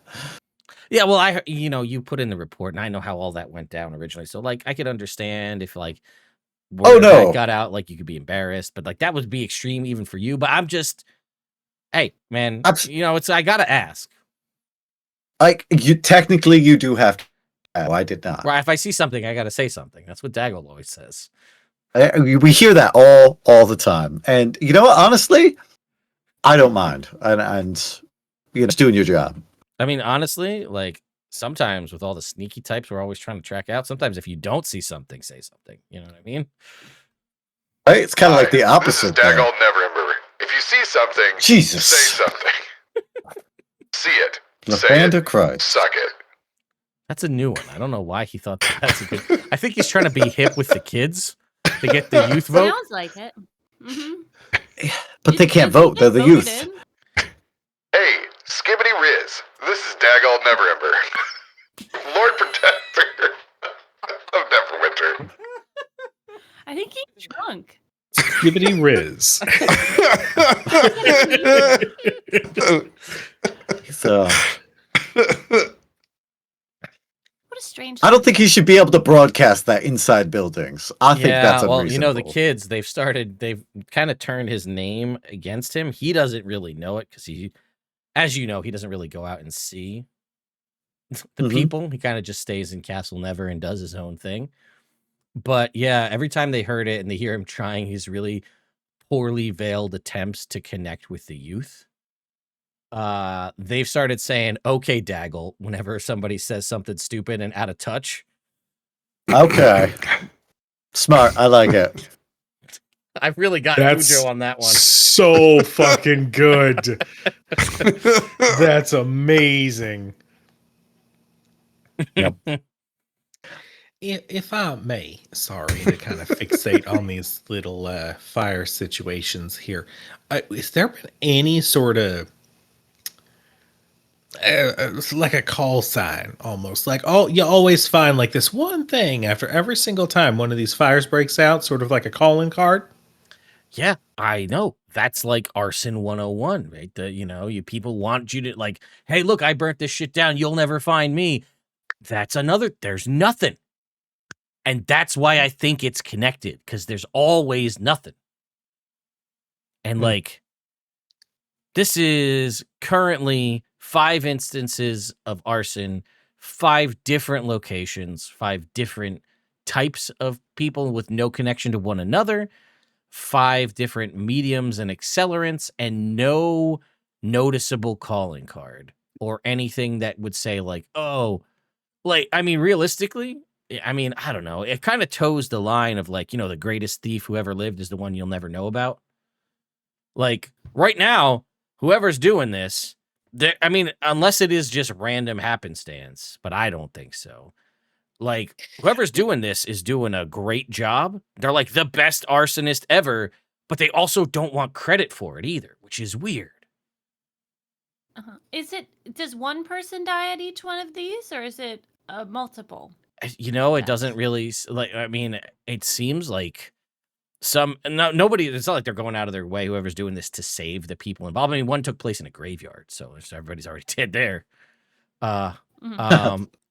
Yeah, well, you put in the report, and I know how all that went down originally. So, like, I could understand if, like, word that got out, like, you could be embarrassed, but like that would be extreme even for you. But I'm just, hey, man, I gotta ask. Like, you do have to. Oh, I did not. Right? If I see something, I gotta say something. That's what Daggle always says. We hear that all the time, and you know what? Honestly, I don't mind, and you're just doing your job. I mean, honestly, like sometimes with all the sneaky types we're always trying to track out, sometimes if you don't see something, say something. You know what I mean? Right? It's kind of like the opposite. This is Daggold Neverwinter. If you see something, Jesus. say something. See it. Lavanda Christ. Suck it. That's a new one. I don't know why he thought that's a good. I think he's trying to be hip with the kids to get the youth vote. Sounds like it. Mm-hmm. But they can't vote. They're the youth. Hey, Skibbity Riz. This is Daggold Neverember. Lord Protector of Neverwinter. I think he's drunk. Skibbity Riz. So, What a strange. I don't think he should be able to broadcast that inside buildings. I think that's unreasonable. the kids, they've kind of turned his name against him. He doesn't really know it because he, as you know, he doesn't really go out and see the people. He kind of just stays in Castle Never and does his own thing. But yeah, every time they heard it and they hear him trying his really poorly veiled attempts to connect with the youth, they've started saying, "Okay, Daggle," whenever somebody says something stupid and out of touch. Okay. Smart. I like it. I've really got Ujo on that one. So fucking good. That's amazing. Yep. If I may, sorry to kind of fixate on these little fire situations here. Has there been any sort of like a call sign almost? Like, you always find like this one thing after every single time one of these fires breaks out, sort of like a calling card? Yeah, I know. That's like arson 101, right? You people want you to like, hey, look, I burnt this shit down. You'll never find me. There's nothing. And that's why I think it's connected, because there's always nothing. And like, this is currently 5 instances of arson, 5 different locations, 5 different types of people with no connection to one another, 5 different mediums and accelerants, and no noticeable calling card or anything that would say like, oh, like, I mean, realistically, I mean, I don't know. It kind of toes the line of like, the greatest thief who ever lived is the one you'll never know about. Like right now, whoever's doing this, I mean, unless it is just random happenstance, but I don't think so. Like whoever's doing this is doing a great job. They're like the best arsonist ever, but they also don't want credit for it either, which is weird. Does one person die at each one of these, or is it multiple? It doesn't really like. I mean, it seems like nobody. It's not like they're going out of their way. Whoever's doing this to save the people involved. I mean, one took place in a graveyard, so everybody's already dead there.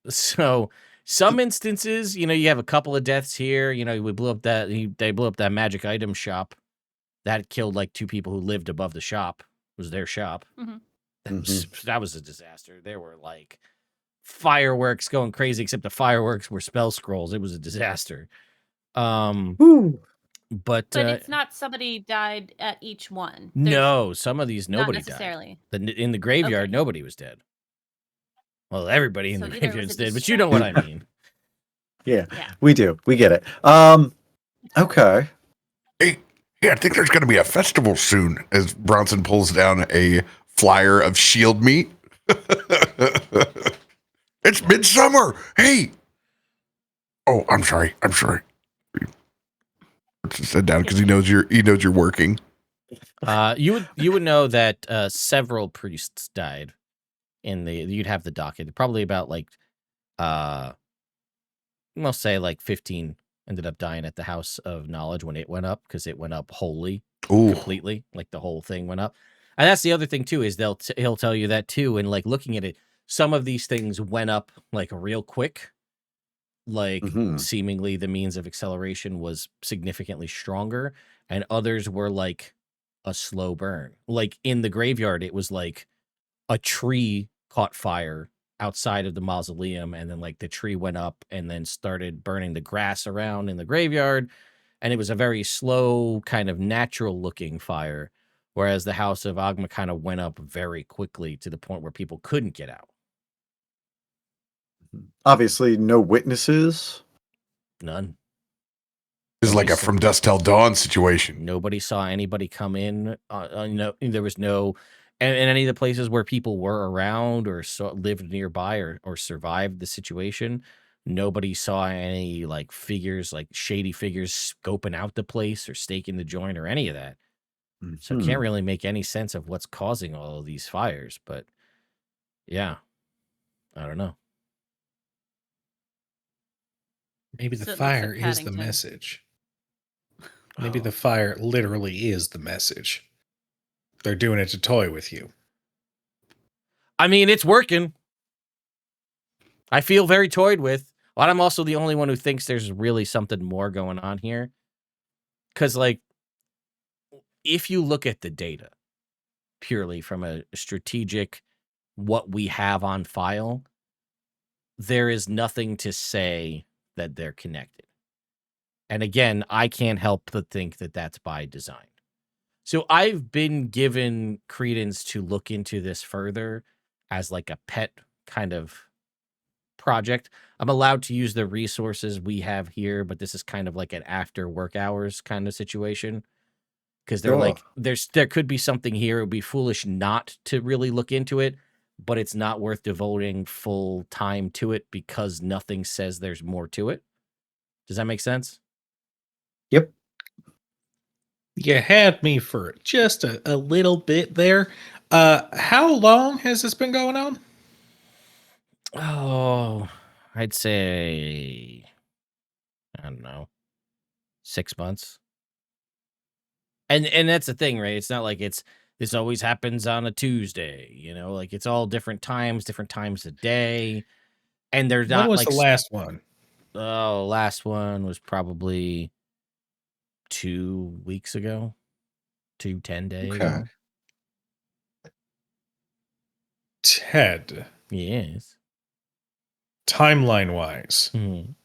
So some instances, you have a couple of deaths here. We blew up they blew up that magic item shop. That killed like 2 people who lived above the shop. It was their shop. That was a disaster. There were like fireworks going crazy, except the fireworks were spell scrolls. It was a disaster. But it's not somebody died at each one. No, some of these nobody not necessarily. died. In the graveyard, nobody was dead. Well, everybody in the graveyard is dead, but you know what I mean. Yeah, we do. We get it. Okay. Hey, I think there's going to be a festival soon. As Bronson pulls down a flyer of shield meat. It's midsummer. Hey. Oh, I'm sorry. Sit down because he knows you're working. You would know that several priests died you'd have the docket. Probably about like we'll say like 15 ended up dying at the House of Knowledge when it went up, because it went up wholly, completely, like the whole thing went up. And that's the other thing too, is he'll tell you that too. And like looking at it, some of these things went up like real quick. Like seemingly the means of acceleration was significantly stronger, and others were like a slow burn. Like in the graveyard, it was like a tree caught fire outside of the mausoleum, and then like the tree went up and then started burning the grass around in the graveyard, and it was a very slow kind of natural looking fire, whereas the House of Agma kind of went up very quickly to the point where people couldn't get out. Obviously, no witnesses. None. It's like a From Dusk Till Dawn situation. Nobody saw anybody come in. There was no, and any of the places where people were around or lived nearby or survived the situation, nobody saw any like figures, like shady figures scoping out the place or staking the joint or any of that. So can't really make any sense of what's causing all of these fires. But yeah, I don't know. Maybe the fire is the message. Maybe the fire literally is the message. They're doing it to toy with you. I mean, it's working. I feel very toyed with. But I'm also the only one who thinks there's really something more going on here. Because, like, if you look at the data purely from a strategic, what we have on file, there is nothing to say that they're connected. And again, I can't help but think that that's by design. So I've been given credence to look into this further as like a pet kind of project. I'm allowed to use the resources we have here, but this is kind of like an after work hours kind of situation. Because they're like, there could be something here. It would be foolish not to really look into it, but it's not worth devoting full time to it because nothing says there's more to it. Does that make sense? Yep. You had me for just a little bit there. How long has this been going on? Oh, I'd say, I don't know, 6 months. And that's the thing, right? It's not like this always happens on a Tuesday, like it's all different times a day. And there's not. When was like the last one? Oh, last one was probably 2 weeks ago. 10 days ago. Ted. Yes. Timeline wise. 2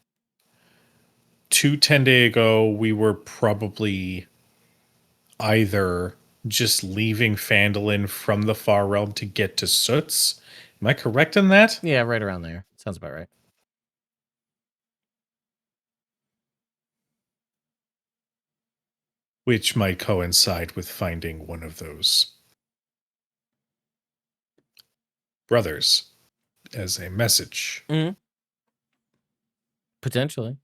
10-day ago, we were probably either just leaving Phandelver from the Far Realm to get to Soot's. Am I correct in that? Yeah, right around there. Sounds about right. which might coincide with finding one of those brothers as a message. Potentially.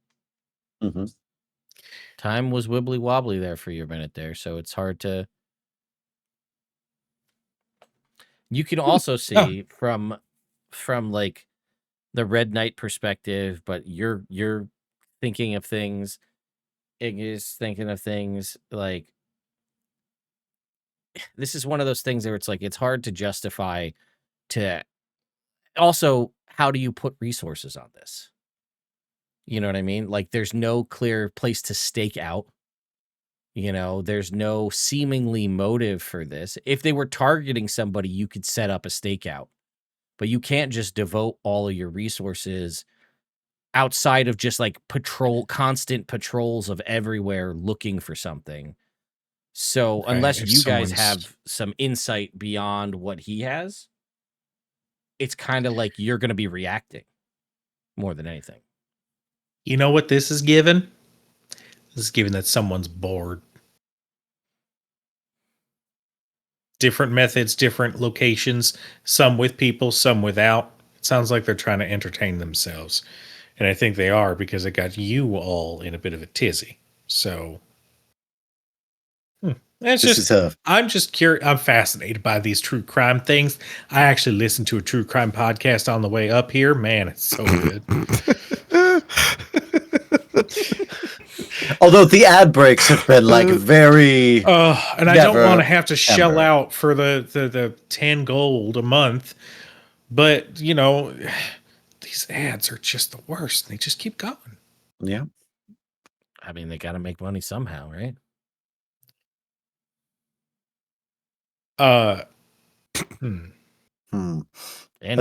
Mm-hmm. Time was wibbly wobbly there for your minute there, so it's hard to. You can also see from like the Red Knight perspective, but you're thinking of things. Ig is thinking of things like this is one of those things where it's like it's hard to justify. To also, how do you put resources on this? You know what I mean? Like, there's no clear place to stake out. You know, there's no seemingly motive for this. If they were targeting somebody, you could set up a stakeout, but you can't just devote all of your resources outside of just like constant patrols of everywhere looking for something. So unless you guys have some insight beyond what he has, it's kind of like you're going to be reacting more than anything. You know what this is given? This is given that someone's bored. Different methods, different locations, some with people, some without. It sounds like they're trying to entertain themselves. And I think they are because it got you all in a bit of a tizzy. So I'm just curious. I'm fascinated by these true crime things. I actually listened to a true crime podcast on the way up here. Man, it's so good. Although the ad breaks have been like very, and I don't want to have to shell out for the 10 gold a month, but you know, these ads are just the worst. They just keep going. Yeah, I mean, they got to make money somehow, right? That's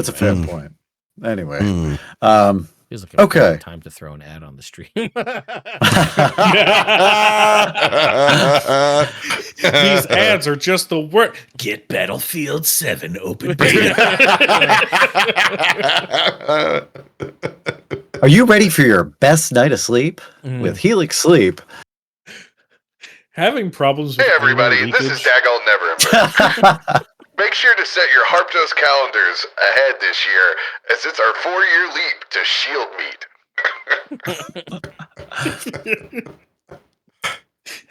a fair point. Anyway, feels like a time to throw an ad on the stream. These ads are just the worst. Get Battlefield 7 open beta. Are you ready for your best night of sleep with Helix Sleep? Having problems with Hey everybody, this is Daggone Neverwinter. Make sure to set your Harptos calendars ahead this year, as it's our 4-year leap to Shield Meet.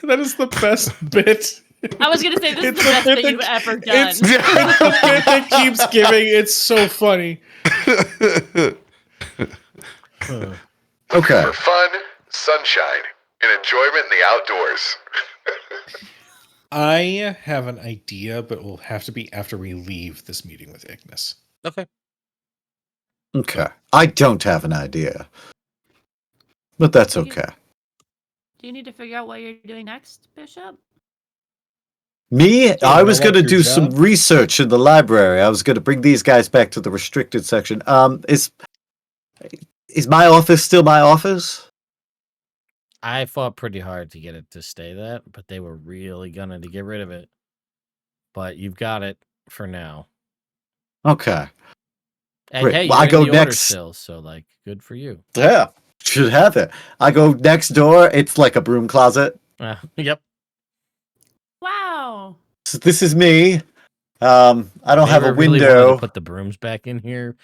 That is the best bit. I was gonna say this is the best thing you've ever done. It's the bit that keeps giving. It's so funny. Okay. For fun, sunshine, and enjoyment in the outdoors. I have an idea, but it will have to be after we leave this meeting with Ignis. Okay. I don't have an idea, but that's okay. Do you need to figure out what you're doing next, Bishop? Me? I was going to do some research in the library. I was going to bring these guys back to the restricted section. Is my office still my office? I fought pretty hard to get it to stay that, but they were really gonna to get rid of it. But you've got it for now. Okay. And Great. hey, well, you're I go in the order next. still, so like, good for you. Yeah, should have it. I go next door. It's like a broom closet. Yep. Wow. So this is me. I don't have a really window. wanted to put the brooms back in here.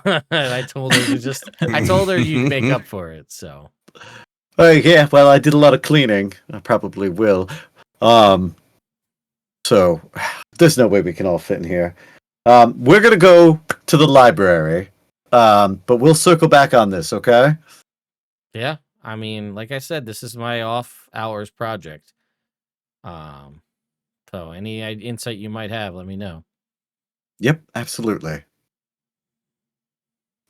I told her I told her you'd make up for it. So. Oh yeah, well I did a lot of cleaning. I probably will. So there's no way we can all fit in here. We're gonna go to the library. But we'll circle back on this, okay? Yeah, I mean, like I said, this is my off hours project. So any insight you might have, let me know. Yep, absolutely.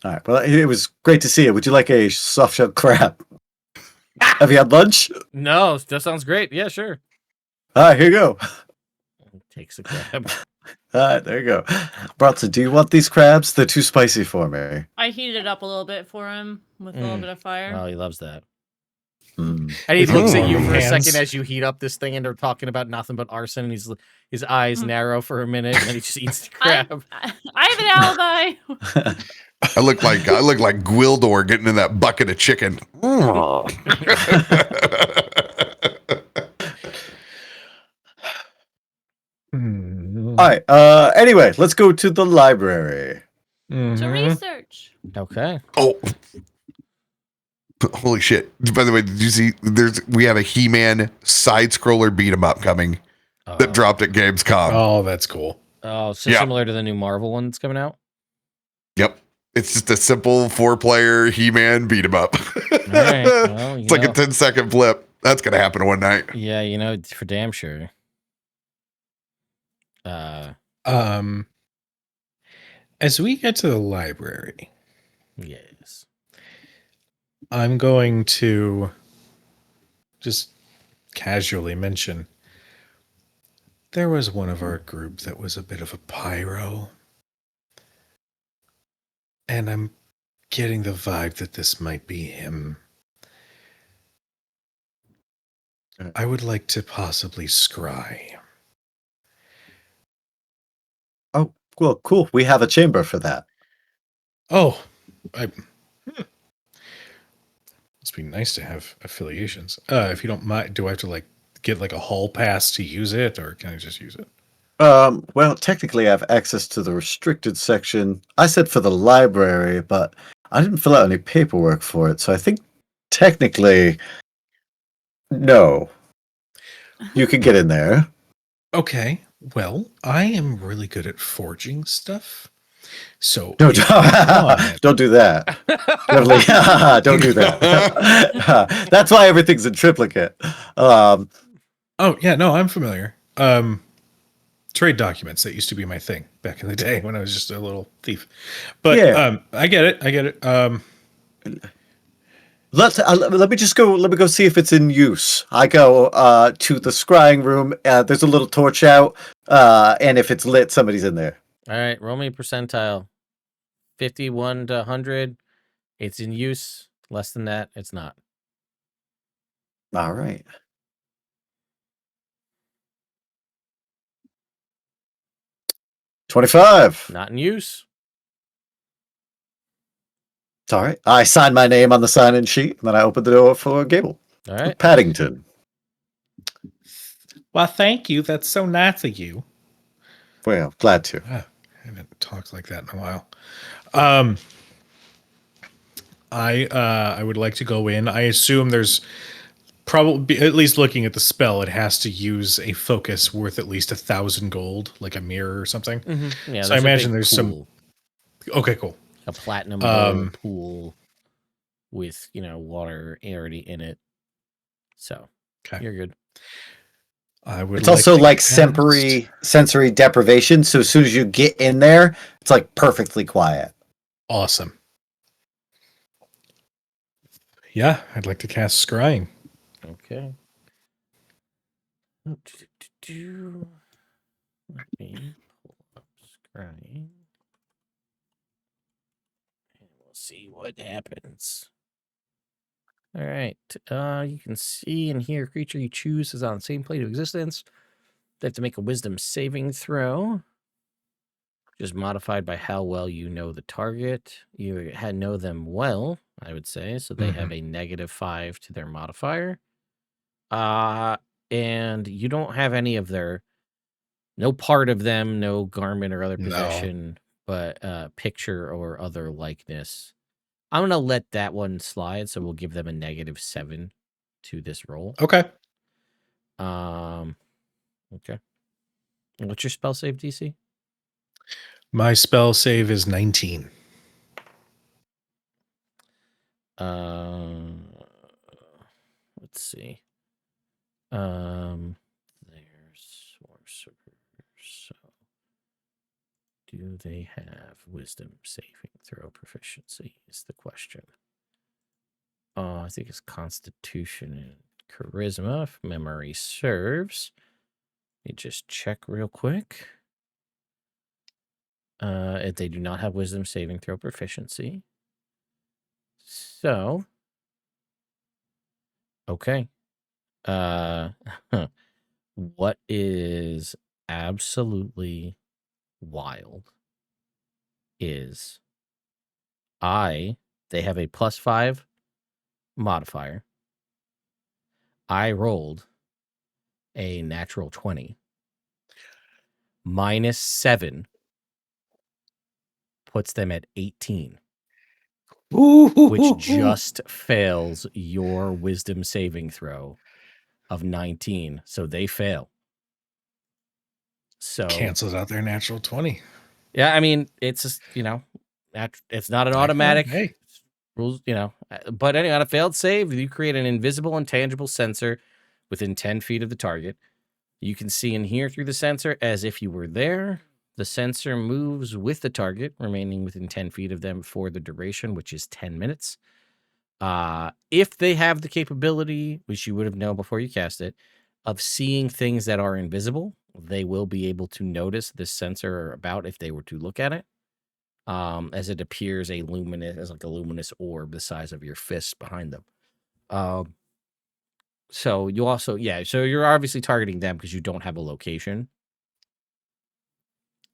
All right. Well, it was great to see you. Would you like a soft shell crab? Have you had lunch? No, that sounds great. Yeah, sure. All right, here you go. Takes a crab. All right, there you go. Bronson, do you want these crabs? They're too spicy for me. I heated it up a little bit for him with a little bit of fire. Oh, he loves that. Mm. And he looks at you for a Hands. second as you heat up this thing and they're talking about nothing but arson, and his eyes narrow for a minute, and then he just eats the crab. I have an alibi. I look like Gwildor getting in that bucket of chicken. right. Anyway, let's go to the library. To Mhm. research. Okay. Oh, holy shit! By the way, did you see? We have a He-Man side scroller beat 'em up coming that dropped at Gamescom. Oh, that's cool. Oh, so Yeah. similar to the new Marvel one that's coming out. Yep, it's just a simple 4-player He-Man beat 'em up. right, well, it's like a 10-second flip. That's gonna happen one night. Yeah, you know, for damn sure. As we get to the library, Yes. I'm going to just casually mention there was one of our group that was a bit of a pyro. And I'm getting the vibe that this might be him. I would like to possibly scry. Oh, well, cool. We have a chamber for that. Oh, must be nice to have affiliations. If you don't mind, do I have to like get like a hall pass to use it, or can I just use it? Well, technically I have access to the restricted section. I said for the library, but I didn't fill out any paperwork for it, so I think technically no. You can get in there. Okay. Well, I am really good at forging stuff. So No, if you want- don't do that. Definitely, don't do that. That's why everything's in triplicate. Oh yeah, no, I'm familiar. Trade documents, that used to be my thing back in the day when I was just a little thief. But Yeah. I get it. Let me just go. Let me go see if it's in use. I go to the scrying room. There's a little torch out, and if it's lit, somebody's in there. All right, roll me a percentile. 51 to 100. It's in use. Less than that, it's not. All right. $25. Not in use. It's all right. I sign my name on the sign-in sheet, and then I open the door for Gable. All right. Paddington. Well, thank you. That's so nice of you. Well, glad to. I haven't talked like that in a while. I would like to go in. I assume there's probably, at least looking at the spell, it has to use a focus worth at least 1,000 gold, like a mirror or something. Yeah, So I there's a imagine big there's pool, Okay, cool. a platinum gold pool with, water already in it. So Okay. you're good. It's also like sensory deprivation. So as soon as you get in there, it's like perfectly quiet. Awesome. Yeah, I'd like to cast Scrying. Okay. Let me pull up scrying. And we'll see what happens. All right. You can see and hear a creature you choose is on the same plane of existence. They have to make a wisdom saving throw. Just modified by how well you know the target. You know them well, I would say. So they have a -5 to their modifier. And you don't have any of no part of them, no garment or other possession, but picture or other likeness. I'm going to let that one slide, so we'll give them a -7 to this roll. Okay. Okay. What's your spell save DC? My spell save is 19. Let's see. There's sorcerers. So, do they have wisdom saving throw proficiency? Is the question. I think it's Constitution and Charisma, if memory serves. Let me just check real quick. If they do not have wisdom saving throw proficiency. So, okay. What is absolutely wild is they have a +5 modifier. I rolled a natural 20. -7 puts them at 18, Ooh, which just fails your wisdom saving throw of 19. So they fail. So Cancels out their natural 20. yeah, I mean, it's just, it's not an Okay, automatic hey. rules, but anyway, on a failed save, you create an invisible and tangible sensor within 10 feet of the target. You can see and hear through the sensor as if you were there. The sensor moves with the target, remaining within 10 feet of them for the duration, which is 10 minutes. If they have the capability, which you would have known before you cast it, of seeing things that are invisible, they will be able to notice this sensor about if they were to look at it. As it appears as like a luminous orb the size of your fist behind them. So you also, so you're obviously targeting them because you don't have a location.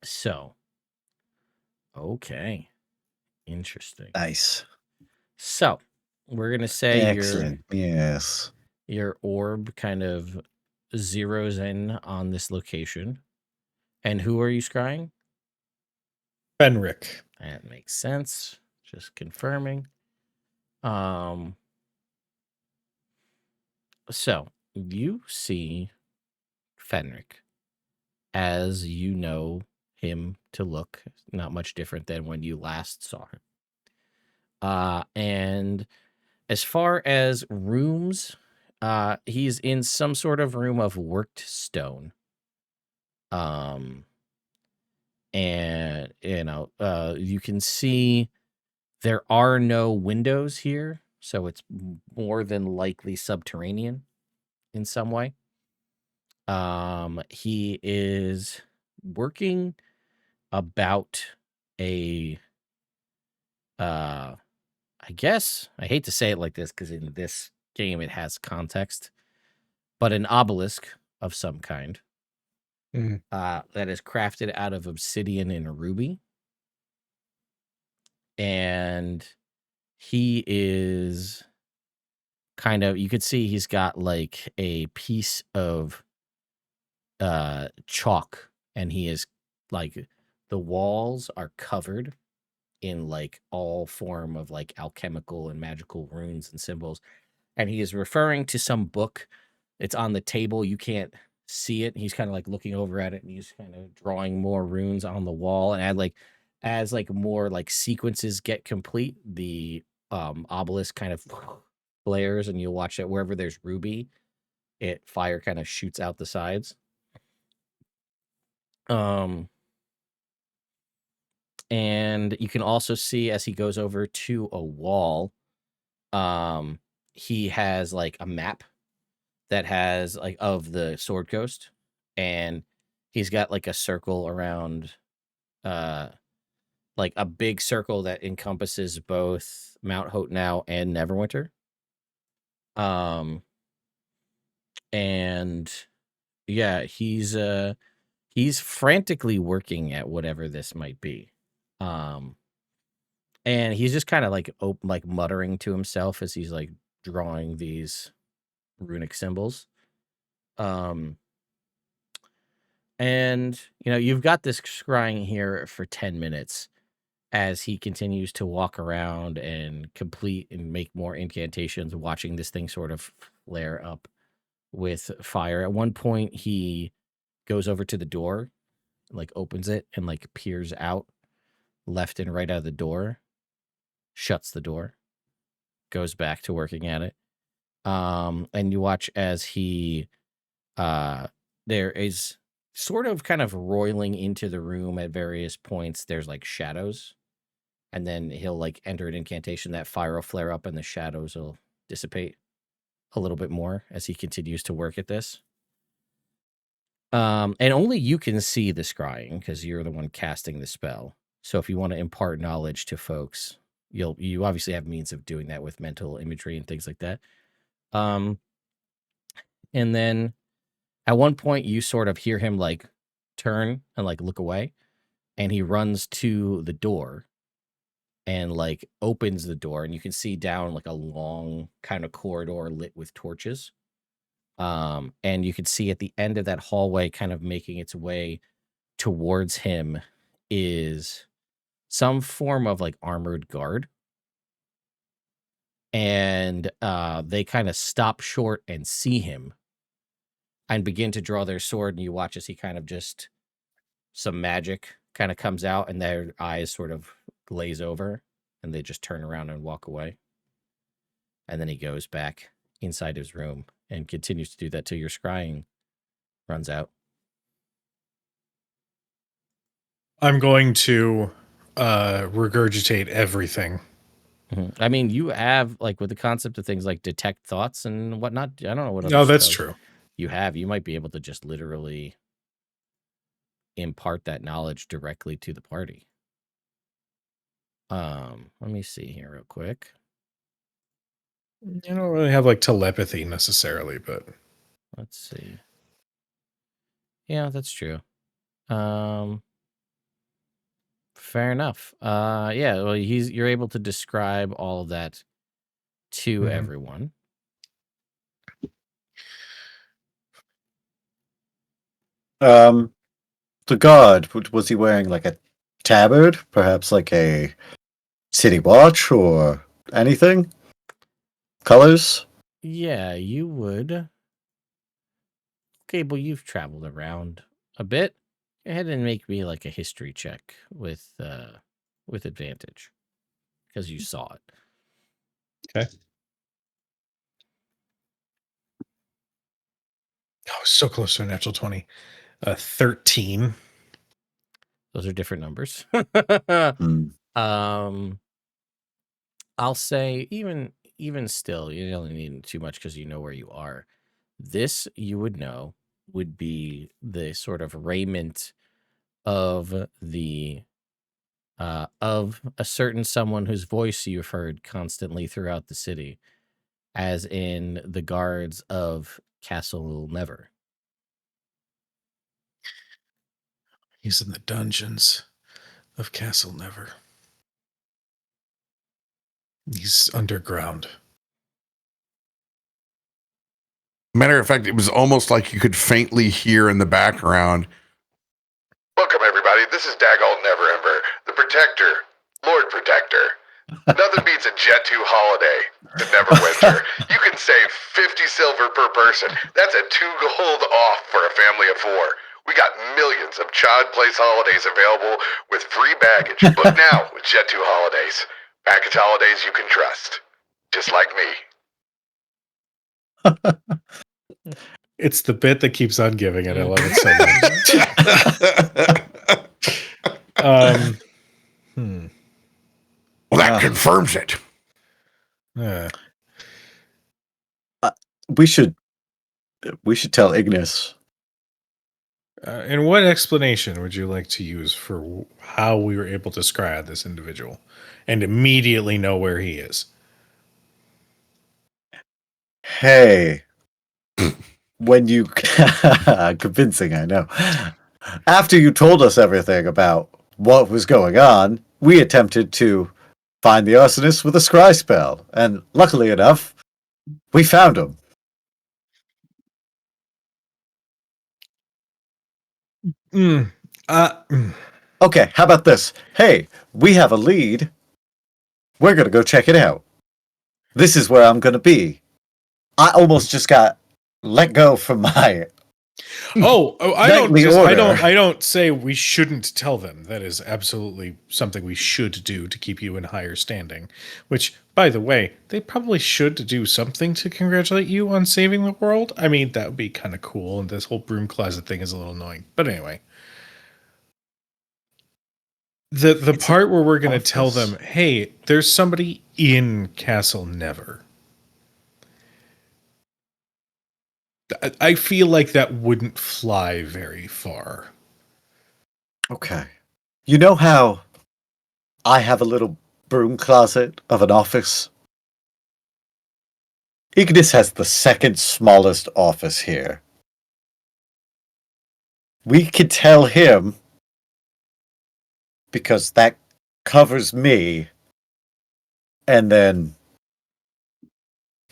So, okay. Interesting. Nice. So, we're going to say Excellent. Yes. your orb kind of zeroes in on this location. And who are you scrying? Fenric. That makes sense. Just confirming. So you see Fenric as you know him to look, not much different than when you last saw him. And as far as rooms, he's in some sort of room of worked stone. And you can see there are no windows here, so it's more than likely subterranean in some way. He is working about I guess I hate to say it like this because in this game it has context, but an obelisk of some kind that is crafted out of obsidian and ruby. And he is kind of, you could see he's got like a piece of chalk, and he is like, the walls are covered in like all form of like alchemical and magical runes and symbols. And he is referring to some book. It's on the table. You can't see it. He's kind of like looking over at it, and he's kind of drawing more runes on the wall. And as more like sequences get complete, the obelisk kind of flares, and you'll watch it wherever there's ruby, fire kind of shoots out the sides. And you can also see as he goes over to a wall, he has like a map that has like of the Sword Coast, and he's got like a circle around, like a big circle that encompasses both Mount Hotenow and Neverwinter. And yeah, he's frantically working at whatever this might be. And he's just kind of like muttering to himself as he's like drawing these runic symbols. And you've got this scrying here for 10 minutes as he continues to walk around and complete and make more incantations, watching this thing sort of flare up with fire. At one point, he goes over to the door, like opens it and like peers out left and right out of the door, shuts the door, goes back to working at it. And you watch as he there is sort of kind of roiling into the room at various points. There's like shadows, and then he'll like enter an incantation, that fire will flare up and the shadows will dissipate a little bit more as he continues to work at this. And only you can see the scrying because you're the one casting the spell. So if you want to impart knowledge to folks, you obviously have means of doing that with mental imagery and things like that. And then at one point you sort of hear him like turn and like look away, and he runs to the door and like opens the door, and you can see down like a long kind of corridor lit with torches. And you can see at the end of that hallway kind of making its way towards him is some form of like armored guard. And they kind of stop short and see him and begin to draw their sword. And you watch as he kind of just some magic kind of comes out and their eyes sort of glaze over and they just turn around and walk away. And then he goes back inside his room and continues to do that till your scrying runs out. I'm going to regurgitate everything. I mean, you have, like, with the concept of things like detect thoughts and whatnot. I don't know what. No, that's true. You have. You might be able to just literally impart that knowledge directly to the party. Let me see here real quick. You don't really have like telepathy necessarily, but Let's see. Yeah, that's true. Fair enough. Yeah, well, you're able to describe all of that to everyone. The guard, was he wearing like a tabard? Perhaps like a city watch or anything? Colors? Yeah, you would. Gable, you've traveled around a bit. Go ahead and make me like a history check with advantage because you saw it. okay. Oh, so close to a natural 20. 13. Those are different numbers. Hmm. I'll say even still, you don't need too much because you know where you are. This you would know would be the sort of raiment of the of a certain someone whose voice you've heard constantly throughout the city, as in the guards of Castle Never. He's in the dungeons of Castle Never. He's underground. Matter of fact, it was almost like you could faintly hear in the background. Welcome, everybody. This is Daggalt Neverember, the Protector, Lord Protector. Nothing beats a Jet 2 holiday to Neverwinter. You can save 50 silver per person. That's a 2 gold off for a family of 4. We got millions of Chod Place holidays available with free baggage. Book now with Jet 2 Holidays. Package holidays you can trust. Just like me. It's the bit that keeps on giving it. I love it so much. Well, that confirms it. We should tell Ignis. And what explanation would you like to use for how we were able to scry out this individual and immediately know where he is? Hey, when you convincing, I know. After you told us everything about what was going on, we attempted to find the arsonist with a scry spell, and luckily enough, we found him. Okay, how about this? Hey, we have a lead. We're gonna go check it out. This is where I'm gonna be. I almost just got let go from my I don't say we shouldn't tell them. That is absolutely something we should do to keep you in higher standing. Which, by the way, they probably should do something to congratulate you on saving the world. I mean, that would be kind of cool. And this whole broom closet thing is a little annoying. But anyway, the part where we're going to tell them, hey, there's somebody in Castle Never. I feel like that wouldn't fly very far. Okay. You know how I have a little broom closet of an office? Ignis has the second smallest office here. We could tell him, because that covers me, and then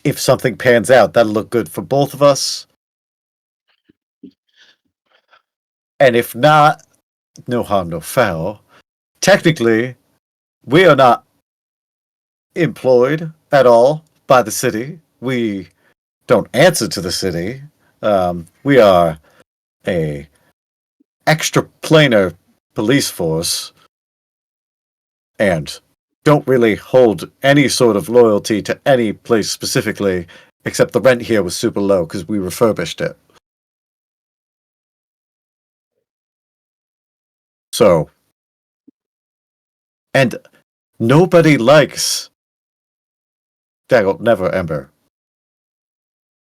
if something pans out, that'll look good for both of us. And if not, no harm, no foul. Technically, we are not employed at all by the city. We don't answer to the city. We are a extra-planar police force and don't really hold any sort of loyalty to any place specifically, except the rent here was super low because we refurbished it. So, and nobody likes Neverwinter.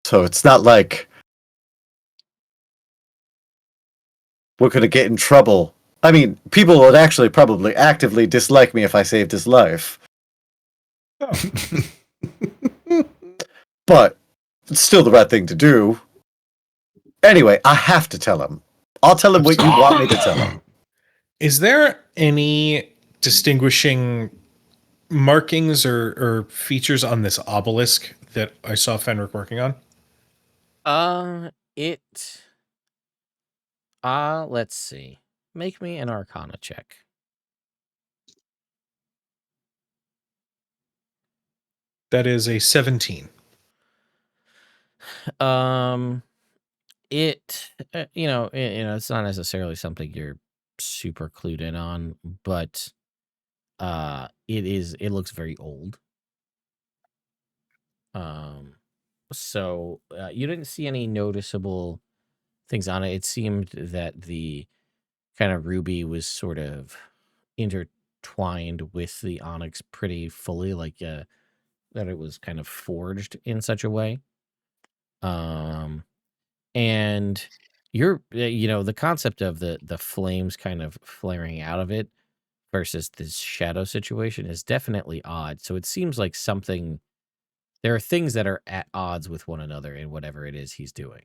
So it's not like we're going to get in trouble. I mean, people would actually probably actively dislike me if I saved his life. But it's still the right thing to do. Anyway, I have to tell him. I'll tell him what you want me to tell him. Is there any distinguishing markings or features on this obelisk that I saw Fenric working on? Let's see. Make me an Arcana check. That is a 17. It's not necessarily something you're super clued in on, but it looks very old. So you didn't see any noticeable things on it. It seemed that the kind of ruby was sort of intertwined with the onyx pretty fully, like that it was kind of forged in such a way. And the concept of the flames kind of flaring out of it versus this shadow situation is definitely odd. So it seems like there are things that are at odds with one another in whatever it is he's doing.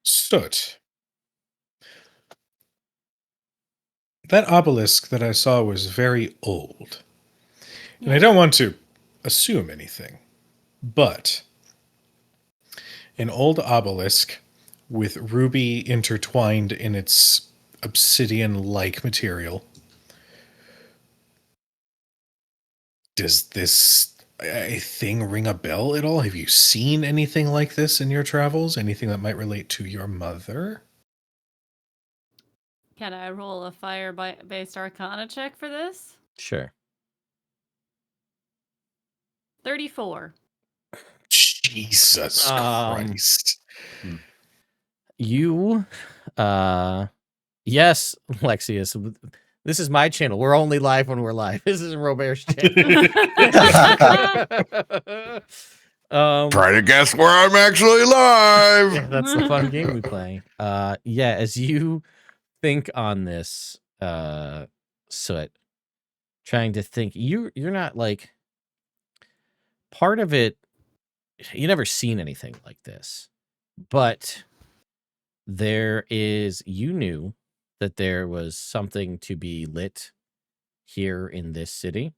Soot. That obelisk that I saw was very old. And I don't want to assume anything, but an old obelisk with ruby intertwined in its obsidian-like material. Does this thing ring a bell at all? Have you seen anything like this in your travels? Anything that might relate to your mother? Can I roll a fire-based Arcana check for this? Sure. 34. Jesus Christ. You, yes, Lexius, this is my channel. We're only live when we're live. This isn't Robert's channel. Try to guess where I'm actually live. Yeah, that's the fun game we play. As you think on this, Soot, trying to think, you're not like part of it. You never seen anything like this, but you knew that there was something to be lit here in this city.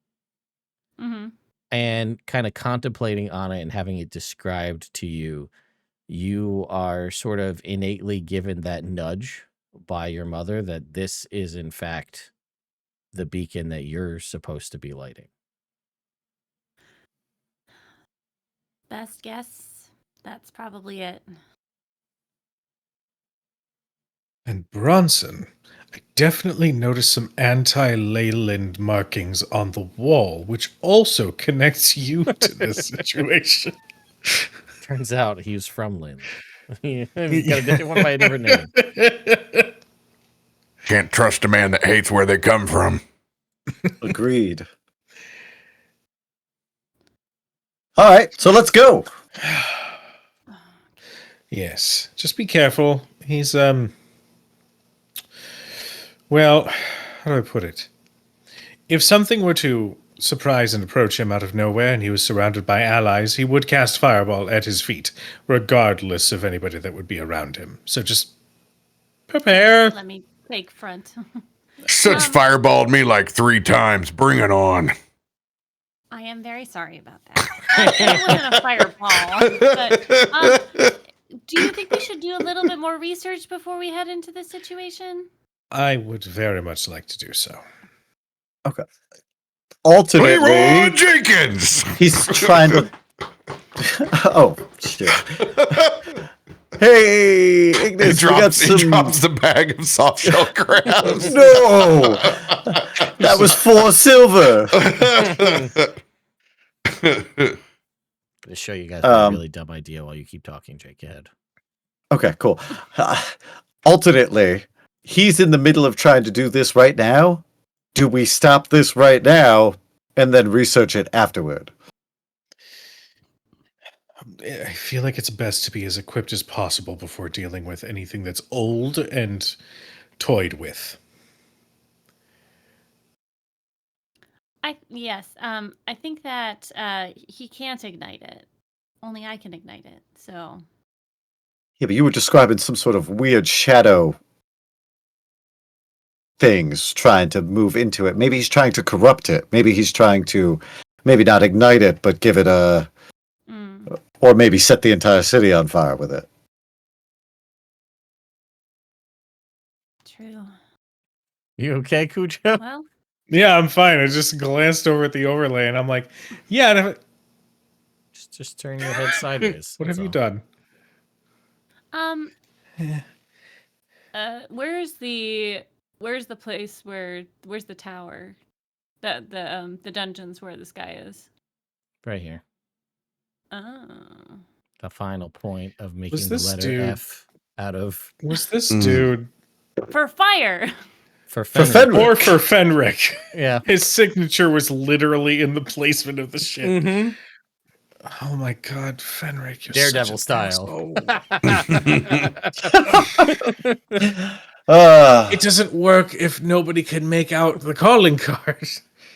Mm-hmm. And kind of contemplating on it and having it described to you, you are sort of innately given that nudge by your mother that this is in fact the beacon that you're supposed to be lighting. Best guess, that's probably it. And Bronson, I definitely noticed some anti-Leyland markings on the wall, which also connects you to this situation. Turns out he was from Lynn. He's got a different one by a different name. Can't trust a man that hates where they come from. Agreed. All right, so let's go. Yes, just be careful. He's, well, how do I put it? If something were to surprise and approach him out of nowhere and he was surrounded by allies, he would cast Fireball at his feet, regardless of anybody that would be around him. So just prepare. Let me take front. Soot's fireballed me like 3 times. Bring it on. I am very sorry about that. It wasn't a fireball, but Do you think we should do a little bit more research before we head into this situation? I would very much like to do so. Okay. Alternately, Leroy Jenkins. he's trying to. Oh shit! Hey, He Ignis, we got drops, he some. drops the bag of soft shell crabs. No, that was 4 silver. To show you guys a really dumb idea while you keep talking, Jake. Go ahead. Okay, cool. Alternately, he's in the middle of trying to do this right now. Do we stop this right now and then research it afterward? I feel like it's best to be as equipped as possible before dealing with anything that's old and toyed with. Yes. I think that he can't ignite it. Only I can ignite it. So. Yeah, but you were describing some sort of weird shadow things trying to move into it. Maybe he's trying to corrupt it. Maybe he's trying to, maybe not ignite it, but give it a, or maybe set the entire city on fire with it. True. You okay, Cujo? Well. Yeah, I'm fine. I just glanced over at the overlay and I'm like, yeah. And just turn your head sideways. What have you done? Where's the place where's the tower? The dungeons where this guy is. Right here. Oh. The final point of making the this letter dude- F out of Was this dude For fire. for Fenrir. Fenrir. or for Fenric? Yeah. His signature was literally in the placement of the shit. Mm-hmm. Oh my god, Fenric, you're Daredevil such a style. asshole. It doesn't work if nobody can make out the calling card.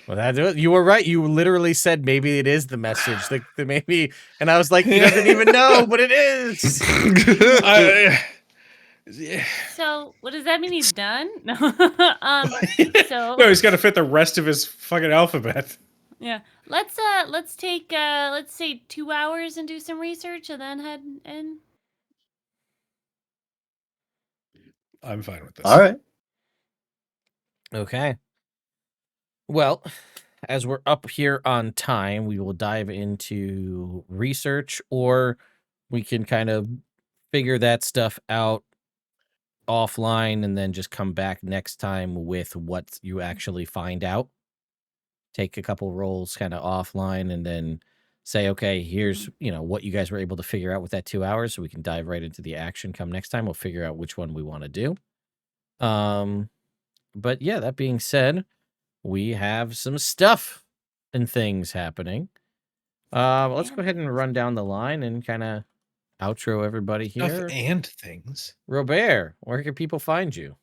Well, that do it. You were right. You literally said maybe it is the message. Like maybe, and I was like, he doesn't even know, but it is. So what does that mean? He's done? No. So No, he's got to fit the rest of his fucking alphabet. yeah. Let's take let's say 2 hours and do some research and then head in. I'm fine with this. All right. Okay. Well, as we're up here on time, we will dive into research, or we can kind of figure that stuff out offline and then just come back next time with what you actually find out. Take a couple rolls kind of offline and then say, okay, here's, what you guys were able to figure out with that 2 hours, so we can dive right into the action come next time. We'll figure out which one we want to do. But yeah, that being said, we have some stuff and things happening. Let's go ahead and run down the line and kind of outro everybody here. Stuff and things. Robert, where can people find you?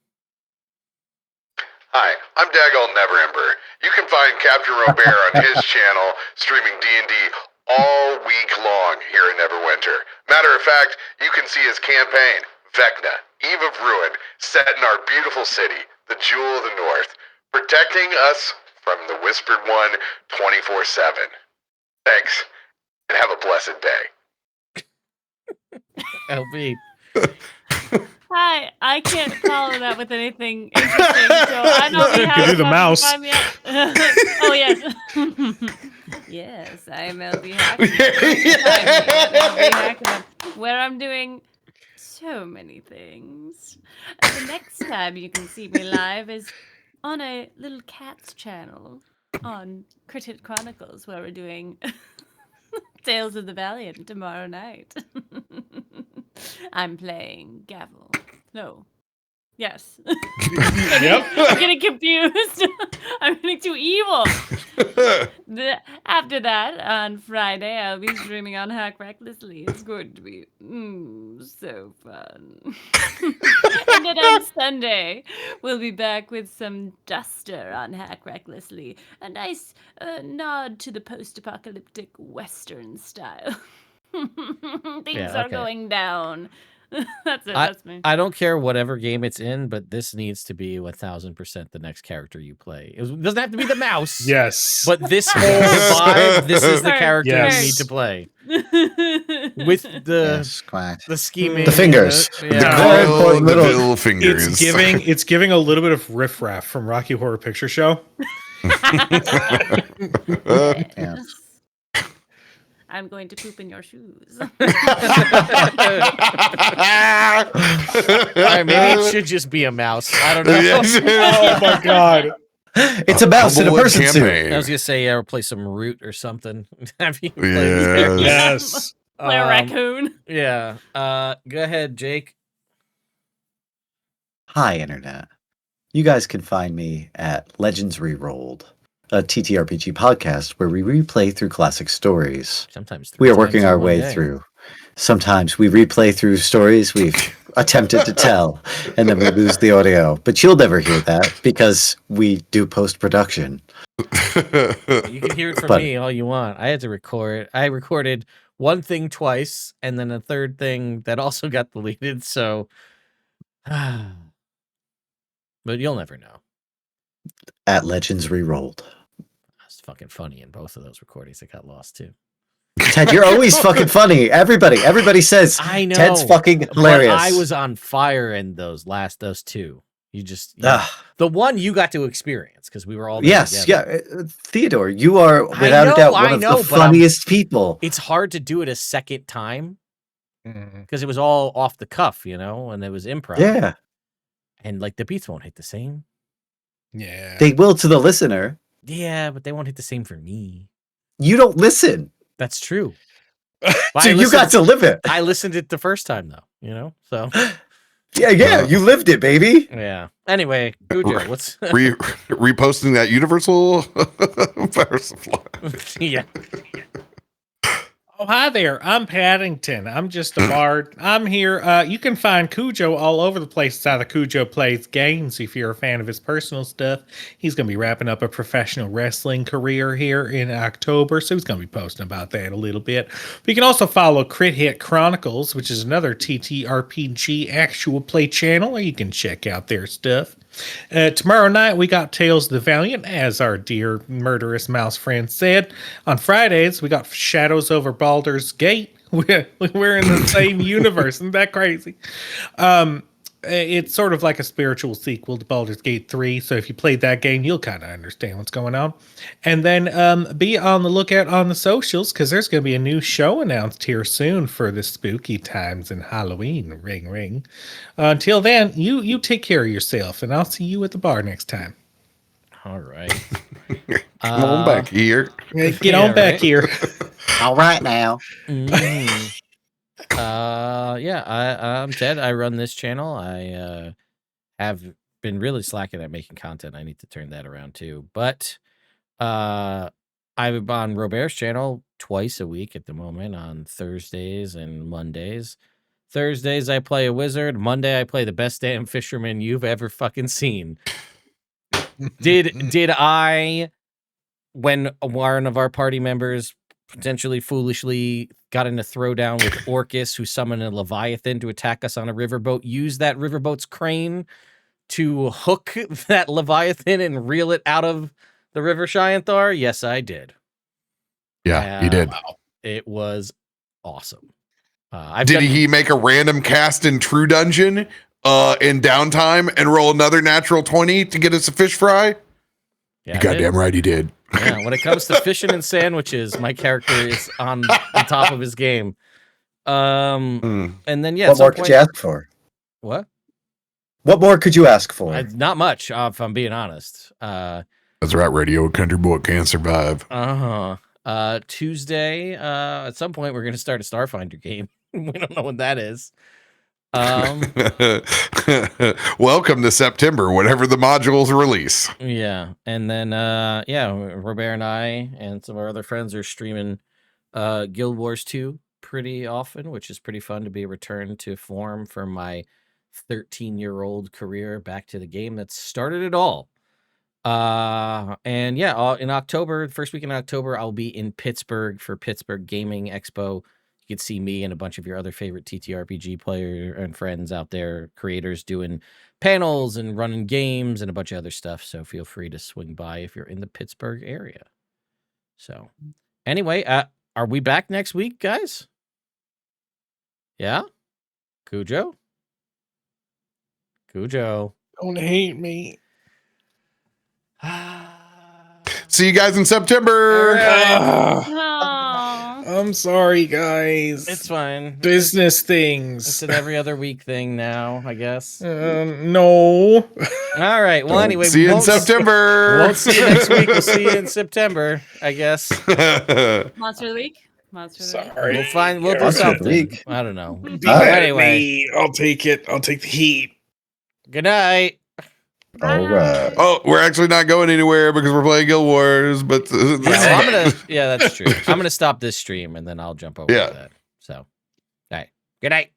Hi, I'm Daggall Neverember. You can find Captain Robert on his channel streaming D&D all week long here in Neverwinter. Matter of fact, you can see his campaign, Vecna, Eve of Ruin, set in our beautiful city, the Jewel of the North, protecting us from the Whispered One 24/7. Thanks, and have a blessed day. LB. Hi, I can't follow that with anything interesting, so I don't know how You do the mouse. Oh yes. Yes, I am LB Hackman, where I'm doing so many things. The next time you can see me live is on a little cat's channel on Cryptid Chronicles, where we're doing Tales of the Valiant tomorrow night. I'm playing Gavel. No. Yes. Yep. I'm getting confused. I'm getting too evil. After that, on Friday, I'll be streaming on Hack Recklessly. It's going to be so fun. And then on Sunday, we'll be back with some Duster on Hack Recklessly. A nice nod to the post-apocalyptic Western style. Things are going down. That's it. That's me. I don't care whatever game it's in, but this needs to be 1000% the next character you play. It doesn't have to be the mouse. Yes. But this whole vibe, this is the character Yes. you need to play. with the Yes, quite. the scheming, The fingers. The yeah. Very quill important and the little- little fingers. It's giving a little bit of riffraff from Rocky Horror Picture Show. Yeah. I'm going to poop in your shoes. All right, maybe it should just be a mouse. I don't know. Oh my god. It's a mouse in a Humblewood person suit. campaign. I was gonna say, yeah, play some root or something. Have you played Yes. Yes. Play a raccoon. Yeah. Go ahead, Jake. Hi, Internet. You guys can find me at Legends Rerolled, a TTRPG podcast where we replay through classic stories. Sometimes We are 3 working times in our one way day. through. Sometimes we replay through stories we've attempted to tell, and then we lose the audio. But you'll never hear that because we do post-production. You can hear it from But- me all you want. I had to record. I recorded one thing twice, and then a third thing that also got deleted. So, but you'll never know. At Legends Rerolled. It's fucking funny in both of those recordings that got lost too. Ted, you're always fucking funny. Everybody says I know. Ted's fucking But hilarious. I was on fire in those two. You just Ugh. the one you got to experience because we were all there Yes, together. yeah. Theodore, you are I without know, a doubt one I of know, the but I'm- funniest people. It's hard to do it a second time Mhm. because it was all off the cuff, and it was improv. Yeah, And like the beats won't hit the same. Yeah. they will to the listener. Yeah, but they won't hit the same for me. You don't listen, That's true. so you got to live it. I listened it the first time though, so Yeah, you lived it, baby. yeah. Anyway, Cujo, what's Reposting that universal power supply. yeah. Oh, hi there. I'm Paddington. I'm just a bard. I'm here. You can find Cujo all over the place inside of Cujo Plays Games if you're a fan of his personal stuff. He's going to be wrapping up a professional wrestling career here in October, so he's going to be posting about that a little bit. But you can also follow Crit Hit Chronicles, which is another TTRPG actual play channel where you can check out their stuff. Tomorrow night, we got Tales of the Valiant, as our dear murderous mouse friend said. On Fridays, we got Shadows over Baldur's Gate. We're in the same universe. Isn't that crazy? It's sort of like a spiritual sequel to Baldur's Gate 3. So if you played that game, you'll kind of understand what's going on. And then be on the lookout on the socials because there's going to be a new show announced here soon for the spooky times in Halloween. Ring, ring. Until then, you take care of yourself, and I'll see you at the bar next time. All right. Come on back here. Get on back right. here. All right now. Mhm. I'm Ted. I run this channel. I have been really slacking at making content. I need to turn that around too. But I'm on Robert's channel twice a week at the moment on Thursdays and Mondays. Thursdays I play a wizard. Monday I play the best damn fisherman you've ever fucking seen. Did I, when one of our party members potentially foolishly got in a throwdown with Orcus, who summoned a Leviathan to attack us on a riverboat, use that riverboat's crane to hook that Leviathan and reel it out of the River Shyanthar? Yes, I did. Yeah, he did. It was awesome. Did he make a random cast in True Dungeon in downtime and roll another natural 20 to get us a fish fry? Yeah, You goddamn right he did. Yeah, when it comes to fishing and sandwiches, my character is on the top of his game. And then What more could you ask for? What? What more could you ask for? Not much, if I'm being honest. That's right, Radio. A country boy can't survive. Tuesday, at some point, we're going to start a Starfinder game. We don't know what that is. Welcome to September, whatever the modules release. Yeah, and then Robert and I and some of our other friends are streaming Guild Wars 2 pretty often, which is pretty fun to be a return to form for my 13-year-old career back to the game that started it all. In October, first week in October, I'll be in Pittsburgh for Pittsburgh Gaming Expo. You can see me and a bunch of your other favorite TTRPG player and friends out there, creators doing panels and running games and a bunch of other stuff. So feel free to swing by if you're in the Pittsburgh area. So anyway, are we back next week, guys? Yeah? Cujo? Cujo. Don't hate me. See you guys in September. Ah, Oh. I'm sorry, guys. It's fine. Business It's things. an every other week thing now, I guess. No. All right. Well, anyway, See you in we September. won't see you next week. We'll see you in September, I guess. Monster of the week. Monster of the week. Sorry. We'll do Monster of the something. week. I don't know. Be All mad right. at Anyway. me. I'll take it. I'll take the heat. Good night. All right. Oh, we're actually not going anywhere because we're playing Guild Wars, but Yeah, that's true. I'm gonna stop this stream and then I'll jump over Yeah. to that. So, all right. Good night.